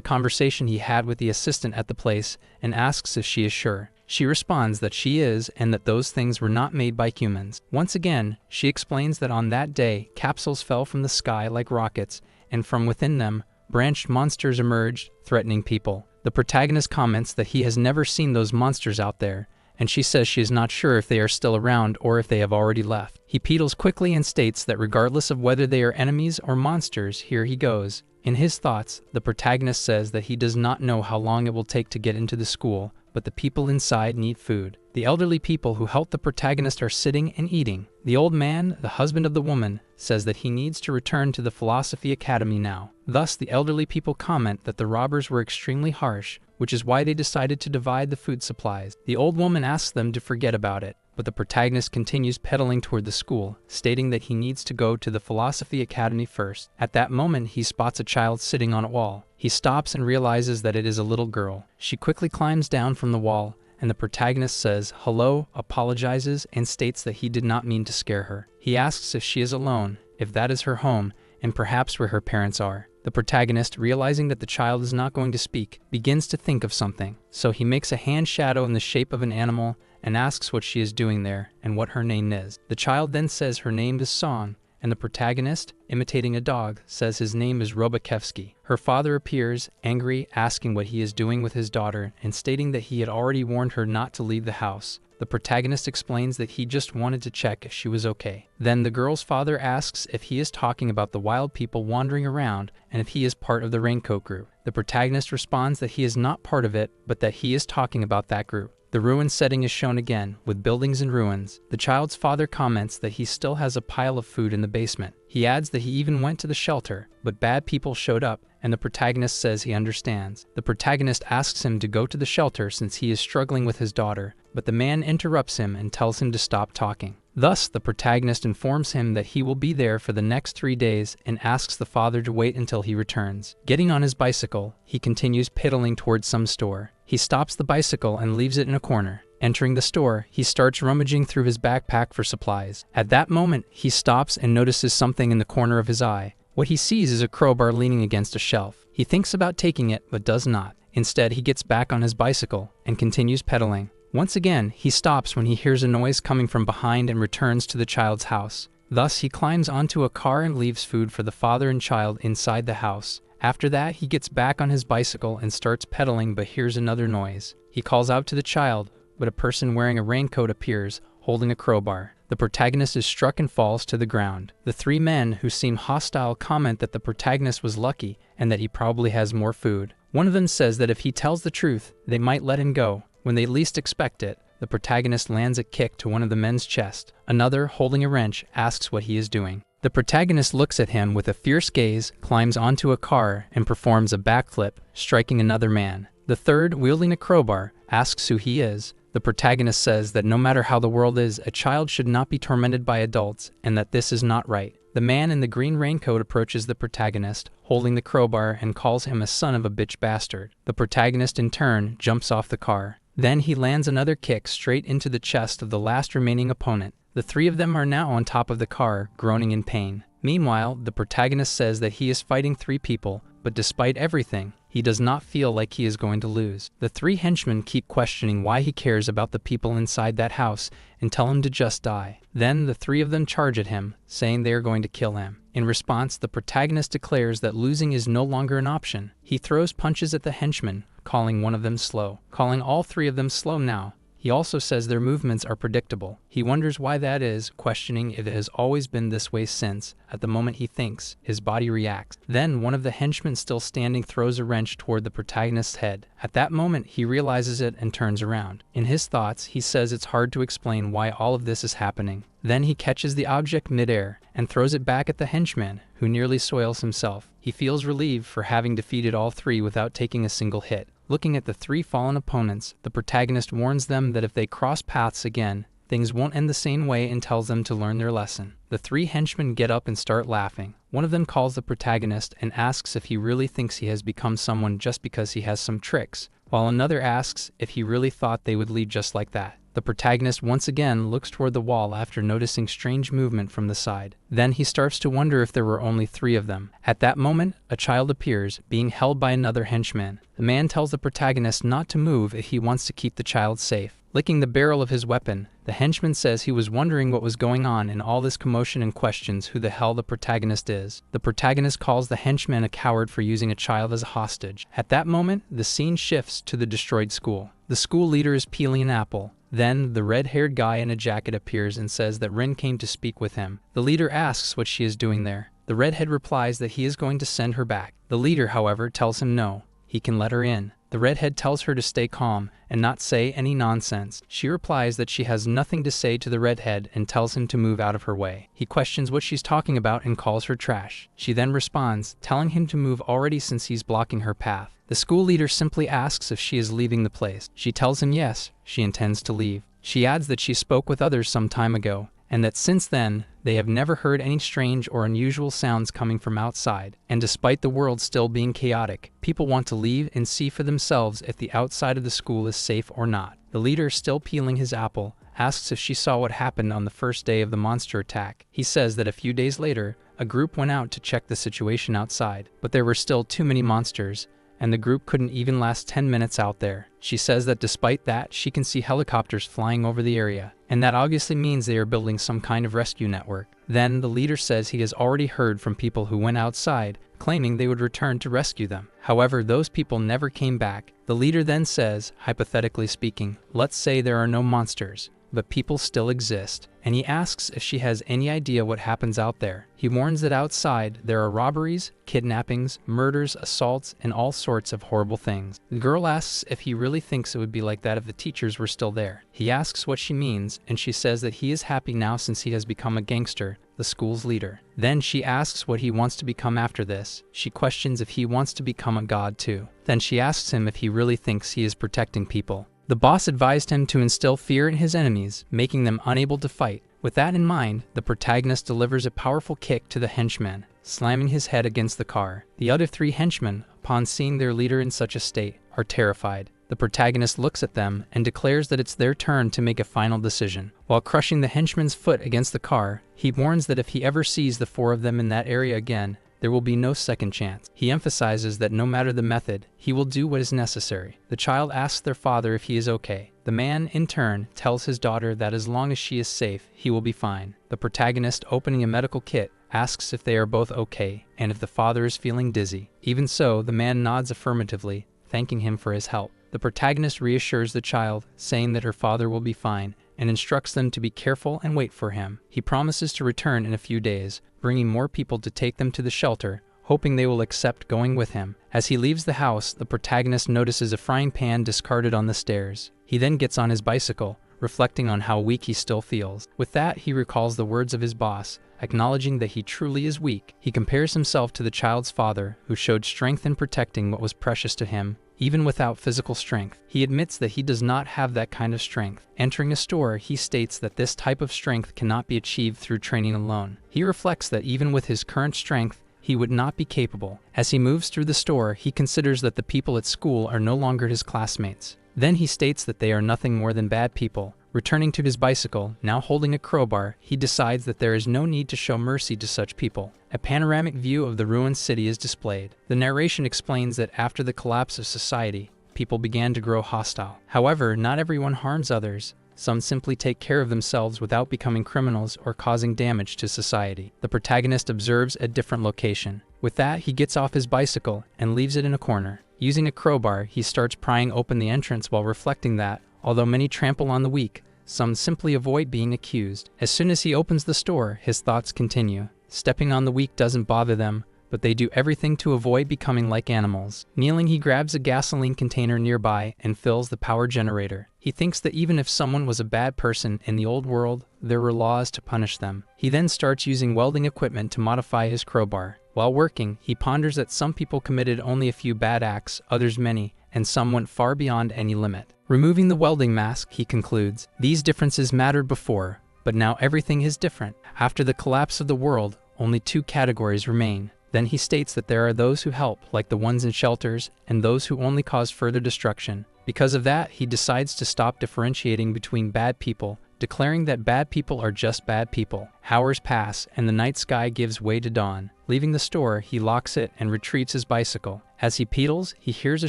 conversation he had with the assistant at the place and asks if she is sure. She responds that she is and that those things were not made by humans. Once again, she explains that on that day, capsules fell from the sky like rockets, and from within them, branched monsters emerged, threatening people. The protagonist comments that he has never seen those monsters out there, and she says she is not sure if they are still around or if they have already left. He pedals quickly and states that regardless of whether they are enemies or monsters, here he goes. In his thoughts, the protagonist says that he does not know how long it will take to get into the school, but the people inside need food. The elderly people who help the protagonist are sitting and eating. The old man, the husband of the woman, says that he needs to return to the Philosophy Academy now. Thus, the elderly people comment that the robbers were extremely harsh, which is why they decided to divide the food supplies. The old woman asks them to forget about it, but the protagonist continues pedaling toward the school, stating that he needs to go to the Philosophy Academy first. At that moment, he spots a child sitting on a wall. He stops and realizes that it is a little girl. She quickly climbs down from the wall, and the protagonist says hello, apologizes, and states that he did not mean to scare her. He asks if she is alone, if that is her home, and perhaps where her parents are. The protagonist, realizing that the child is not going to speak, begins to think of something. So he makes a hand shadow in the shape of an animal and asks what she is doing there and what her name is. The child then says her name is Song, and the protagonist, imitating a dog, says his name is Robakevsky. Her father appears, angry, asking what he is doing with his daughter and stating that he had already warned her not to leave the house. The protagonist explains that he just wanted to check if she was okay. Then the girl's father asks if he is talking about the wild people wandering around and if he is part of the Raincoat group. The protagonist responds that he is not part of it, but that he is talking about that group. The ruined setting is shown again, with buildings and ruins. The child's father comments that he still has a pile of food in the basement. He adds that he even went to the shelter, but bad people showed up, and the protagonist says he understands. The protagonist asks him to go to the shelter since he is struggling with his daughter, but the man interrupts him and tells him to stop talking. Thus, the protagonist informs him that he will be there for the next 3 days and asks the father to wait until he returns. Getting on his bicycle, he continues pedaling towards some store. He stops the bicycle and leaves it in a corner. Entering the store, he starts rummaging through his backpack for supplies. At that moment, he stops and notices something in the corner of his eye. What he sees is a crowbar leaning against a shelf. He thinks about taking it, but does not. Instead, he gets back on his bicycle and continues pedaling. Once again, he stops when he hears a noise coming from behind and returns to the child's house. Thus, he climbs onto a car and leaves food for the father and child inside the house. After that, he gets back on his bicycle and starts pedaling but hears another noise. He calls out to the child, but a person wearing a raincoat appears, holding a crowbar. The protagonist is struck and falls to the ground. The 3 men, who seem hostile, comment that the protagonist was lucky and that he probably has more food. One of them says that if he tells the truth, they might let him go. When they least expect it, the protagonist lands a kick to one of the men's chest. Another, holding a wrench, asks what he is doing. The protagonist looks at him with a fierce gaze, climbs onto a car, and performs a backflip, striking another man. The third, wielding a crowbar, asks who he is, The protagonist says that no matter how the world is, a child should not be tormented by adults and that this is not right. The man in the green raincoat approaches the protagonist, holding the crowbar, and calls him a son of a bitch bastard. The protagonist in turn jumps off the car. Then he lands another kick straight into the chest of the last remaining opponent. The three of them are now on top of the car, groaning in pain. Meanwhile, the protagonist says that he is fighting three people, but despite everything, he does not feel like he is going to lose. The three henchmen keep questioning why he cares about the people inside that house and tell him to just die. Then the three of them charge at him, saying they are going to kill him. In response, the protagonist declares that losing is no longer an option. He throws punches at the henchmen, calling one of them slow, calling all three of them slow now. He also says their movements are predictable. He wonders why that is, questioning if it has always been this way since, at the moment he thinks, his body reacts. Then one of the henchmen still standing throws a wrench toward the protagonist's head. At that moment, he realizes it and turns around. In his thoughts, he says it's hard to explain why all of this is happening. Then he catches the object midair and throws it back at the henchman, who nearly soils himself. He feels relieved for having defeated all three without taking a single hit. Looking at the three fallen opponents, the protagonist warns them that if they cross paths again, things won't end the same way and tells them to learn their lesson. The three henchmen get up and start laughing. One of them calls the protagonist and asks if he really thinks he has become someone just because he has some tricks, while another asks if he really thought they would leave just like that. The protagonist once again looks toward the wall after noticing strange movement from the side. Then he starts to wonder if there were only three of them. At that moment, a child appears, being held by another henchman. The man tells the protagonist not to move if he wants to keep the child safe. Licking the barrel of his weapon, the henchman says he was wondering what was going on in all this commotion and questions who the hell the protagonist is. The protagonist calls the henchman a coward for using a child as a hostage. At that moment, the scene shifts to the destroyed school. The school leader is peeling an apple. Then, the red-haired guy in a jacket appears and says that Rin came to speak with him. The leader asks what she is doing there. The redhead replies that he is going to send her back. The leader, however, tells him no, he can let her in. The redhead tells her to stay calm and not say any nonsense. She replies that she has nothing to say to the redhead and tells him to move out of her way. He questions what she's talking about and calls her trash. She then responds, telling him to move already since he's blocking her path. The school leader simply asks if she is leaving the place. She tells him yes, she intends to leave. She adds that she spoke with others some time ago, and that since then, they have never heard any strange or unusual sounds coming from outside. And despite the world still being chaotic, people want to leave and see for themselves if the outside of the school is safe or not. The leader, still peeling his apple, asks if she saw what happened on the first day of the monster attack. He says that a few days later, a group went out to check the situation outside, but there were still too many monsters, and the group couldn't even last 10 minutes out there. She says that despite that, she can see helicopters flying over the area, and that obviously means they are building some kind of rescue network. Then the leader says he has already heard from people who went outside, claiming they would return to rescue them. However, those people never came back. The leader then says, hypothetically speaking, let's say there are no monsters, but people still exist, and he asks if she has any idea what happens out there. He warns that outside there are robberies, kidnappings, murders, assaults, and all sorts of horrible things. The girl asks if he really thinks it would be like that if the teachers were still there. He asks what she means, and she says that he is happy now since he has become a gangster, the school's leader. Then she asks what he wants to become after this. She questions if he wants to become a god too. Then she asks him if he really thinks he is protecting people. The boss advised him to instill fear in his enemies, making them unable to fight. With that in mind, the protagonist delivers a powerful kick to the henchman, slamming his head against the car. The other three henchmen, upon seeing their leader in such a state, are terrified. The protagonist looks at them and declares that it's their turn to make a final decision. While crushing the henchman's foot against the car, he warns that if he ever sees the four of them in that area again, there will be no second chance. He emphasizes that no matter the method, he will do what is necessary. The child asks their father if he is okay. The man, in turn, tells his daughter that as long as she is safe, he will be fine. The protagonist, opening a medical kit, asks if they are both okay, and if the father is feeling dizzy. Even so, the man nods affirmatively, thanking him for his help. The protagonist reassures the child, saying that her father will be fine, and instructs them to be careful and wait for him. He promises to return in a few days, bringing more people to take them to the shelter, hoping they will accept going with him. As he leaves the house, the protagonist notices a frying pan discarded on the stairs. He then gets on his bicycle, reflecting on how weak he still feels. With that, he recalls the words of his boss, acknowledging that he truly is weak. He compares himself to the child's father, who showed strength in protecting what was precious to him, even without physical strength. He admits that he does not have that kind of strength. Entering a store, he states that this type of strength cannot be achieved through training alone. He reflects that even with his current strength, he would not be capable. As he moves through the store, he considers that the people at school are no longer his classmates. Then he states that they are nothing more than bad people. Returning to his bicycle, now holding a crowbar, he decides that there is no need to show mercy to such people. A panoramic view of the ruined city is displayed. The narration explains that after the collapse of society, people began to grow hostile. However, not everyone harms others. Some simply take care of themselves without becoming criminals or causing damage to society. The protagonist observes a different location. With that, he gets off his bicycle and leaves it in a corner. Using a crowbar, he starts prying open the entrance while reflecting that, although many trample on the weak, some simply avoid being accused. As soon as he opens the store, his thoughts continue. Stepping on the weak doesn't bother them, but they do everything to avoid becoming like animals. Kneeling, he grabs a gasoline container nearby and fills the power generator. He thinks that even if someone was a bad person in the old world, there were laws to punish them. He then starts using welding equipment to modify his crowbar. While working, he ponders that some people committed only a few bad acts, others many, and some went far beyond any limit. Removing the welding mask, he concludes, these differences mattered before, but now everything is different. After the collapse of the world, only two categories remain. Then he states that there are those who help, like the ones in shelters, and those who only cause further destruction. Because of that, he decides to stop differentiating between bad people, declaring that bad people are just bad people. Hours pass, and the night sky gives way to dawn. Leaving the store, he locks it and retrieves his bicycle. As he pedals, he hears a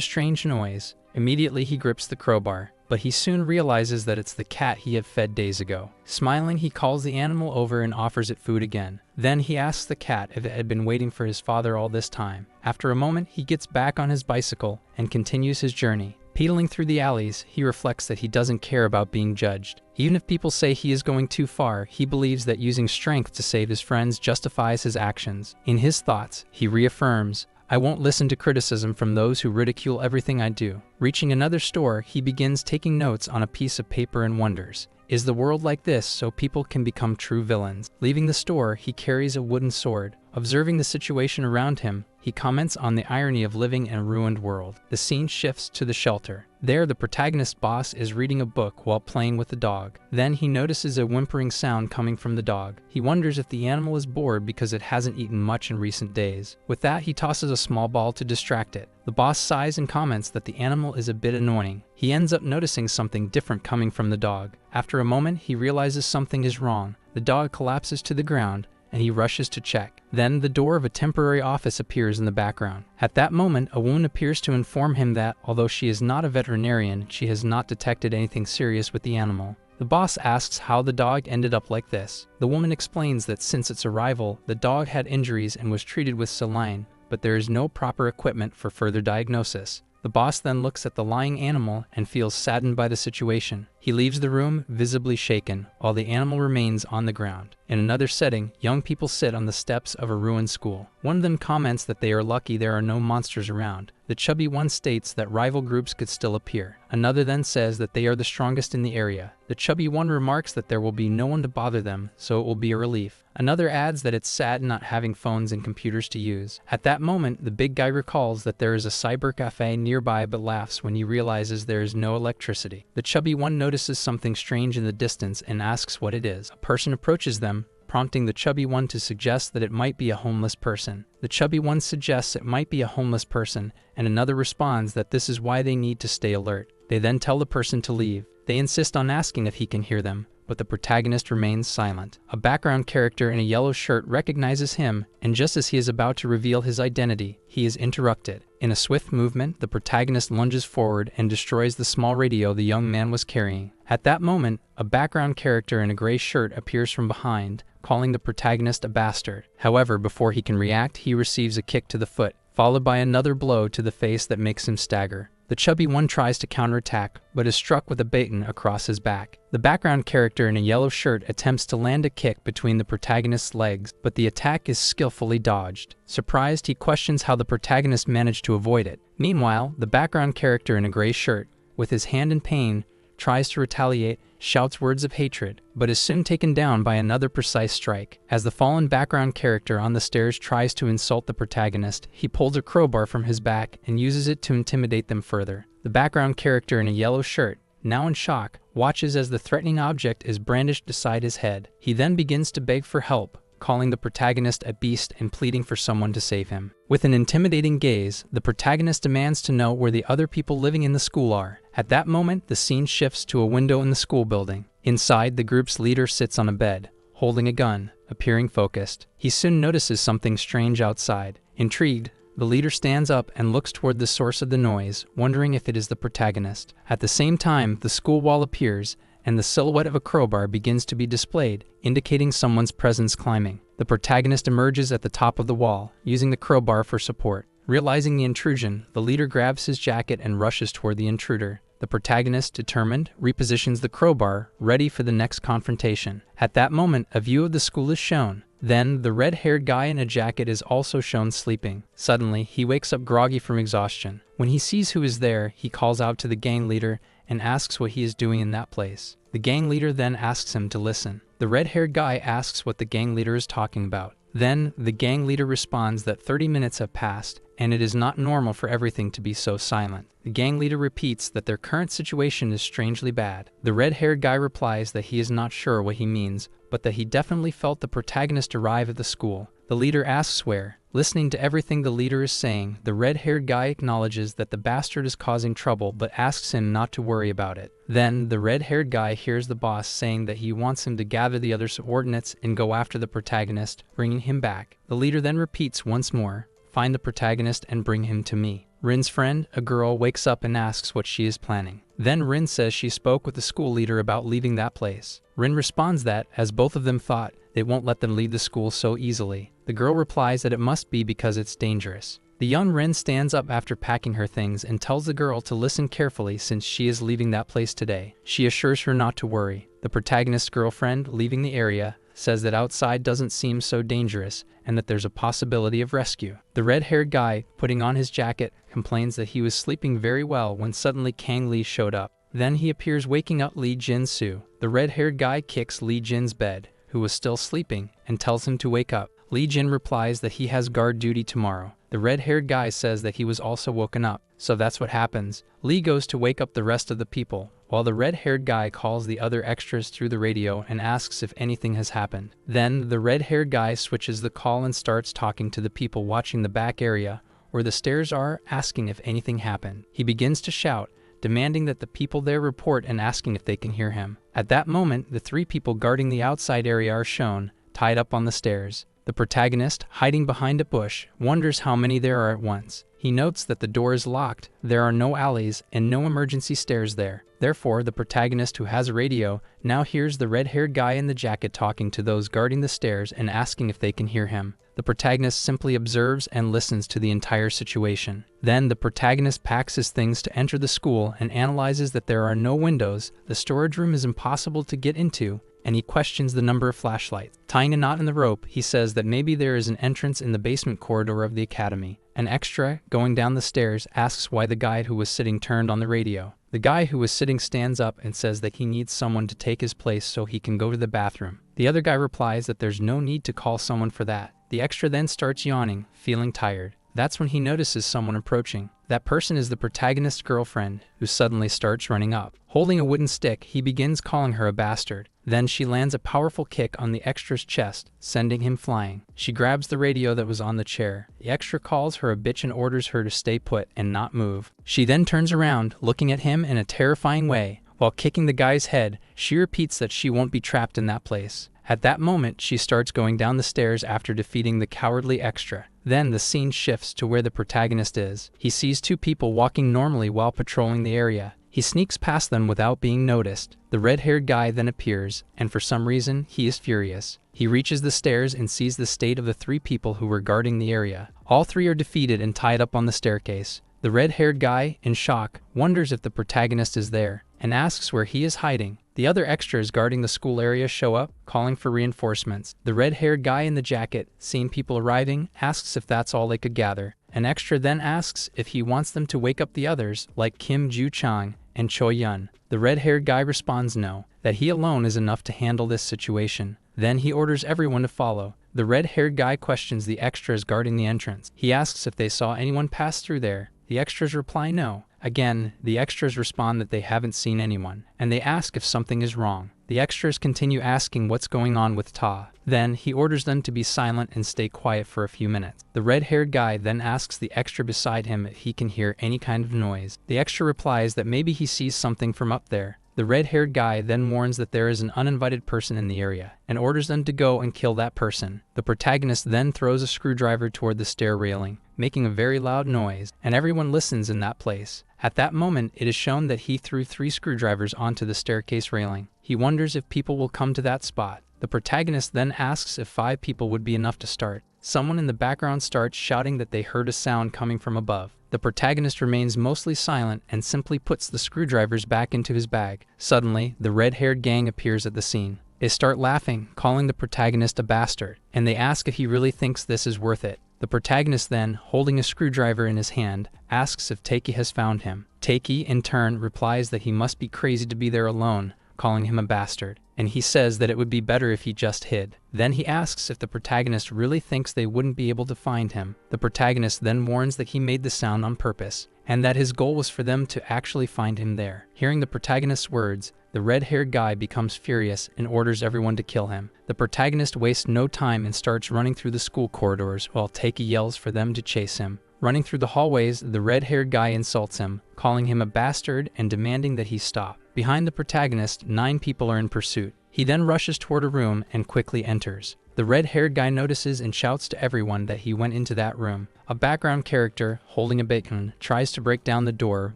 strange noise. Immediately, he grips the crowbar, but he soon realizes that it's the cat he had fed days ago. Smiling, he calls the animal over and offers it food again. Then he asks the cat if it had been waiting for his father all this time. After a moment, he gets back on his bicycle and continues his journey. Pedaling through the alleys, he reflects that he doesn't care about being judged. Even if people say he is going too far, he believes that using strength to save his friends justifies his actions. In his thoughts, he reaffirms, I won't listen to criticism from those who ridicule everything I do. Reaching another store, he begins taking notes on a piece of paper and wonders, is the world like this so people can become true villains? Leaving the store, he carries a wooden sword. Observing the situation around him, he comments on the irony of living in a ruined world. The scene shifts to the shelter. There, the protagonist's boss is reading a book while playing with the dog. Then he notices a whimpering sound coming from the dog. He wonders if the animal is bored because it hasn't eaten much in recent days. With that, he tosses a small ball to distract it. The boss sighs and comments that the animal is a bit annoying. He ends up noticing something different coming from the dog. After a moment, he realizes something is wrong. The dog collapses to the ground, and he rushes to check. Then the door of a temporary office appears in the background. At that moment, a woman appears to inform him that, although she is not a veterinarian, she has not detected anything serious with the animal. The boss asks how the dog ended up like this. The woman explains that since its arrival, the dog had injuries and was treated with saline, but there is no proper equipment for further diagnosis. The boss then looks at the lying animal and feels saddened by the situation. He leaves the room, visibly shaken, while the animal remains on the ground. In another setting, young people sit on the steps of a ruined school. One of them comments that they are lucky there are no monsters around. The chubby one states that rival groups could still appear. Another then says that they are the strongest in the area. The chubby one remarks that there will be no one to bother them, so it will be a relief. Another adds that it's sad not having phones and computers to use. At that moment, the big guy recalls that there is a cyber cafe nearby but laughs when he realizes there is no electricity. The chubby one notices something strange in the distance and asks what it is. A person approaches them, prompting the chubby one to suggest that it might be a homeless person. The chubby one suggests it might be a homeless person, and another responds that this is why they need to stay alert. They then tell the person to leave. They insist on asking if he can hear them, but the protagonist remains silent. A background character in a yellow shirt recognizes him, and just as he is about to reveal his identity, he is interrupted. In a swift movement, the protagonist lunges forward and destroys the small radio the young man was carrying. At that moment, a background character in a gray shirt appears from behind, calling the protagonist a bastard. However, before he can react, he receives a kick to the foot, followed by another blow to the face that makes him stagger. The chubby one tries to counterattack, but is struck with a baton across his back. The background character in a yellow shirt attempts to land a kick between the protagonist's legs, but the attack is skillfully dodged. Surprised, he questions how the protagonist managed to avoid it. Meanwhile, the background character in a gray shirt, with his hand in pain, tries to retaliate, shouts words of hatred, but is soon taken down by another precise strike. As the fallen background character on the stairs tries to insult the protagonist, he pulls a crowbar from his back and uses it to intimidate them further. The background character in a yellow shirt, now in shock, watches as the threatening object is brandished beside his head. He then begins to beg for help, calling the protagonist a beast and pleading for someone to save him. With an intimidating gaze, the protagonist demands to know where the other people living in the school are. At that moment, the scene shifts to a window in the school building. Inside, the group's leader sits on a bed, holding a gun, appearing focused. He soon notices something strange outside. Intrigued, the leader stands up and looks toward the source of the noise, wondering if it is the protagonist. At the same time, the school wall appears, and the silhouette of a crowbar begins to be displayed, indicating someone's presence climbing. The protagonist emerges at the top of the wall, using the crowbar for support. Realizing the intrusion, the leader grabs his jacket and rushes toward the intruder. The protagonist, determined, repositions the crowbar, ready for the next confrontation. At that moment, a view of the school is shown. Then, the red-haired guy in a jacket is also shown sleeping. Suddenly, he wakes up groggy from exhaustion. When he sees who is there, he calls out to the gang leader and asks what he is doing in that place. The gang leader then asks him to listen. The red-haired guy asks what the gang leader is talking about. Then, the gang leader responds that 30 minutes have passed, and it is not normal for everything to be so silent. The gang leader repeats that their current situation is strangely bad. The red-haired guy replies that he is not sure what he means, but that he definitely felt the protagonist arrive at the school. The leader asks where. Listening to everything the leader is saying, the red-haired guy acknowledges that the bastard is causing trouble but asks him not to worry about it. Then, the red-haired guy hears the boss saying that he wants him to gather the other subordinates and go after the protagonist, bringing him back. The leader then repeats once more, "Find the protagonist and bring him to me." Rin's friend, a girl, wakes up and asks what she is planning. Then Rin says she spoke with the school leader about leaving that place. Rin responds that, as both of them thought, they won't let them leave the school so easily. The girl replies that it must be because it's dangerous. The young Rin stands up after packing her things and tells the girl to listen carefully since she is leaving that place today. She assures her not to worry. The protagonist's girlfriend, leaving the area, says that outside doesn't seem so dangerous and that there's a possibility of rescue. The red-haired guy, putting on his jacket, complains that he was sleeping very well when suddenly Kang Lee showed up. Then he appears waking up Lee Jin-soo. The red-haired guy kicks Lee Jin's bed, who was still sleeping, and tells him to wake up. Lee Jin replies that he has guard duty tomorrow. The red-haired guy says that he was also woken up, so that's what happens. Lee goes to wake up the rest of the people, while the red-haired guy calls the other extras through the radio and asks if anything has happened. Then, the red-haired guy switches the call and starts talking to the people watching the back area, where the stairs are, asking if anything happened. He begins to shout, demanding that the people there report and asking if they can hear him. At that moment, the three people guarding the outside area are shown, tied up on the stairs. The protagonist, hiding behind a bush, wonders how many there are at once. He notes that the door is locked, there are no alleys, and no emergency stairs there. Therefore, the protagonist, who has a radio, now hears the red-haired guy in the jacket talking to those guarding the stairs and asking if they can hear him. The protagonist simply observes and listens to the entire situation. Then, the protagonist packs his things to enter the school and analyzes that there are no windows, the storage room is impossible to get into, and he questions the number of flashlights. Tying a knot in the rope, he says that maybe there is an entrance in the basement corridor of the academy. An extra, going down the stairs, asks why the guy who was sitting turned on the radio. The guy who was sitting stands up and says that he needs someone to take his place so he can go to the bathroom. The other guy replies that there's no need to call someone for that. The extra then starts yawning, feeling tired. That's when he notices someone approaching. That person is the protagonist's girlfriend, who suddenly starts running up. Holding a wooden stick, he begins calling her a bastard. Then she lands a powerful kick on the extra's chest, sending him flying. She grabs the radio that was on the chair. The extra calls her a bitch and orders her to stay put and not move. She then turns around, looking at him in a terrifying way. While kicking the guy's head, she repeats that she won't be trapped in that place. At that moment, she starts going down the stairs after defeating the cowardly extra. Then the scene shifts to where the protagonist is. He sees two people walking normally while patrolling the area. He sneaks past them without being noticed. The red-haired guy then appears, and for some reason, he is furious. He reaches the stairs and sees the state of the three people who were guarding the area. All three are defeated and tied up on the staircase. The red-haired guy, in shock, wonders if the protagonist is there, and asks where he is hiding. The other extras guarding the school area show up, calling for reinforcements. The red-haired guy in the jacket, seeing people arriving, asks if that's all they could gather. An extra then asks if he wants them to wake up the others, like Kim Joo-chang and Choi Yun. The red-haired guy responds no, that he alone is enough to handle this situation. Then he orders everyone to follow. The red-haired guy questions the extras guarding the entrance. He asks if they saw anyone pass through there. The extras reply no. Again, the extras respond that they haven't seen anyone, and they ask if something is wrong. The extras continue asking what's going on with Ta. Then, he orders them to be silent and stay quiet for a few minutes. The red-haired guy then asks the extra beside him if he can hear any kind of noise. The extra replies that maybe he sees something from up there. The red-haired guy then warns that there is an uninvited person in the area, and orders them to go and kill that person. The protagonist then throws a screwdriver toward the stair railing, making a very loud noise, and everyone listens in that place. At that moment, it is shown that he threw 3 screwdrivers onto the staircase railing. He wonders if people will come to that spot. The protagonist then asks if 5 people would be enough to start. Someone in the background starts shouting that they heard a sound coming from above. The protagonist remains mostly silent and simply puts the screwdrivers back into his bag. Suddenly, the red-haired gang appears at the scene. They start laughing, calling the protagonist a bastard, and they ask if he really thinks this is worth it. The protagonist then, holding a screwdriver in his hand, asks if Taki has found him. Taki, in turn, replies that he must be crazy to be there alone, calling him a bastard, and he says that it would be better if he just hid. Then he asks if the protagonist really thinks they wouldn't be able to find him. The protagonist then warns that he made the sound on purpose, and that his goal was for them to actually find him there. Hearing the protagonist's words, the red-haired guy becomes furious and orders everyone to kill him. The protagonist wastes no time and starts running through the school corridors while Taki yells for them to chase him. Running through the hallways, the red-haired guy insults him, calling him a bastard and demanding that he stop. Behind the protagonist, 9 people are in pursuit. He then rushes toward a room and quickly enters. The red-haired guy notices and shouts to everyone that he went into that room. A background character, holding a bacon, tries to break down the door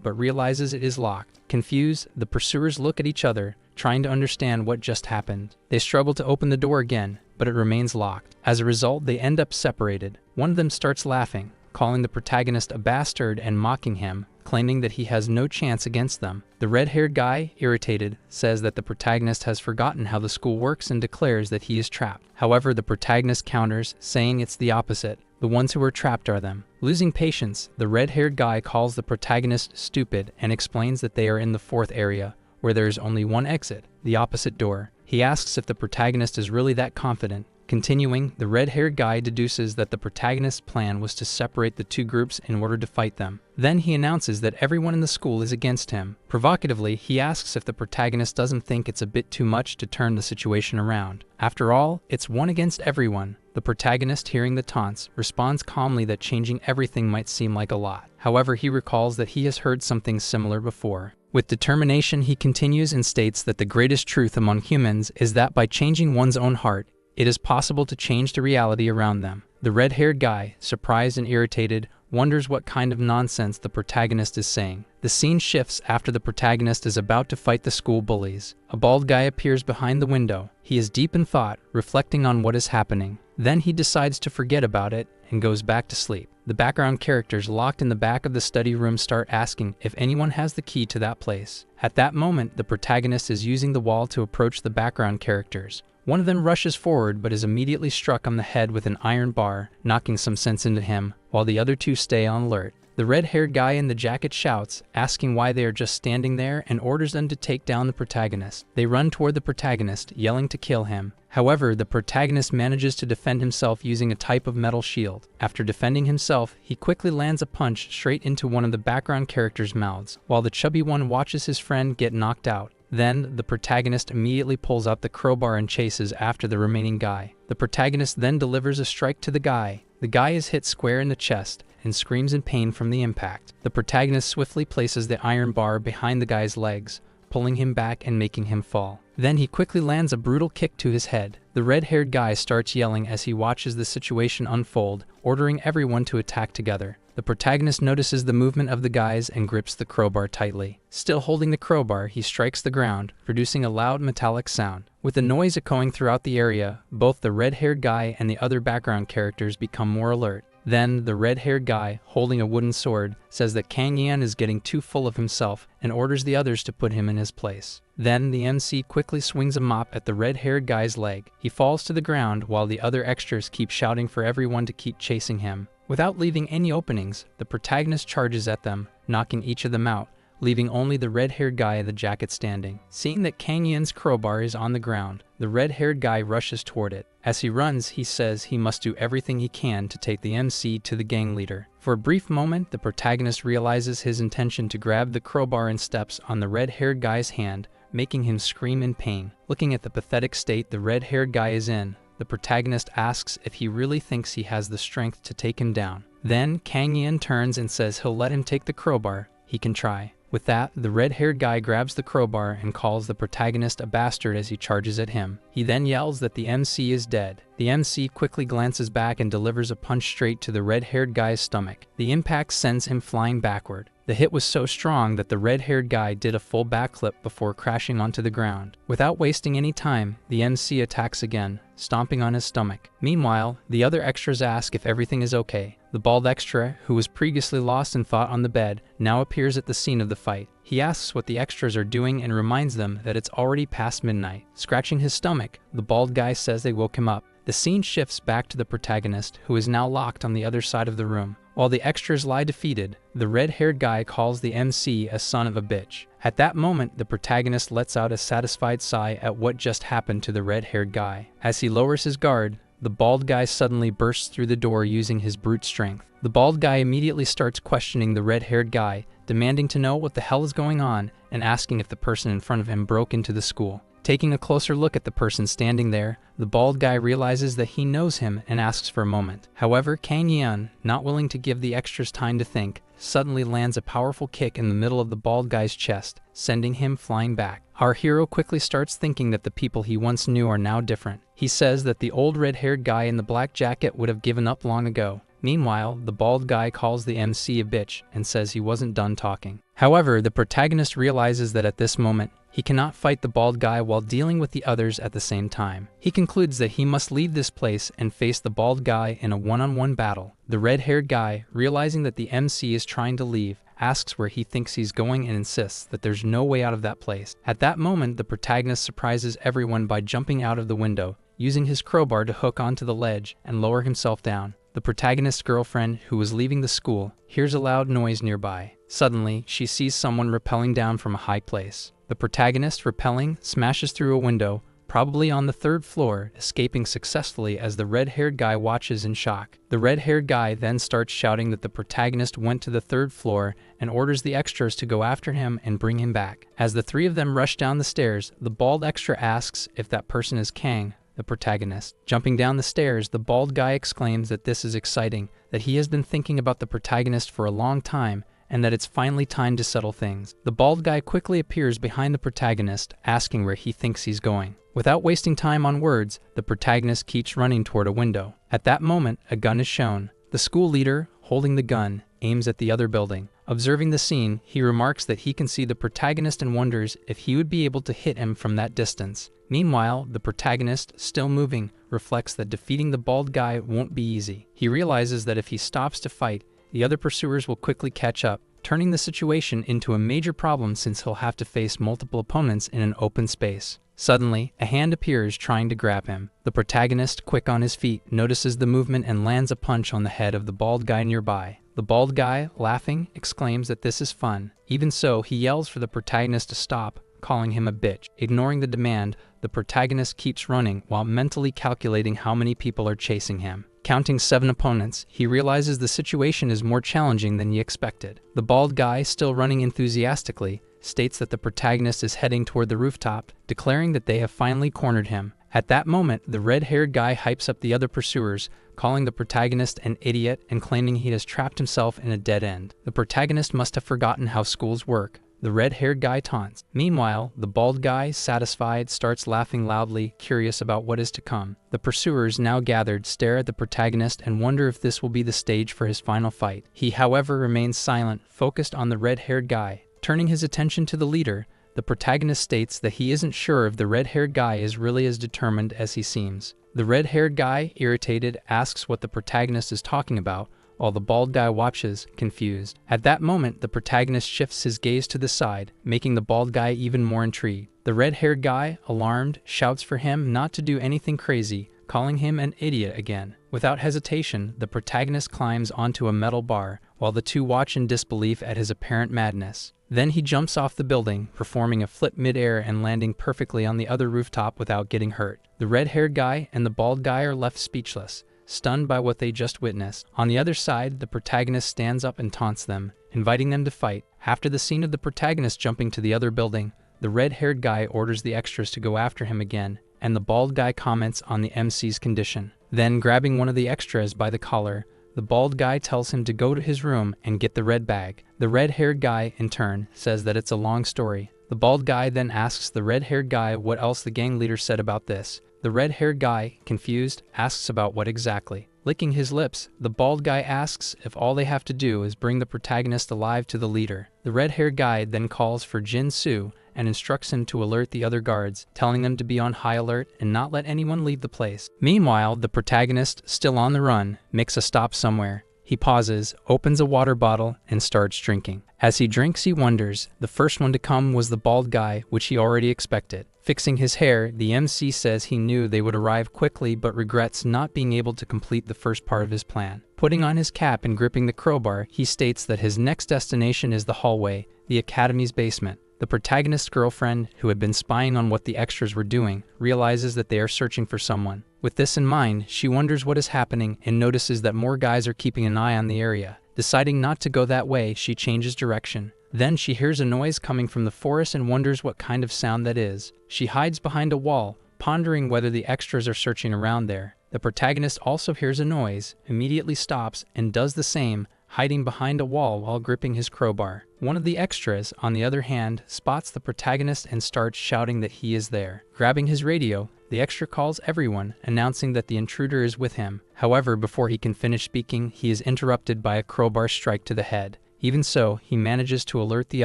but realizes it is locked. Confused, the pursuers look at each other, trying to understand what just happened. They struggle to open the door again, but it remains locked. As a result, they end up separated. One of them starts laughing, calling the protagonist a bastard and mocking him, claiming that he has no chance against them. The red-haired guy, irritated, says that the protagonist has forgotten how the school works and declares that he is trapped. However, the protagonist counters, saying it's the opposite. The ones who are trapped are them. Losing patience, the red-haired guy calls the protagonist stupid and explains that they are in the 4th area, where there is only one exit, the opposite door. He asks if the protagonist is really that confident. Continuing, the red-haired guy deduces that the protagonist's plan was to separate the 2 groups in order to fight them. Then he announces that everyone in the school is against him. Provocatively, he asks if the protagonist doesn't think it's a bit too much to turn the situation around. After all, it's one against everyone. The protagonist, hearing the taunts, responds calmly that changing everything might seem like a lot. However, he recalls that he has heard something similar before. With determination, he continues and states that the greatest truth among humans is that by changing one's own heart, it is possible to change the reality around them. The red-haired guy, surprised and irritated, wonders what kind of nonsense the protagonist is saying. The scene shifts after the protagonist is about to fight the school bullies. A bald guy appears behind the window. He is deep in thought, reflecting on what is happening. Then he decides to forget about it and goes back to sleep. The background characters locked in the back of the study room start asking if anyone has the key to that place. At that moment, the protagonist is using the wall to approach the background characters. One of them rushes forward but is immediately struck on the head with an iron bar, knocking some sense into him, while the other 2 stay on alert. The red-haired guy in the jacket shouts, asking why they are just standing there, and orders them to take down the protagonist. They run toward the protagonist, yelling to kill him. However, the protagonist manages to defend himself using a type of metal shield. After defending himself, he quickly lands a punch straight into one of the background characters' mouths, while the chubby one watches his friend get knocked out. Then, the protagonist immediately pulls out the crowbar and chases after the remaining guy. The protagonist then delivers a strike to the guy. The guy is hit square in the chest and screams in pain from the impact. The protagonist swiftly places the iron bar behind the guy's legs, pulling him back and making him fall. Then he quickly lands a brutal kick to his head. The red-haired guy starts yelling as he watches the situation unfold, ordering everyone to attack together. The protagonist notices the movement of the guys and grips the crowbar tightly. Still holding the crowbar, he strikes the ground, producing a loud metallic sound. With the noise echoing throughout the area, both the red-haired guy and the other background characters become more alert. Then, the red-haired guy, holding a wooden sword, says that Kang Yan is getting too full of himself and orders the others to put him in his place. Then, the MC quickly swings a mop at the red-haired guy's leg. He falls to the ground while the other extras keep shouting for everyone to keep chasing him. Without leaving any openings, the protagonist charges at them, knocking each of them out, leaving only the red-haired guy in the jacket standing. Seeing that Kang Yin's crowbar is on the ground, the red-haired guy rushes toward it. As he runs, he says he must do everything he can to take the MC to the gang leader. For a brief moment, the protagonist realizes his intention to grab the crowbar and steps on the red-haired guy's hand, making him scream in pain. Looking at the pathetic state the red-haired guy is in, the protagonist asks if he really thinks he has the strength to take him down. Then Kang Yin turns and says he'll let him take the crowbar. He can try. With that, the red-haired guy grabs the crowbar and calls the protagonist a bastard as he charges at him. He then yells that the MC is dead. The MC quickly glances back and delivers a punch straight to the red-haired guy's stomach. The impact sends him flying backward. The hit was so strong that the red-haired guy did a full backflip before crashing onto the ground. Without wasting any time, the MC attacks again, stomping on his stomach. Meanwhile, the other extras ask if everything is okay. The bald extra, who was previously lost in thought on the bed, now appears at the scene of the fight. He asks what the extras are doing and reminds them that it's already past midnight. Scratching his stomach, the bald guy says they woke him up. The scene shifts back to the protagonist, who is now locked on the other side of the room. While the extras lie defeated, the red-haired guy calls the MC a son of a bitch. At that moment, the protagonist lets out a satisfied sigh at what just happened to the red-haired guy. As he lowers his guard, the bald guy suddenly bursts through the door using his brute strength. The bald guy immediately starts questioning the red-haired guy, demanding to know what the hell is going on and asking if the person in front of him broke into the school. Taking a closer look at the person standing there, the bald guy realizes that he knows him and asks for a moment. However, Kang Yin, not willing to give the extras time to think, suddenly lands a powerful kick in the middle of the bald guy's chest, sending him flying back. Our hero quickly starts thinking that the people he once knew are now different. He says that the old red-haired guy in the black jacket would have given up long ago. Meanwhile, the bald guy calls the MC a bitch and says he wasn't done talking. However, the protagonist realizes that at this moment, he cannot fight the bald guy while dealing with the others at the same time. He concludes that he must leave this place and face the bald guy in a one-on-one battle. The red-haired guy, realizing that the MC is trying to leave, asks where he thinks he's going and insists that there's no way out of that place. At that moment, the protagonist surprises everyone by jumping out of the window, using his crowbar to hook onto the ledge and lower himself down. The protagonist's girlfriend, who was leaving the school, hears a loud noise nearby. Suddenly, she sees someone rappelling down from a high place. The protagonist, rappelling, smashes through a window, probably on the 3rd floor, escaping successfully as the red-haired guy watches in shock. The red-haired guy then starts shouting that the protagonist went to the 3rd floor and orders the extras to go after him and bring him back. As the three of them rush down the stairs, the bald extra asks if that person is Kang, the protagonist. Jumping down the stairs, the bald guy exclaims that this is exciting, that he has been thinking about the protagonist for a long time, and that it's finally time to settle things. The bald guy quickly appears behind the protagonist, asking where he thinks he's going. Without wasting time on words, the protagonist keeps running toward a window. At that moment, a gun is shown. The school leader, holding the gun, aims at the other building. Observing the scene, he remarks that he can see the protagonist and wonders if he would be able to hit him from that distance. Meanwhile, the protagonist, still moving, reflects that defeating the bald guy won't be easy. He realizes that if he stops to fight, the other pursuers will quickly catch up, turning the situation into a major problem since he'll have to face multiple opponents in an open space. Suddenly, a hand appears trying to grab him. The protagonist, quick on his feet, notices the movement and lands a punch on the head of the bald guy nearby. The bald guy, laughing, exclaims that this is fun. Even so, he yells for the protagonist to stop, calling him a bitch. Ignoring the demand, the protagonist keeps running while mentally calculating how many people are chasing him. Counting 7 opponents, he realizes the situation is more challenging than he expected. The bald guy, still running enthusiastically, states that the protagonist is heading toward the rooftop, declaring that they have finally cornered him. At that moment, the red-haired guy hypes up the other pursuers, calling the protagonist an idiot and claiming he has trapped himself in a dead end. The protagonist must have forgotten how schools work. The red-haired guy taunts. Meanwhile, the bald guy, satisfied, starts laughing loudly, curious about what is to come. The pursuers, now gathered, stare at the protagonist and wonder if this will be the stage for his final fight. He, however, remains silent, focused on the red-haired guy. Turning his attention to the leader, the protagonist states that he isn't sure if the red-haired guy is really as determined as he seems. The red-haired guy, irritated, asks what the protagonist is talking about, while the bald guy watches, confused. At that moment, the protagonist shifts his gaze to the side, making the bald guy even more intrigued. The red-haired guy, alarmed, shouts for him not to do anything crazy, calling him an idiot again. Without hesitation, the protagonist climbs onto a metal bar, while the two watch in disbelief at his apparent madness. Then he jumps off the building, performing a flip mid-air and landing perfectly on the other rooftop without getting hurt. The red-haired guy and the bald guy are left speechless, stunned by what they just witnessed. On the other side, the protagonist stands up and taunts them, inviting them to fight. After the scene of the protagonist jumping to the other building, the red-haired guy orders the extras to go after him again, and the bald guy comments on the MC's condition. Then, grabbing one of the extras by the collar, the bald guy tells him to go to his room and get the red bag. The red-haired guy, in turn, says that it's a long story. The bald guy then asks the red-haired guy what else the gang leader said about this. The red-haired guy, confused, asks about what exactly. Licking his lips, the bald guy asks if all they have to do is bring the protagonist alive to the leader. The red-haired guy then calls for Jin Soo and instructs him to alert the other guards, telling them to be on high alert and not let anyone leave the place. Meanwhile, the protagonist, still on the run, makes a stop somewhere. He pauses, opens a water bottle, and starts drinking. As he drinks, he wonders. The first one to come was the bald guy, which he already expected. Fixing his hair, the MC says he knew they would arrive quickly but regrets not being able to complete the first part of his plan. Putting on his cap and gripping the crowbar, he states that his next destination is the hallway, the academy's basement. The protagonist's girlfriend, who had been spying on what the extras were doing, realizes that they are searching for someone. With this in mind, she wonders what is happening and notices that more guys are keeping an eye on the area. Deciding not to go that way, she changes direction. Then she hears a noise coming from the forest and wonders what kind of sound that is. She hides behind a wall, pondering whether the extras are searching around there. The protagonist also hears a noise, immediately stops, and does the same, hiding behind a wall while gripping his crowbar. One of the extras, on the other hand, spots the protagonist and starts shouting that he is there. Grabbing his radio, the extra calls everyone, announcing that the intruder is with him. However, before he can finish speaking, he is interrupted by a crowbar strike to the head. Even so, he manages to alert the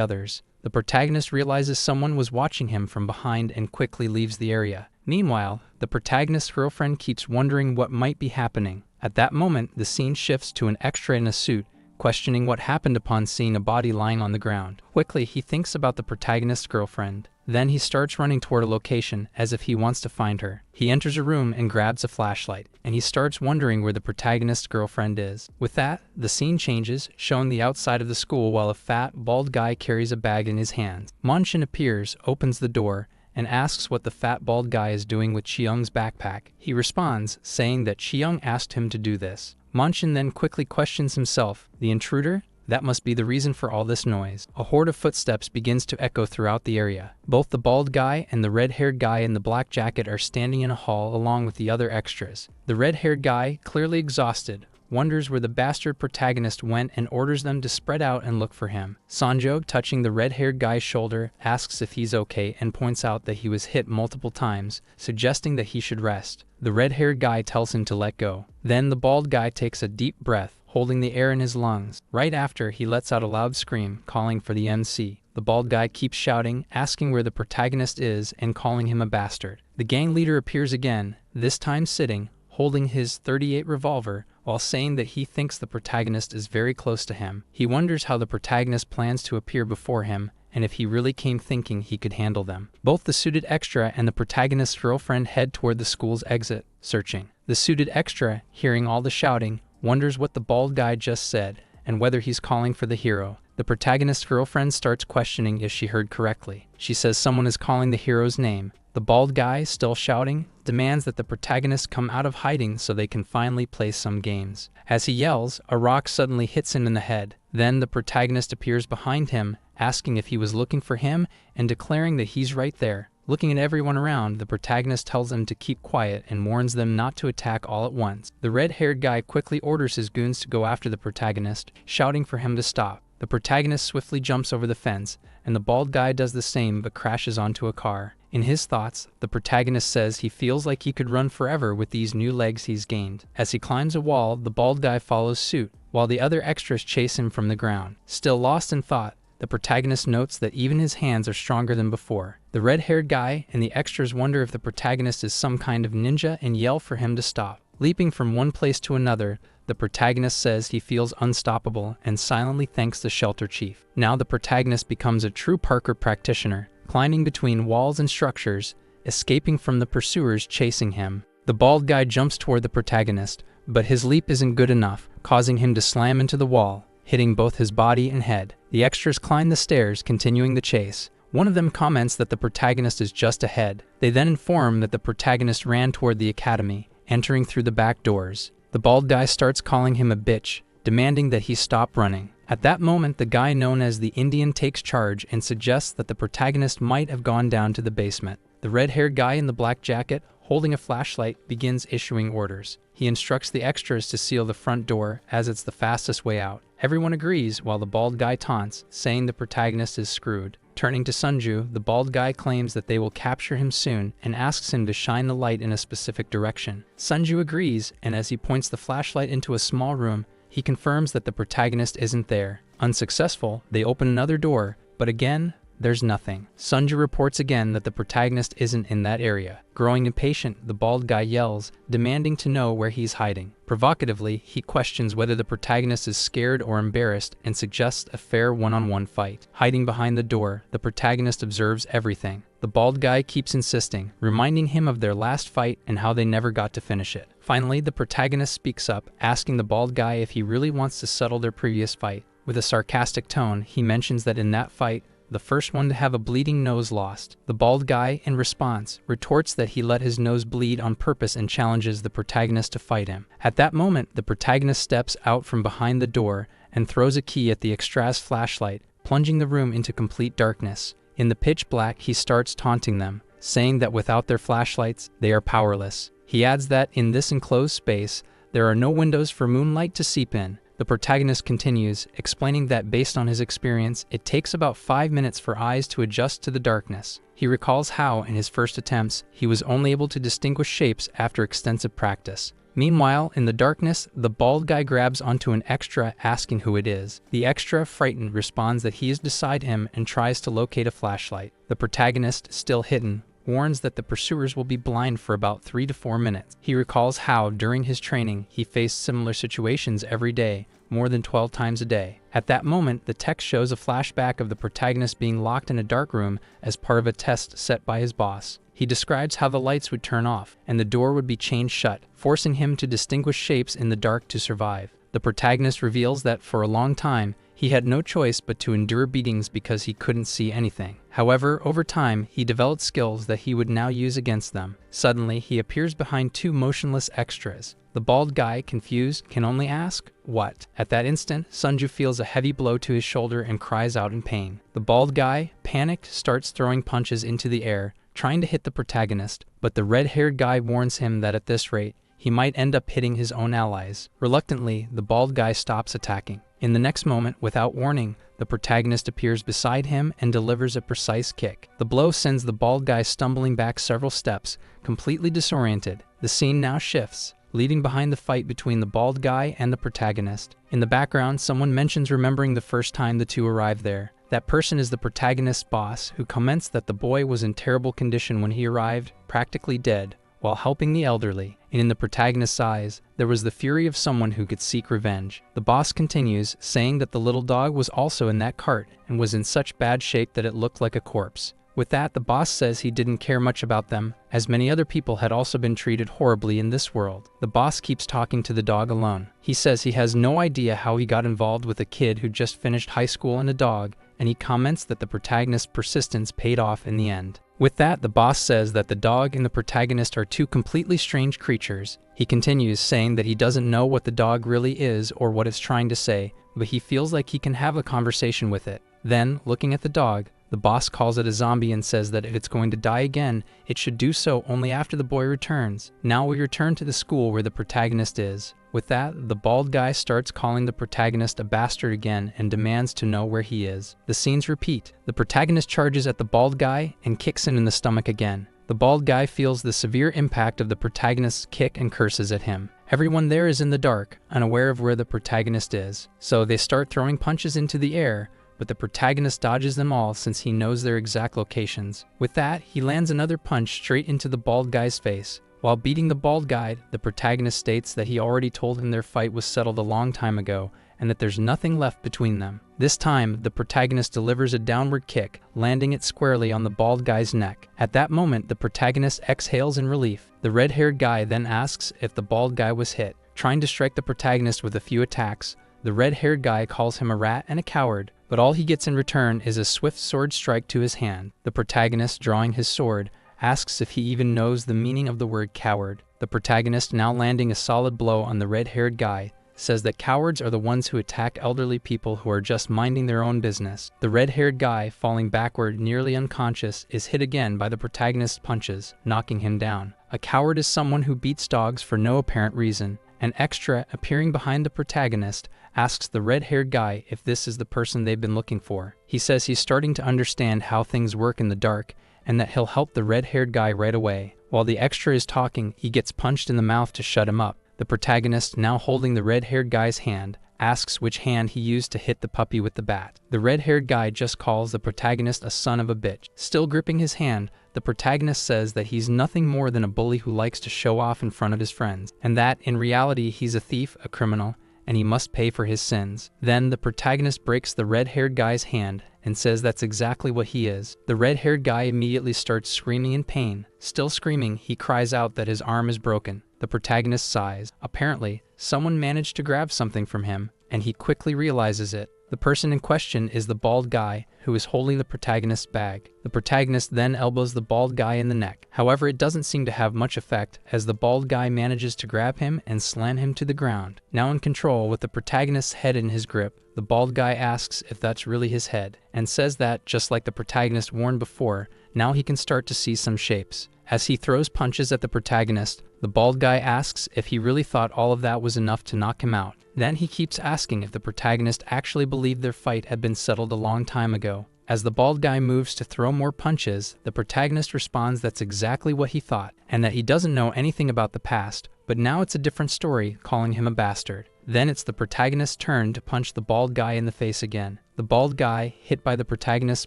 others. The protagonist realizes someone was watching him from behind and quickly leaves the area. Meanwhile, the protagonist's girlfriend keeps wondering what might be happening. At that moment, the scene shifts to an extra in a suit, questioning what happened upon seeing a body lying on the ground. Quickly, he thinks about the protagonist's girlfriend. Then he starts running toward a location, as if he wants to find her. He enters a room and grabs a flashlight, and he starts wondering where the protagonist's girlfriend is. With that, the scene changes, showing the outside of the school while a fat, bald guy carries a bag in his hands. Monchin appears, opens the door, and asks what the fat, bald guy is doing with Chiyoung's backpack. He responds, saying that Chiyoung asked him to do this. Monchin then quickly questions himself. The intruder? That must be the reason for all this noise. A horde of footsteps begins to echo throughout the area. Both the bald guy and the red-haired guy in the black jacket are standing in a hall along with the other extras. The red-haired guy, clearly exhausted, wonders where the bastard protagonist went and orders them to spread out and look for him. Sanjog, touching the red-haired guy's shoulder, asks if he's okay and points out that he was hit multiple times, suggesting that he should rest. The red-haired guy tells him to let go. Then the bald guy takes a deep breath, holding the air in his lungs. Right after, he lets out a loud scream, calling for the MC. The bald guy keeps shouting, asking where the protagonist is and calling him a bastard. The gang leader appears again, this time sitting, holding his .38 revolver, while saying that he thinks the protagonist is very close to him. He wonders how the protagonist plans to appear before him, and if he really came thinking he could handle them. Both the suited extra and the protagonist's girlfriend head toward the school's exit, searching. The suited extra, hearing all the shouting, wonders what the bald guy just said, and whether he's calling for the hero. The protagonist's girlfriend starts questioning if she heard correctly. She says someone is calling the hero's name. The bald guy, still shouting, demands that the protagonist come out of hiding so they can finally play some games. As he yells, a rock suddenly hits him in the head. Then the protagonist appears behind him, asking if he was looking for him and declaring that he's right there. Looking at everyone around, the protagonist tells them to keep quiet and warns them not to attack all at once. The red-haired guy quickly orders his goons to go after the protagonist, shouting for him to stop. The protagonist swiftly jumps over the fence, and the bald guy does the same but crashes onto a car. In his thoughts, the protagonist says he feels like he could run forever with these new legs he's gained. As he climbs a wall, the bald guy follows suit, while the other extras chase him from the ground. Still lost in thought, the protagonist notes that even his hands are stronger than before. The red-haired guy and the extras wonder if the protagonist is some kind of ninja and yell for him to stop. Leaping from one place to another, the protagonist says he feels unstoppable and silently thanks the shelter chief. Now the protagonist becomes a true parkour practitioner, climbing between walls and structures, escaping from the pursuers chasing him. The bald guy jumps toward the protagonist, but his leap isn't good enough, causing him to slam into the wall, hitting both his body and head. The extras climb the stairs, continuing the chase. One of them comments that the protagonist is just ahead. They then inform that the protagonist ran toward the academy, entering through the back doors. The bald guy starts calling him a bitch, demanding that he stop running. At that moment, the guy known as the Indian takes charge and suggests that the protagonist might have gone down to the basement. The red-haired guy in the black jacket, holding a flashlight, begins issuing orders. He instructs the extras to seal the front door, as it's the fastest way out. Everyone agrees, while the bald guy taunts, saying the protagonist is screwed. Turning to Sunju, the bald guy claims that they will capture him soon and asks him to shine the light in a specific direction. Sunju agrees, and as he points the flashlight into a small room, he confirms that the protagonist isn't there. Unsuccessful, they open another door, but again, there's nothing. Sunju reports again that the protagonist isn't in that area. Growing impatient, the bald guy yells, demanding to know where he's hiding. Provocatively, he questions whether the protagonist is scared or embarrassed and suggests a fair one-on-one fight. Hiding behind the door, the protagonist observes everything. The bald guy keeps insisting, reminding him of their last fight and how they never got to finish it. Finally, the protagonist speaks up, asking the bald guy if he really wants to settle their previous fight. With a sarcastic tone, he mentions that in that fight, the first one to have a bleeding nose lost. The bald guy, in response, retorts that he let his nose bleed on purpose and challenges the protagonist to fight him. At that moment, the protagonist steps out from behind the door and throws a key at the extra's flashlight, plunging the room into complete darkness. In the pitch black, he starts taunting them, saying that without their flashlights, they are powerless. He adds that in this enclosed space, there are no windows for moonlight to seep in. The protagonist continues, explaining that based on his experience, it takes about 5 minutes for eyes to adjust to the darkness. He recalls how, in his first attempts, he was only able to distinguish shapes after extensive practice. Meanwhile, in the darkness, the bald guy grabs onto an extra, asking who it is. The extra, frightened, responds that he is beside him and tries to locate a flashlight. The protagonist, still hidden, warns that the pursuers will be blind for about 3 to 4 minutes. He recalls how, during his training, he faced similar situations every day, more than 12 times a day. At that moment, the text shows a flashback of the protagonist being locked in a dark room as part of a test set by his boss. He describes how the lights would turn off, and the door would be chained shut, forcing him to distinguish shapes in the dark to survive. The protagonist reveals that for a long time, he had no choice but to endure beatings because he couldn't see anything. However, over time, he developed skills that he would now use against them. Suddenly, he appears behind 2 motionless extras. The bald guy, confused, can only ask, "What?" At that instant, Sunju feels a heavy blow to his shoulder and cries out in pain. The bald guy, panicked, starts throwing punches into the air, trying to hit the protagonist, but the red-haired guy warns him that at this rate, he might end up hitting his own allies. Reluctantly, the bald guy stops attacking. In the next moment, without warning, the protagonist appears beside him and delivers a precise kick. The blow sends the bald guy stumbling back several steps, completely disoriented. The scene now shifts, leading behind the fight between the bald guy and the protagonist. In the background, someone mentions remembering the first time the two arrived there. That person is the protagonist's boss, who comments that the boy was in terrible condition when he arrived, practically dead, while helping the elderly. And in the protagonist's eyes, there was the fury of someone who could seek revenge. The boss continues, saying that the little dog was also in that cart and was in such bad shape that it looked like a corpse. With that, the boss says he didn't care much about them, as many other people had also been treated horribly in this world. The boss keeps talking to the dog alone. He says he has no idea how he got involved with a kid who just finished high school and a dog, and he comments that the protagonist's persistence paid off in the end. With that, the boss says that the dog and the protagonist are 2 completely strange creatures. He continues, saying that he doesn't know what the dog really is or what it's trying to say, but he feels like he can have a conversation with it. Then, looking at the dog, the boss calls it a zombie and says that if it's going to die again, it should do so only after the boy returns. Now we return to the school where the protagonist is. With that, the bald guy starts calling the protagonist a bastard again and demands to know where he is. The scenes repeat. The protagonist charges at the bald guy and kicks him in the stomach again. The bald guy feels the severe impact of the protagonist's kick and curses at him. Everyone there is in the dark, unaware of where the protagonist is. So they start throwing punches into the air, but the protagonist dodges them all since he knows their exact locations. With that, he lands another punch straight into the bald guy's face. While beating the bald guy, the protagonist states that he already told him their fight was settled a long time ago and that there's nothing left between them. This time, the protagonist delivers a downward kick, landing it squarely on the bald guy's neck. At that moment, the protagonist exhales in relief. The red-haired guy then asks if the bald guy was hit. Trying to strike the protagonist with a few attacks, the red-haired guy calls him a rat and a coward, but all he gets in return is a swift sword strike to his hand. The protagonist, drawing his sword, asks if he even knows the meaning of the word coward. The protagonist, now landing a solid blow on the red-haired guy, says that cowards are the ones who attack elderly people who are just minding their own business. The red-haired guy, falling backward nearly unconscious, is hit again by the protagonist's punches, knocking him down. A coward is someone who beats dogs for no apparent reason. An extra, appearing behind the protagonist, asks the red-haired guy if this is the person they've been looking for. He says he's starting to understand how things work in the dark, and that he'll help the red-haired guy right away. While the extra is talking, he gets punched in the mouth to shut him up. The protagonist, now holding the red-haired guy's hand, asks which hand he used to hit the puppy with the bat. The red-haired guy just calls the protagonist a son of a bitch. Still gripping his hand, the protagonist says that he's nothing more than a bully who likes to show off in front of his friends, and that, in reality, he's a thief, a criminal, and he must pay for his sins. Then the protagonist breaks the red-haired guy's hand and says that's exactly what he is. The red-haired guy immediately starts screaming in pain. Still screaming, he cries out that his arm is broken. The protagonist sighs. Apparently, someone managed to grab something from him, and he quickly realizes it. The person in question is the bald guy who is holding the protagonist's bag. The protagonist then elbows the bald guy in the neck. However, it doesn't seem to have much effect, as the bald guy manages to grab him and slam him to the ground. Now in control, with the protagonist's head in his grip, the bald guy asks if that's really his head, and says that, just like the protagonist warned before, now he can start to see some shapes. As he throws punches at the protagonist, the bald guy asks if he really thought all of that was enough to knock him out. Then he keeps asking if the protagonist actually believed their fight had been settled a long time ago. As the bald guy moves to throw more punches, the protagonist responds that's exactly what he thought, and that he doesn't know anything about the past, but now it's a different story, calling him a bastard. Then it's the protagonist's turn to punch the bald guy in the face again. The bald guy, hit by the protagonist's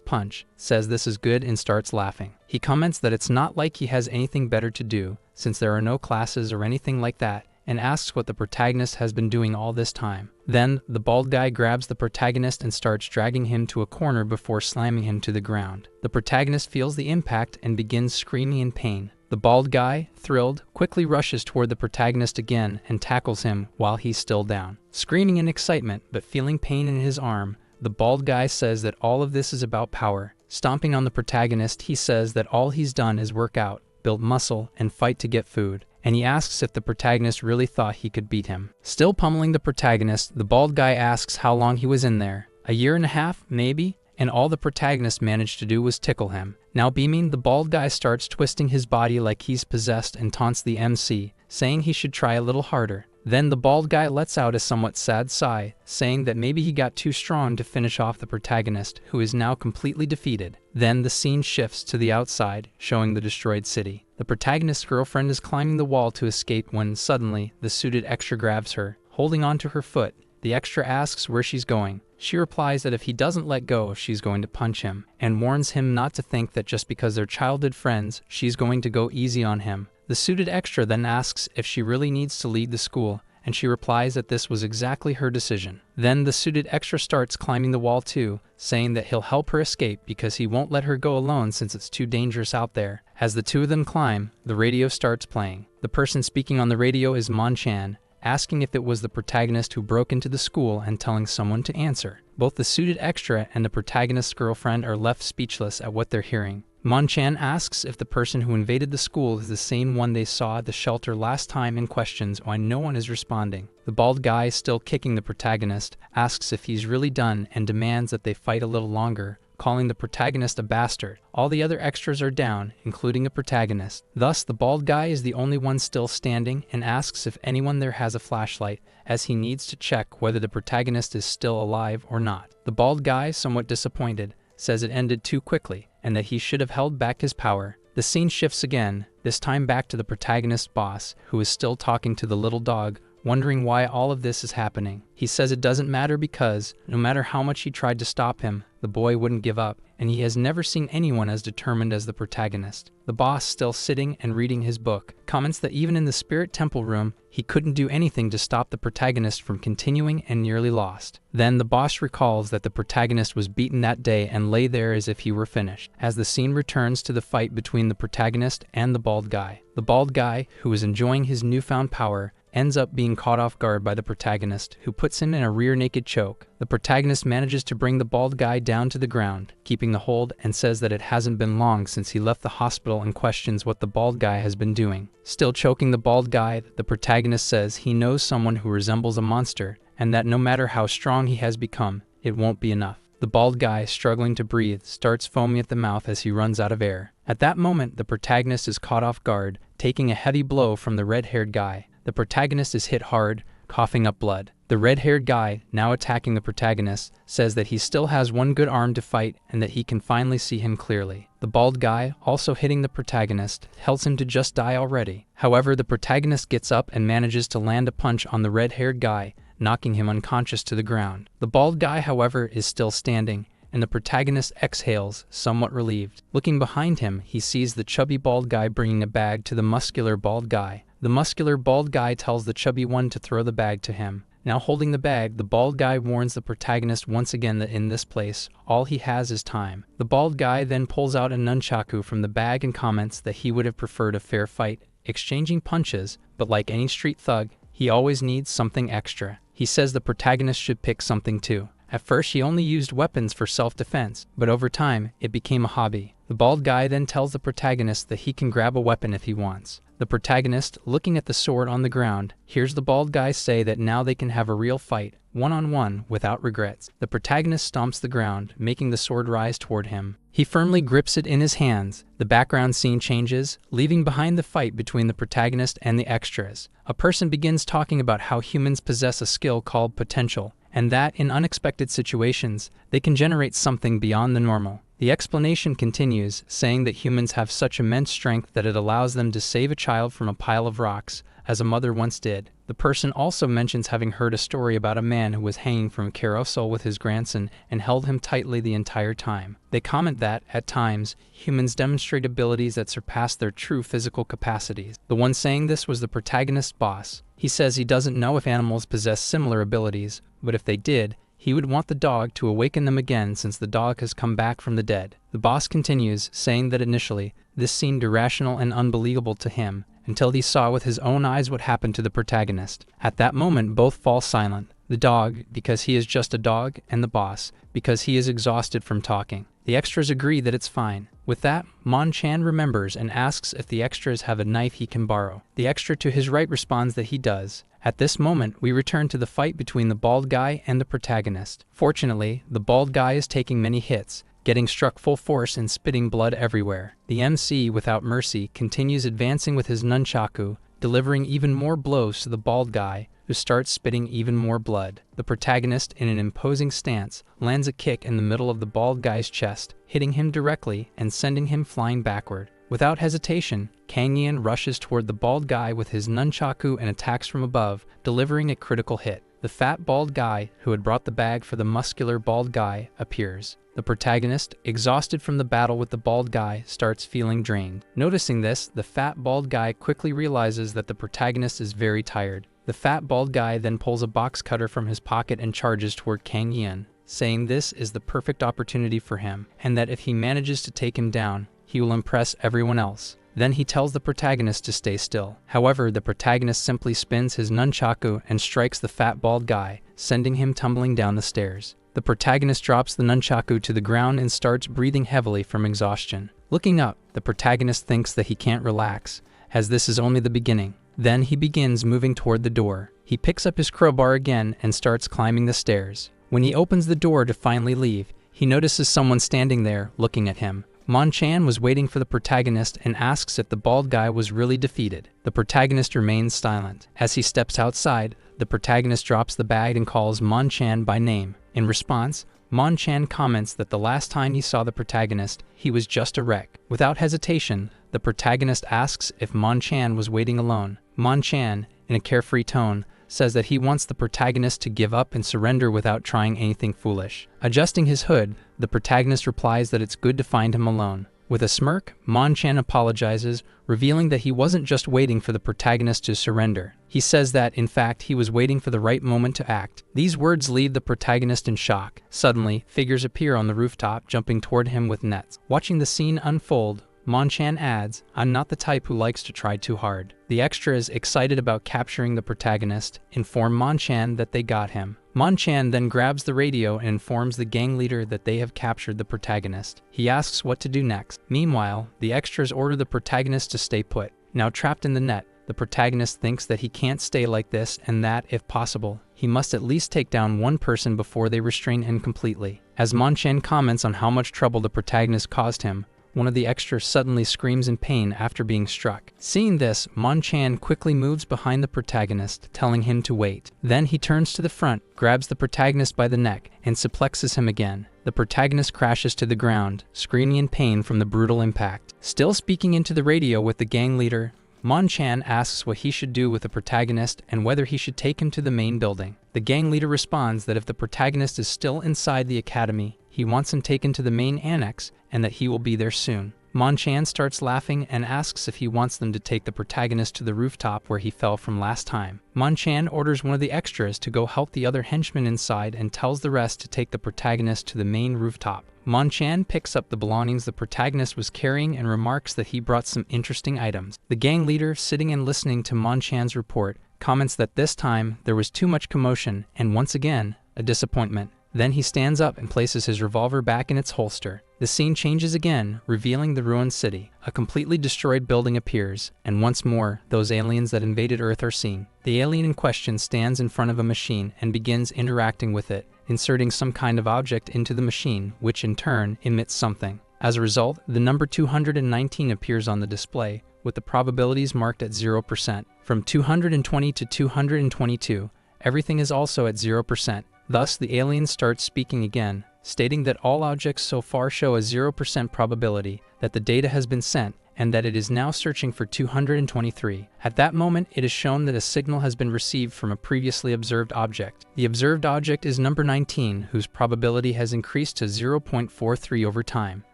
punch, says this is good and starts laughing. He comments that it's not like he has anything better to do, since there are no classes or anything like that, and asks what the protagonist has been doing all this time. Then, the bald guy grabs the protagonist and starts dragging him to a corner before slamming him to the ground. The protagonist feels the impact and begins screaming in pain. The bald guy, thrilled, quickly rushes toward the protagonist again and tackles him while he's still down. Screaming in excitement, but feeling pain in his arm, the bald guy says that all of this is about power. Stomping on the protagonist, he says that all he's done is work out, build muscle, and fight to get food. And he asks if the protagonist really thought he could beat him. Still pummeling the protagonist, the bald guy asks how long he was in there. A year and a half, maybe? And all the protagonist managed to do was tickle him. Now beaming, the bald guy starts twisting his body like he's possessed and taunts the MC, saying he should try a little harder. Then the bald guy lets out a somewhat sad sigh, saying that maybe he got too strong to finish off the protagonist, who is now completely defeated. Then the scene shifts to the outside, showing the destroyed city. The protagonist's girlfriend is climbing the wall to escape when, suddenly, the suited extra grabs her, holding onto her foot. The extra asks where she's going. She replies that if he doesn't let go, she's going to punch him, and warns him not to think that just because they're childhood friends, she's going to go easy on him. The suited extra then asks if she really needs to lead the school, and she replies that this was exactly her decision. Then the suited extra starts climbing the wall too, saying that he'll help her escape because he won't let her go alone since it's too dangerous out there. As the two of them climb, the radio starts playing. The person speaking on the radio is Mon-chan, asking if it was the protagonist who broke into the school and telling someone to answer. Both the suited extra and the protagonist's girlfriend are left speechless at what they're hearing. Mon-chan asks if the person who invaded the school is the same one they saw at the shelter last time and questions why no one is responding. The bald guy, still kicking the protagonist, asks if he's really done and demands that they fight a little longer, calling the protagonist a bastard. All the other extras are down, including the protagonist. Thus, the bald guy is the only one still standing and asks if anyone there has a flashlight, as he needs to check whether the protagonist is still alive or not. The bald guy, somewhat disappointed, says it ended too quickly, and that he should have held back his power. The scene shifts again, this time back to the protagonist's boss, who is still talking to the little dog, wondering why all of this is happening. He says it doesn't matter because, no matter how much he tried to stop him, the boy wouldn't give up, and he has never seen anyone as determined as the protagonist. The boss, still sitting and reading his book, comments that even in the spirit temple room, he couldn't do anything to stop the protagonist from continuing and nearly lost. Then the boss recalls that the protagonist was beaten that day and lay there as if he were finished, as the scene returns to the fight between the protagonist and the bald guy. The bald guy, who is enjoying his newfound power, ends up being caught off guard by the protagonist, who puts him in a rear naked choke. The protagonist manages to bring the bald guy down to the ground, keeping the hold, and says that it hasn't been long since he left the hospital and questions what the bald guy has been doing. Still choking the bald guy, the protagonist says he knows someone who resembles a monster, and that no matter how strong he has become, it won't be enough. The bald guy, struggling to breathe, starts foaming at the mouth as he runs out of air. At that moment, the protagonist is caught off guard, taking a heavy blow from the red-haired guy. The protagonist is hit hard, coughing up blood. The red-haired guy, now attacking the protagonist, says that he still has one good arm to fight and that he can finally see him clearly. The bald guy, also hitting the protagonist, tells him to just die already. However, the protagonist gets up and manages to land a punch on the red-haired guy, knocking him unconscious to the ground. The bald guy, however, is still standing, and the protagonist exhales, somewhat relieved. Looking behind him, he sees the chubby bald guy bringing a bag to the muscular bald guy. The muscular bald guy tells the chubby one to throw the bag to him. Now holding the bag, the bald guy warns the protagonist once again that in this place, all he has is time. The bald guy then pulls out a nunchaku from the bag and comments that he would have preferred a fair fight, exchanging punches, but like any street thug, he always needs something extra. He says the protagonist should pick something too. At first he only used weapons for self-defense, but over time, it became a hobby. The bald guy then tells the protagonist that he can grab a weapon if he wants. The protagonist, looking at the sword on the ground, hears the bald guy say that now they can have a real fight, one-on-one, without regrets. The protagonist stomps the ground, making the sword rise toward him. He firmly grips it in his hands. The background scene changes, leaving behind the fight between the protagonist and the extras. A person begins talking about how humans possess a skill called potential, and that, in unexpected situations, they can generate something beyond the normal. The explanation continues, saying that humans have such immense strength that it allows them to save a child from a pile of rocks, as a mother once did. The person also mentions having heard a story about a man who was hanging from a carousel with his grandson and held him tightly the entire time. They comment that, at times, humans demonstrate abilities that surpass their true physical capacities. The one saying this was the protagonist's boss. He says he doesn't know if animals possess similar abilities, but if they did, he would want the dog to awaken them again since the dog has come back from the dead. The boss continues, saying that initially, this seemed irrational and unbelievable to him, until he saw with his own eyes what happened to the protagonist. At that moment, both fall silent. The dog, because he is just a dog, and the boss, because he is exhausted from talking. The extras agree that it's fine. With that, Mon-chan remembers and asks if the extras have a knife he can borrow. The extra to his right responds that he does. At this moment, we return to the fight between the bald guy and the protagonist. Fortunately, the bald guy is taking many hits, getting struck full force and spitting blood everywhere. The MC, without mercy, continues advancing with his nunchaku, delivering even more blows to the bald guy, who starts spitting even more blood. The protagonist, in an imposing stance, lands a kick in the middle of the bald guy's chest, hitting him directly and sending him flying backward. Without hesitation, Kang Yin rushes toward the bald guy with his nunchaku and attacks from above, delivering a critical hit. The fat bald guy, who had brought the bag for the muscular bald guy, appears. The protagonist, exhausted from the battle with the bald guy, starts feeling drained. Noticing this, the fat bald guy quickly realizes that the protagonist is very tired. The fat bald guy then pulls a box cutter from his pocket and charges toward Kang Yin, saying this is the perfect opportunity for him, and that if he manages to take him down, he will impress everyone else. Then he tells the protagonist to stay still. However, the protagonist simply spins his nunchaku and strikes the fat bald guy, sending him tumbling down the stairs. The protagonist drops the nunchaku to the ground and starts breathing heavily from exhaustion. Looking up, the protagonist thinks that he can't relax, as this is only the beginning. Then he begins moving toward the door. He picks up his crowbar again and starts climbing the stairs. When he opens the door to finally leave, he notices someone standing there, looking at him. Mon-chan was waiting for the protagonist and asks if the bald guy was really defeated. The protagonist remains silent. As he steps outside, the protagonist drops the bag and calls Mon-chan by name. In response, Mon-chan comments that the last time he saw the protagonist, he was just a wreck. Without hesitation, the protagonist asks if Mon-chan was waiting alone. Mon-chan, in a carefree tone, says that he wants the protagonist to give up and surrender without trying anything foolish. Adjusting his hood, the protagonist replies that it's good to find him alone. With a smirk, Mon-chan apologizes, revealing that he wasn't just waiting for the protagonist to surrender. He says that, in fact, he was waiting for the right moment to act. These words leave the protagonist in shock. Suddenly, figures appear on the rooftop, jumping toward him with nets. Watching the scene unfold, Mon-chan adds, "I'm not the type who likes to try too hard." The extras, excited about capturing the protagonist, inform Mon-chan that they got him. Mon-chan then grabs the radio and informs the gang leader that they have captured the protagonist. He asks what to do next. Meanwhile, the extras order the protagonist to stay put. Now trapped in the net, the protagonist thinks that he can't stay like this and that, if possible, he must at least take down one person before they restrain him completely. As Mon-chan comments on how much trouble the protagonist caused him, one of the extras suddenly screams in pain after being struck. Seeing this, Mon-chan quickly moves behind the protagonist, telling him to wait. Then he turns to the front, grabs the protagonist by the neck, and suplexes him again. The protagonist crashes to the ground, screaming in pain from the brutal impact. Still speaking into the radio with the gang leader, Mon-chan asks what he should do with the protagonist and whether he should take him to the main building. The gang leader responds that if the protagonist is still inside the academy, he wants him taken to the main annex and that he will be there soon. Mon-chan starts laughing and asks if he wants them to take the protagonist to the rooftop where he fell from last time. Mon-chan orders one of the extras to go help the other henchmen inside and tells the rest to take the protagonist to the main rooftop. Mon-chan picks up the belongings the protagonist was carrying and remarks that he brought some interesting items. The gang leader, sitting and listening to Mon-chan's report, comments that this time there was too much commotion and once again, a disappointment. Then he stands up and places his revolver back in its holster. The scene changes again, revealing the ruined city. A completely destroyed building appears, and once more, those aliens that invaded Earth are seen. The alien in question stands in front of a machine and begins interacting with it, inserting some kind of object into the machine, which in turn emits something. As a result, the number 219 appears on the display, with the probabilities marked at 0%. From 220 to 222, everything is also at 0%. Thus, the alien starts speaking again, stating that all objects so far show a 0% probability that the data has been sent and that it is now searching for 223. At that moment, it is shown that a signal has been received from a previously observed object. The observed object is number 19, whose probability has increased to 0.43 over time.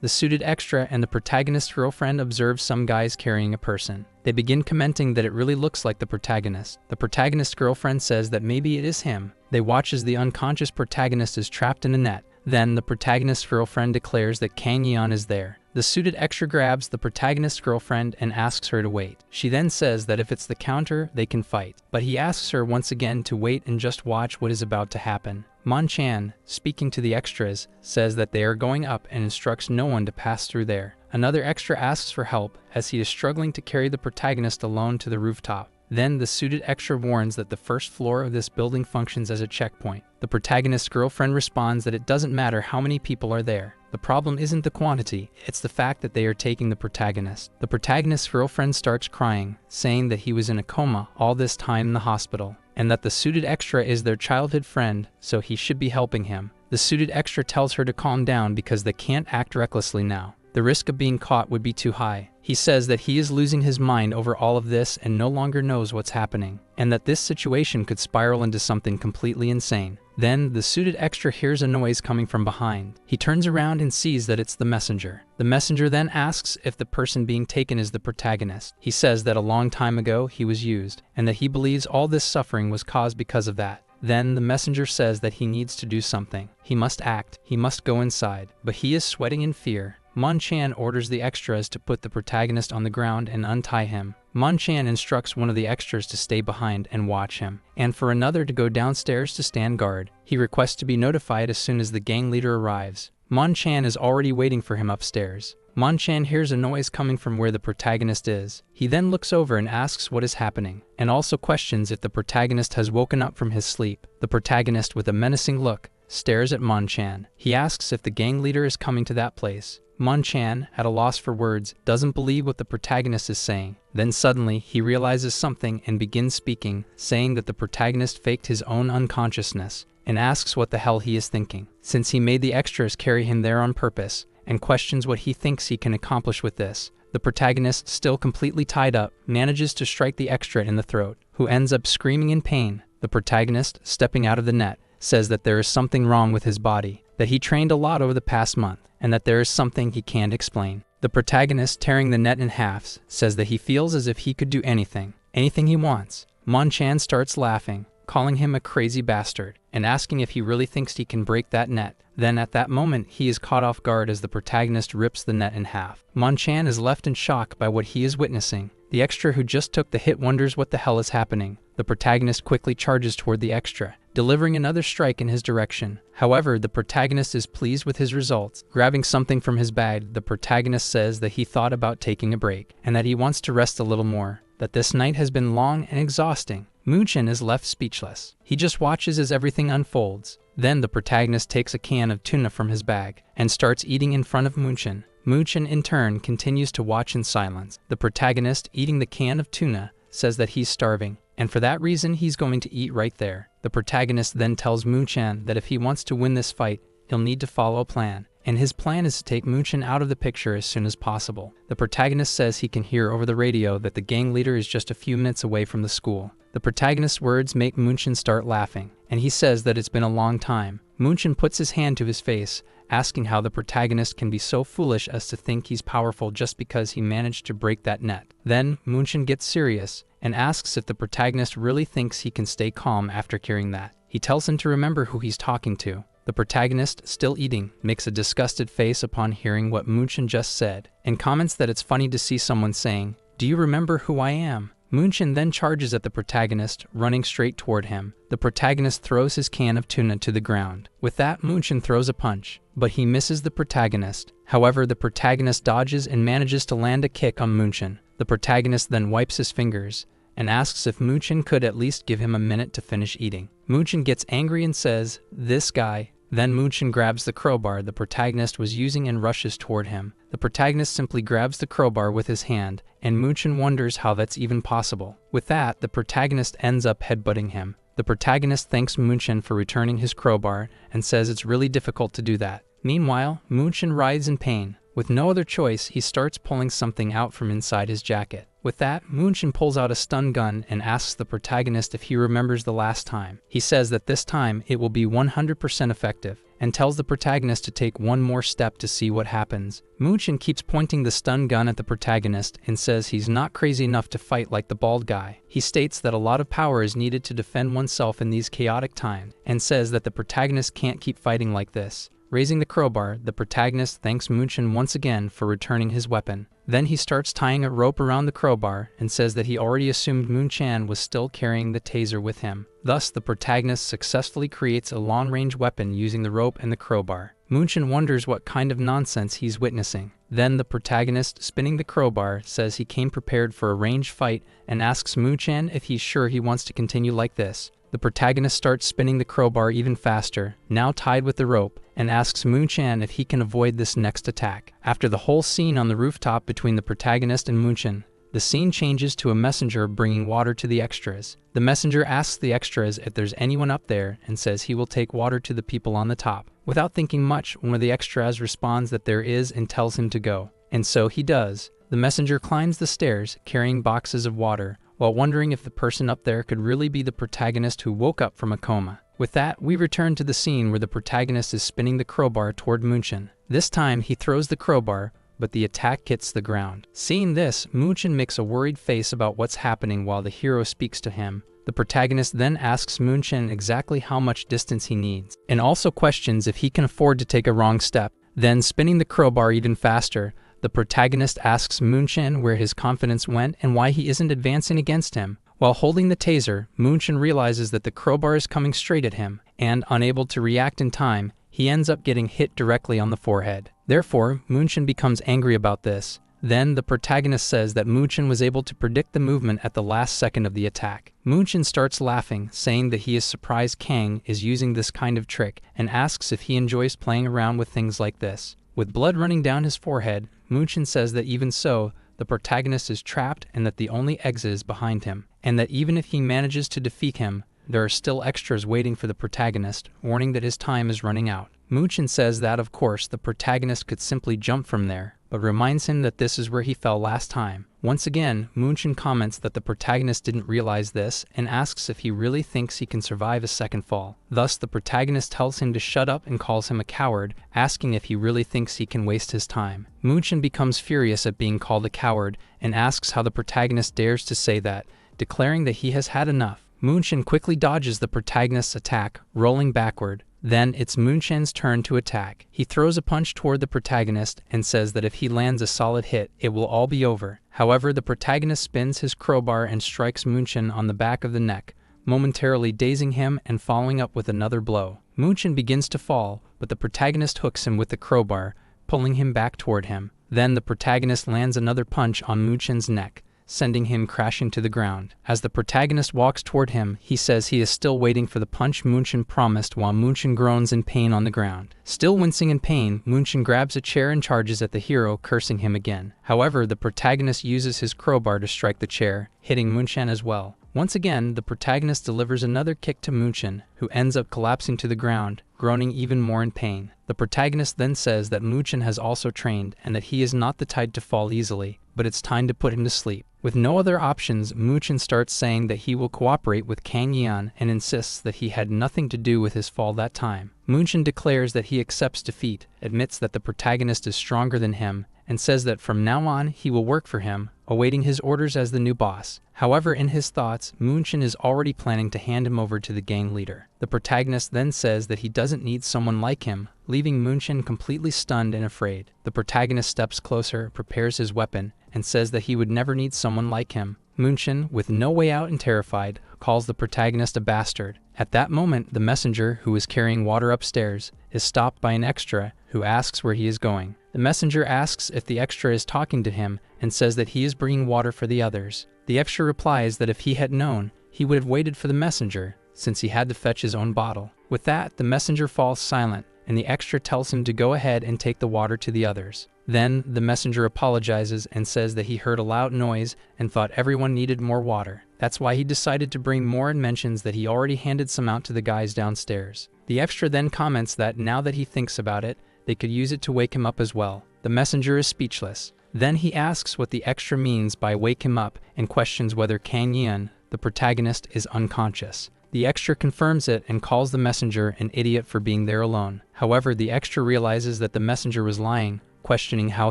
The suited extra and the protagonist's girlfriend observe some guys carrying a person. They begin commenting that it really looks like the protagonist. The protagonist's girlfriend says that maybe it is him. They watch as the unconscious protagonist is trapped in a net. Then the protagonist's girlfriend declares that Kang Yeon is there. The suited extra grabs the protagonist's girlfriend and asks her to wait. She then says that if it's the counter, they can fight. But he asks her once again to wait and just watch what is about to happen. Mon-chan, speaking to the extras, says that they are going up and instructs no one to pass through there. Another extra asks for help as he is struggling to carry the protagonist alone to the rooftop. Then the suited extra warns that the first floor of this building functions as a checkpoint. The protagonist's girlfriend responds that it doesn't matter how many people are there. The problem isn't the quantity, it's the fact that they are taking the protagonist. The protagonist's girlfriend starts crying, saying that he was in a coma all this time in the hospital, and that the suited extra is their childhood friend, so he should be helping him. The suited extra tells her to calm down because they can't act recklessly now. The risk of being caught would be too high. He says that he is losing his mind over all of this and no longer knows what's happening, and that this situation could spiral into something completely insane. Then, the suited extra hears a noise coming from behind. He turns around and sees that it's the messenger. The messenger then asks if the person being taken is the protagonist. He says that a long time ago he was used, and that he believes all this suffering was caused because of that. Then the messenger says that he needs to do something. He must act. He must go inside. But he is sweating in fear. Mon-chan orders the extras to put the protagonist on the ground and untie him. Mon-chan instructs one of the extras to stay behind and watch him, and for another to go downstairs to stand guard. He requests to be notified as soon as the gang leader arrives. Mon-chan is already waiting for him upstairs. Mon-chan hears a noise coming from where the protagonist is. He then looks over and asks what is happening, and also questions if the protagonist has woken up from his sleep. The protagonist, with a menacing look, stares at Mon-chan. He asks if the gang leader is coming to that place. Mon-chan, at a loss for words, doesn't believe what the protagonist is saying. Then suddenly, he realizes something and begins speaking, saying that the protagonist faked his own unconsciousness, and asks what the hell he is thinking, since he made the extras carry him there on purpose, and questions what he thinks he can accomplish with this. The protagonist, still completely tied up, manages to strike the extra in the throat, who ends up screaming in pain. The protagonist, stepping out of the net, says that there is something wrong with his body, that he trained a lot over the past month, and that there is something he can't explain. The protagonist, tearing the net in halves, says that he feels as if he could do anything he wants. Mon-chan starts laughing. calling him a crazy bastard, and asking if he really thinks he can break that net. Then at that moment, he is caught off guard as the protagonist rips the net in half. Mon-chan is left in shock by what he is witnessing. The extra who just took the hit wonders what the hell is happening. The protagonist quickly charges toward the extra, delivering another strike in his direction. However, the protagonist is pleased with his results. Grabbing something from his bag, the protagonist says that he thought about taking a break, and that he wants to rest a little more, that this night has been long and exhausting. Moon-chan is left speechless. He just watches as everything unfolds. Then the protagonist takes a can of tuna from his bag and starts eating in front of Moon-chan. Moon-chan in turn continues to watch in silence. The protagonist, eating the can of tuna, says that he's starving, and for that reason he's going to eat right there. The protagonist then tells Moon-chan that if he wants to win this fight, he'll need to follow a plan, and his plan is to take Moon-chan out of the picture as soon as possible. The protagonist says he can hear over the radio that the gang leader is just a few minutes away from the school. The protagonist's words make Moon-chan start laughing, and he says that it's been a long time. Moon-chan puts his hand to his face, asking how the protagonist can be so foolish as to think he's powerful just because he managed to break that net. Then Moon-chan gets serious and asks if the protagonist really thinks he can stay calm after hearing that. He tells him to remember who he's talking to. The protagonist, still eating, makes a disgusted face upon hearing what Moon-chan just said, and comments that it's funny to see someone saying, "Do you remember who I am?" Moon-chan then charges at the protagonist, running straight toward him. The protagonist throws his can of tuna to the ground. With that, Moon-chan throws a punch, but he misses the protagonist. However, the protagonist dodges and manages to land a kick on Moon-chan. The protagonist then wipes his fingers and asks if Moon-chan could at least give him a minute to finish eating. Moon-chan gets angry and says, "This guy." Then Moon-chan grabs the crowbar the protagonist was using and rushes toward him. The protagonist simply grabs the crowbar with his hand, and Moon-chan wonders how that's even possible. With that, the protagonist ends up headbutting him. The protagonist thanks Moon-chan for returning his crowbar and says it's really difficult to do that. Meanwhile, Moon-chan writhes in pain. With no other choice, he starts pulling something out from inside his jacket. With that, Moon-chan pulls out a stun gun and asks the protagonist if he remembers the last time. He says that this time it will be 100% effective, and tells the protagonist to take one more step to see what happens. Moon-chan keeps pointing the stun gun at the protagonist and says he's not crazy enough to fight like the bald guy. He states that a lot of power is needed to defend oneself in these chaotic times, and says that the protagonist can't keep fighting like this. Raising the crowbar, the protagonist thanks Moon-chan once again for returning his weapon. Then he starts tying a rope around the crowbar and says that he already assumed Moon-chan was still carrying the taser with him. Thus, the protagonist successfully creates a long-range weapon using the rope and the crowbar. Moon-chan wonders what kind of nonsense he's witnessing. Then the protagonist, spinning the crowbar, says he came prepared for a ranged fight and asks Moon-chan if he's sure he wants to continue like this. The protagonist starts spinning the crowbar even faster, now tied with the rope, and asks Moon-chan if he can avoid this next attack. After the whole scene on the rooftop between the protagonist and Moon-chan, the scene changes to a messenger bringing water to the extras. The messenger asks the extras if there's anyone up there and says he will take water to the people on the top. Without thinking much, one of the extras responds that there is and tells him to go. And so he does. The messenger climbs the stairs, carrying boxes of water, while wondering if the person up there could really be the protagonist who woke up from a coma. With that, we return to the scene where the protagonist is spinning the crowbar toward Moon-chan. This time, he throws the crowbar, but the attack hits the ground. Seeing this, Moon-chan makes a worried face about what's happening while the hero speaks to him. The protagonist then asks Moon-chan exactly how much distance he needs, and also questions if he can afford to take a wrong step. Then, spinning the crowbar even faster, the protagonist asks Moon-chan where his confidence went and why he isn't advancing against him. While holding the taser, Moon-chan realizes that the crowbar is coming straight at him, and unable to react in time, he ends up getting hit directly on the forehead. Therefore, Moon-chan becomes angry about this. Then, the protagonist says that Moon-chan was able to predict the movement at the last second of the attack. Moon-chan starts laughing, saying that he is surprised Kang is using this kind of trick, and asks if he enjoys playing around with things like this. With blood running down his forehead, Moon-chan says that even so, the protagonist is trapped and that the only exit is behind him, and that even if he manages to defeat him, there are still extras waiting for the protagonist, warning that his time is running out. Moon-chan says that, of course, the protagonist could simply jump from there, but reminds him that this is where he fell last time. Once again, Moon-chan comments that the protagonist didn't realize this and asks if he really thinks he can survive a second fall. Thus, the protagonist tells him to shut up and calls him a coward, asking if he really thinks he can waste his time. Moon-chan becomes furious at being called a coward and asks how the protagonist dares to say that, declaring that he has had enough. Moon-chan quickly dodges the protagonist's attack, rolling backward. Then it's Moon-chan's turn to attack. He throws a punch toward the protagonist and says that if he lands a solid hit, it will all be over. However, the protagonist spins his crowbar and strikes Moon-chan on the back of the neck, momentarily dazing him and following up with another blow. Moon-chan begins to fall, but the protagonist hooks him with the crowbar, pulling him back toward him. Then the protagonist lands another punch on Moon-chan's neck, sending him crashing to the ground. As the protagonist walks toward him, he says he is still waiting for the punch Moon-chan promised while Moon-chan groans in pain on the ground. Still wincing in pain, Moon-chan grabs a chair and charges at the hero, cursing him again. However, the protagonist uses his crowbar to strike the chair, hitting Moon-chan as well. Once again, the protagonist delivers another kick to Moon-chan, who ends up collapsing to the ground, groaning even more in pain. The protagonist then says that Moon-chan has also trained and that he is not the type to fall easily, but it's time to put him to sleep. With no other options, Moon-chan starts saying that he will cooperate with Kang Yeon and insists that he had nothing to do with his fall that time. Moon-chan declares that he accepts defeat, admits that the protagonist is stronger than him, and says that from now on he will work for him, awaiting his orders as the new boss. However, in his thoughts, Moon-chan is already planning to hand him over to the gang leader. The protagonist then says that he doesn't need someone like him, leaving Moon-chan completely stunned and afraid. The protagonist steps closer, prepares his weapon, and says that he would never need someone like him. Moon-chan, with no way out and terrified, calls the protagonist a bastard. At that moment, the messenger, who is carrying water upstairs, is stopped by an extra who asks where he is going. The messenger asks if the extra is talking to him and says that he is bringing water for the others. The extra replies that if he had known, he would have waited for the messenger, since he had to fetch his own bottle. With that, the messenger falls silent, and the extra tells him to go ahead and take the water to the others. Then, the messenger apologizes and says that he heard a loud noise and thought everyone needed more water. That's why he decided to bring more and mentions that he already handed some out to the guys downstairs. The extra then comments that now that he thinks about it, they could use it to wake him up as well. The messenger is speechless. Then he asks what the extra means by wake him up and questions whether Kang Yeon, the protagonist, is unconscious. The extra confirms it and calls the messenger an idiot for being there alone. However, the extra realizes that the messenger was lying, questioning how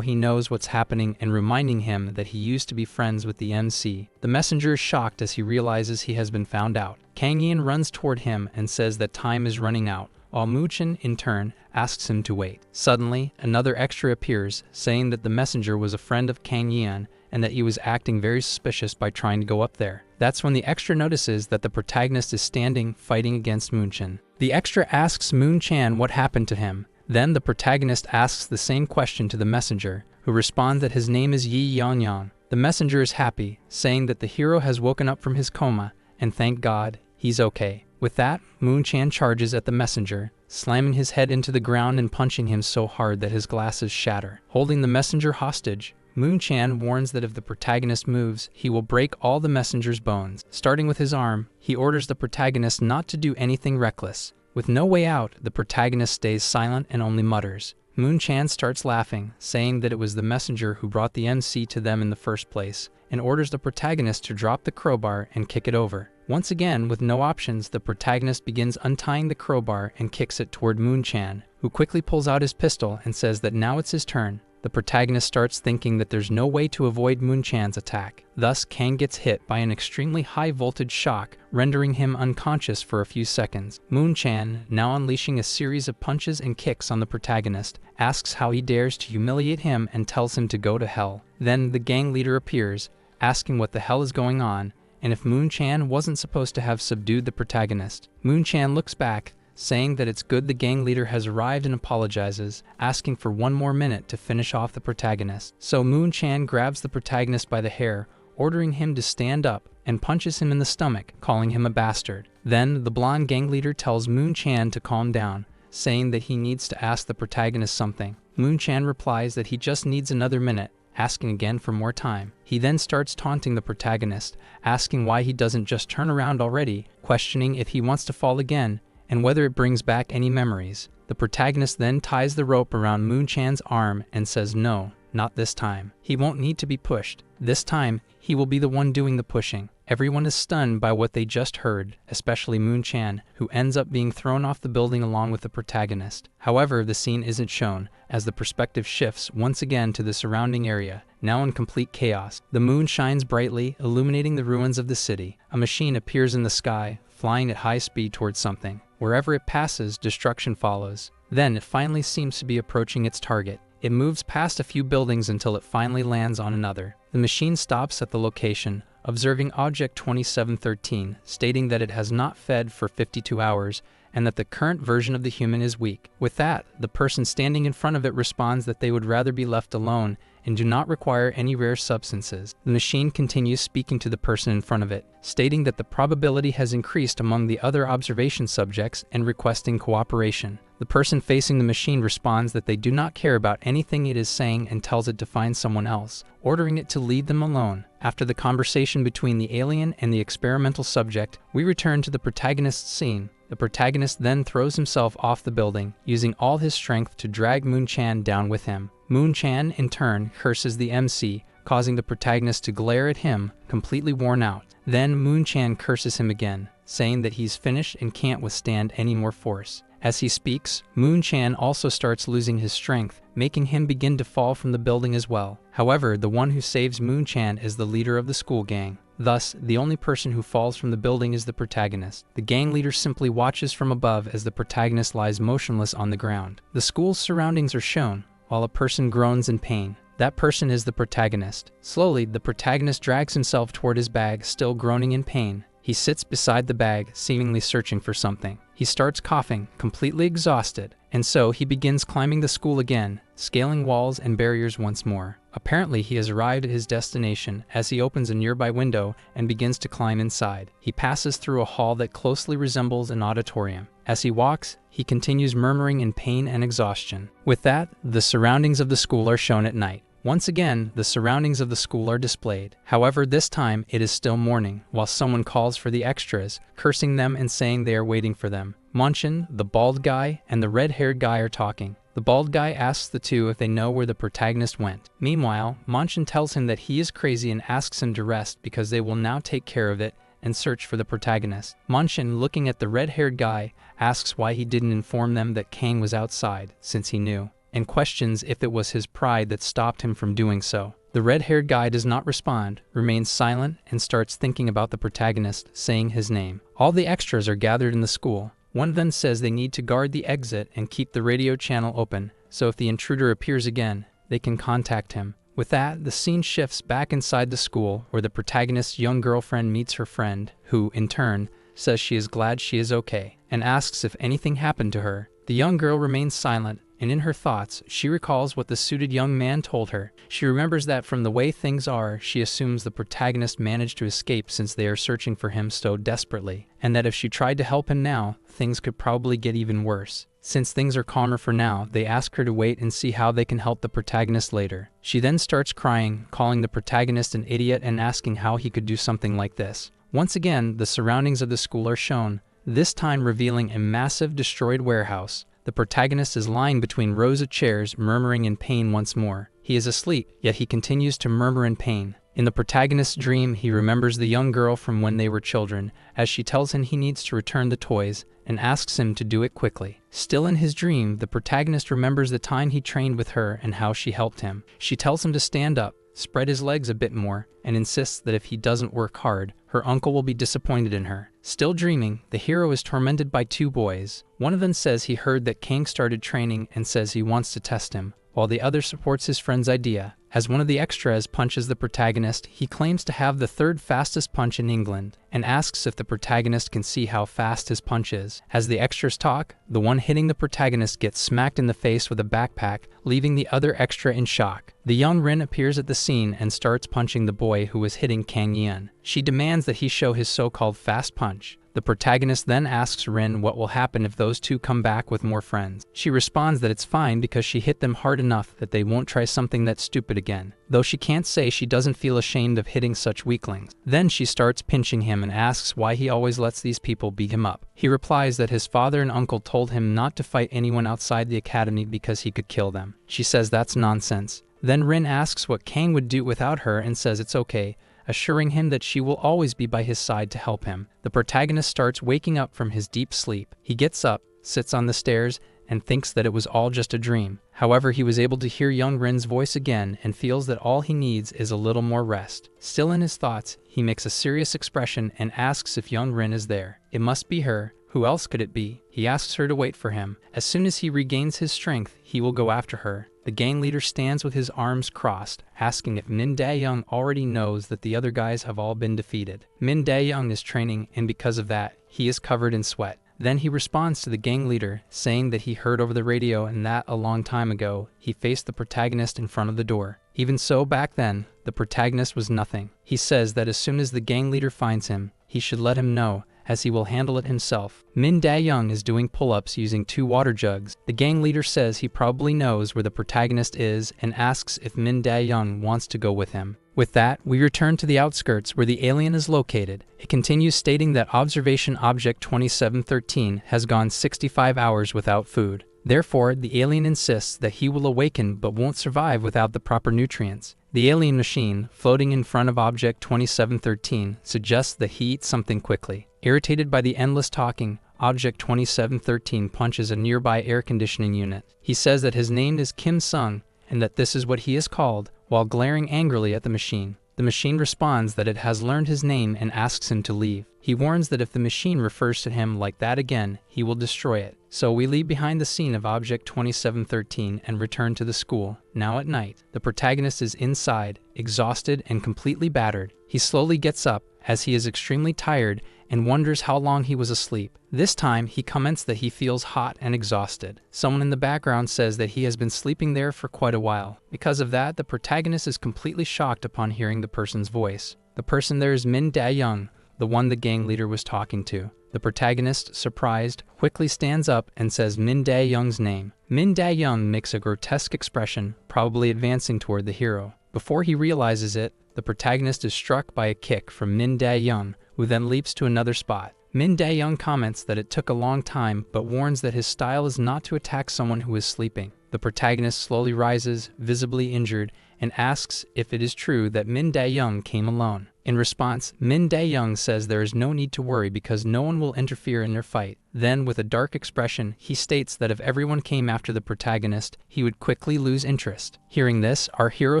he knows what's happening and reminding him that he used to be friends with the MC. The messenger is shocked as he realizes he has been found out. Kang Yeon runs toward him and says that time is running out, while Moon-chan, in turn, asks him to wait. Suddenly, another extra appears, saying that the messenger was a friend of Kang Yeon and that he was acting very suspicious by trying to go up there. That's when the extra notices that the protagonist is standing, fighting against Moon-chan. The extra asks Moon-chan what happened to him. Then the protagonist asks the same question to the messenger, who responds that his name is Yi Yeon. The messenger is happy, saying that the hero has woken up from his coma, and thank God, he's okay. With that, Moon-chan charges at the messenger, slamming his head into the ground and punching him so hard that his glasses shatter. Holding the messenger hostage, Moon-chan warns that if the protagonist moves, he will break all the messenger's bones. Starting with his arm, he orders the protagonist not to do anything reckless. With no way out, the protagonist stays silent and only mutters. Moon-chan starts laughing, saying that it was the messenger who brought the MC to them in the first place, and orders the protagonist to drop the crowbar and kick it over. Once again, with no options, the protagonist begins untying the crowbar and kicks it toward Moon-chan, who quickly pulls out his pistol and says that now it's his turn. The protagonist starts thinking that there's no way to avoid Moon-chan's attack. Thus, Kang gets hit by an extremely high-voltage shock, rendering him unconscious for a few seconds. Moon-chan, now unleashing a series of punches and kicks on the protagonist, asks how he dares to humiliate him and tells him to go to hell. Then, the gang leader appears, asking what the hell is going on, and if Moon-chan wasn't supposed to have subdued the protagonist. Moon-chan looks back, saying that it's good the gang leader has arrived and apologizes, asking for one more minute to finish off the protagonist. So Moon-chan grabs the protagonist by the hair, ordering him to stand up, and punches him in the stomach, calling him a bastard. Then, the blonde gang leader tells Moon-chan to calm down, saying that he needs to ask the protagonist something. Moon-chan replies that he just needs another minute, asking again for more time. He then starts taunting the protagonist, asking why he doesn't just turn around already, questioning if he wants to fall again, and whether it brings back any memories. The protagonist then ties the rope around Moon-chan's arm and says no, not this time. He won't need to be pushed. This time, he will be the one doing the pushing. Everyone is stunned by what they just heard, especially Moon-chan, who ends up being thrown off the building along with the protagonist. However, the scene isn't shown, as the perspective shifts once again to the surrounding area, now in complete chaos. The moon shines brightly, illuminating the ruins of the city. A machine appears in the sky, flying at high speed towards something. Wherever it passes, destruction follows. Then it finally seems to be approaching its target. It moves past a few buildings until it finally lands on another. The machine stops at the location, observing Object 2713, stating that it has not fed for 52 hours and that the current version of the human is weak. With that, the person standing in front of it responds that they would rather be left alone and do not require any rare substances. The machine continues speaking to the person in front of it, stating that the probability has increased among the other observation subjects and requesting cooperation. The person facing the machine responds that they do not care about anything it is saying and tells it to find someone else, ordering it to leave them alone. After the conversation between the alien and the experimental subject, we return to the protagonist's scene. The protagonist then throws himself off the building, using all his strength to drag Moon-chan down with him. Moon-chan, in turn, curses the MC, causing the protagonist to glare at him, completely worn out. Then Moon-chan curses him again, saying that he's finished and can't withstand any more force. As he speaks, Moon-chan also starts losing his strength, making him begin to fall from the building as well. However, the one who saves Moon-chan is the leader of the school gang. Thus, the only person who falls from the building is the protagonist. The gang leader simply watches from above as the protagonist lies motionless on the ground. The school's surroundings are shown, while a person groans in pain. That person is the protagonist. Slowly, the protagonist drags himself toward his bag, still groaning in pain. He sits beside the bag, seemingly searching for something. He starts coughing, completely exhausted, and so he begins climbing the school again, scaling walls and barriers once more. Apparently, he has arrived at his destination as he opens a nearby window and begins to climb inside. He passes through a hall that closely resembles an auditorium. As he walks, he continues murmuring in pain and exhaustion. With that, the surroundings of the school are shown at night. Once again, the surroundings of the school are displayed. However, this time it is still morning, while someone calls for the extras, cursing them and saying they are waiting for them. Monchin, the bald guy, and the red-haired guy are talking. The bald guy asks the two if they know where the protagonist went. Meanwhile, Monchin tells him that he is crazy and asks him to rest because they will now take care of it and search for the protagonist. Monchin, looking at the red-haired guy, asks why he didn't inform them that Kang was outside, since he knew, and questions if it was his pride that stopped him from doing so. The red-haired guy does not respond, remains silent, and starts thinking about the protagonist, saying his name. All the extras are gathered in the school. One of them says they need to guard the exit and keep the radio channel open, so if the intruder appears again, they can contact him. With that, the scene shifts back inside the school, where the protagonist's young girlfriend meets her friend, who, in turn, says she is glad she is okay, and asks if anything happened to her. The young girl remains silent, and in her thoughts, she recalls what the suited young man told her. She remembers that from the way things are, she assumes the protagonist managed to escape since they are searching for him so desperately, and that if she tried to help him now, things could probably get even worse. Since things are calmer for now, they ask her to wait and see how they can help the protagonist later. She then starts crying, calling the protagonist an idiot and asking how he could do something like this. Once again, the surroundings of the school are shown, this time revealing a massive destroyed warehouse. The protagonist is lying between rows of chairs, murmuring in pain once more. He is asleep, yet he continues to murmur in pain. In the protagonist's dream, he remembers the young girl from when they were children, as she tells him he needs to return the toys, and asks him to do it quickly. Still in his dream, the protagonist remembers the time he trained with her and how she helped him. She tells him to stand up, spread his legs a bit more, and insists that if he doesn't work hard, her uncle will be disappointed in her. Still dreaming, the hero is tormented by two boys. One of them says he heard that Kang started training and says he wants to test him, while the other supports his friend's idea. As one of the extras punches the protagonist, he claims to have the third fastest punch in England, and asks if the protagonist can see how fast his punch is. As the extras talk, the one hitting the protagonist gets smacked in the face with a backpack, leaving the other extra in shock. The young Rin appears at the scene and starts punching the boy who was hitting Kang Yin. She demands that he show his so-called fast punch. The protagonist then asks Rin what will happen if those two come back with more friends. She responds that it's fine because she hit them hard enough that they won't try something that stupid again, though she can't say she doesn't feel ashamed of hitting such weaklings. Then she starts pinching him and asks why he always lets these people beat him up. He replies that his father and uncle told him not to fight anyone outside the academy because he could kill them. She says that's nonsense. Then Rin asks what Kang would do without her and says it's okay, assuring him that she will always be by his side to help him. The protagonist starts waking up from his deep sleep. He gets up, sits on the stairs, and thinks that it was all just a dream. However, he was able to hear young Rin's voice again and feels that all he needs is a little more rest. Still in his thoughts, he makes a serious expression and asks if young Rin is there. It must be her. Who else could it be? He asks her to wait for him. As soon as he regains his strength, he will go after her. The gang leader stands with his arms crossed, asking if Min Dae-young already knows that the other guys have all been defeated. Min Dae-young is training, and because of that, he is covered in sweat. Then he responds to the gang leader, saying that he heard over the radio and that a long time ago, he faced the protagonist in front of the door. Even so, back then, the protagonist was nothing. He says that as soon as the gang leader finds him, he should let him know, as he will handle it himself. Min Dae-young is doing pull-ups using 2 water jugs. The gang leader says he probably knows where the protagonist is and asks if Min Dae-young wants to go with him. With that, we return to the outskirts where the alien is located. It continues stating that observation object 2713 has gone 65 hours without food. Therefore, the alien insists that he will awaken but won't survive without the proper nutrients. The alien machine, floating in front of object 2713, suggests that he eat something quickly. Irritated by the endless talking, object 2713 punches a nearby air conditioning unit. He says that his name is Kim Sung and that this is what he is called, while glaring angrily at the machine. The machine responds that it has learned his name and asks him to leave. He warns that if the machine refers to him like that again, he will destroy it. So we leave behind the scene of object 2713 and return to the school. Now at night, the protagonist is inside, exhausted and completely battered. He slowly gets up, as he is extremely tired, and wonders how long he was asleep. This time, he comments that he feels hot and exhausted. Someone in the background says that he has been sleeping there for quite a while. Because of that, the protagonist is completely shocked upon hearing the person's voice. The person there is Min Dae-young, the one the gang leader was talking to. The protagonist, surprised, quickly stands up and says Min Dae-young's name. Min Dae-young makes a grotesque expression, probably advancing toward the hero. Before he realizes it, the protagonist is struck by a kick from Min Dae-young, who then leaps to another spot. Min Dae-young comments that it took a long time, but warns that his style is not to attack someone who is sleeping. The protagonist slowly rises, visibly injured, and asks if it is true that Min Dae-young came alone. In response, Min Dae-young says there is no need to worry because no one will interfere in their fight. Then, with a dark expression, he states that if everyone came after the protagonist, he would quickly lose interest. Hearing this, our hero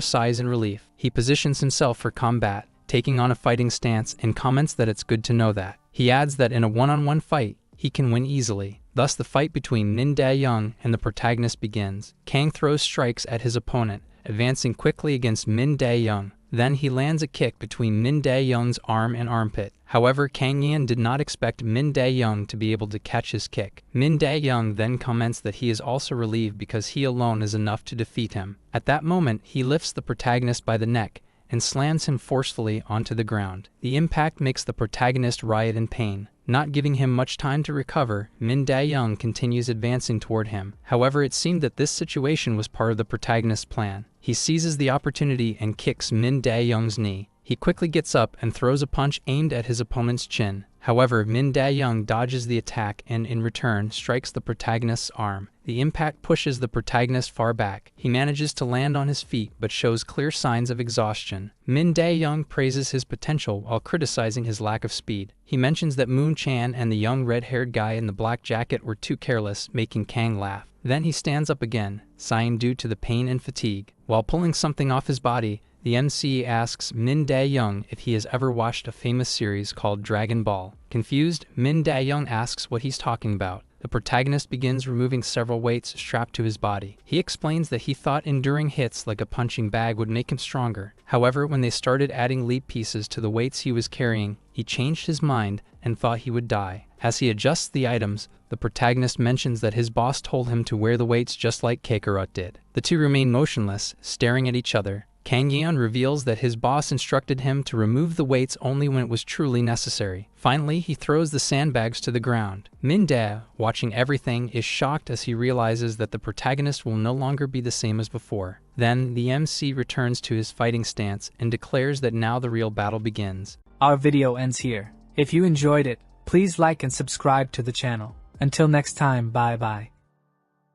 sighs in relief. He positions himself for combat, taking on a fighting stance, and comments that it's good to know that. He adds that in a one-on-one fight, he can win easily. Thus, the fight between Min Dae-young and the protagonist begins. Kang throws strikes at his opponent, advancing quickly against Min Dae-young. Then he lands a kick between Min Dae-young's arm and armpit. However, Kang Yan did not expect Min Dae-young to be able to catch his kick. Min Dae-young then comments that he is also relieved because he alone is enough to defeat him. At that moment, he lifts the protagonist by the neck and slams him forcefully onto the ground. The impact makes the protagonist writhe in pain. Not giving him much time to recover, Min Dae-young continues advancing toward him. However, it seemed that this situation was part of the protagonist's plan. He seizes the opportunity and kicks Min Dae-young's knee. He quickly gets up and throws a punch aimed at his opponent's chin. However, Min Dae-young dodges the attack and, in return, strikes the protagonist's arm. The impact pushes the protagonist far back. He manages to land on his feet but shows clear signs of exhaustion. Min Dae-young praises his potential while criticizing his lack of speed. He mentions that Moon Chan and the young red-haired guy in the black jacket were too careless, making Kang laugh. Then he stands up again, sighing due to the pain and fatigue. While pulling something off his body, the MC asks Min Dae-young if he has ever watched a famous series called Dragon Ball. Confused, Min Dae-young asks what he's talking about. The protagonist begins removing several weights strapped to his body. He explains that he thought enduring hits like a punching bag would make him stronger. However, when they started adding lead pieces to the weights he was carrying, he changed his mind and thought he would die. As he adjusts the items, the protagonist mentions that his boss told him to wear the weights just like Kakarot did. The two remain motionless, staring at each other. Kang Yeon reveals that his boss instructed him to remove the weights only when it was truly necessary. Finally, he throws the sandbags to the ground. Min Dae, watching everything, is shocked as he realizes that the protagonist will no longer be the same as before. Then, the MC returns to his fighting stance and declares that now the real battle begins. Our video ends here. If you enjoyed it, please like and subscribe to the channel. Until next time, bye bye.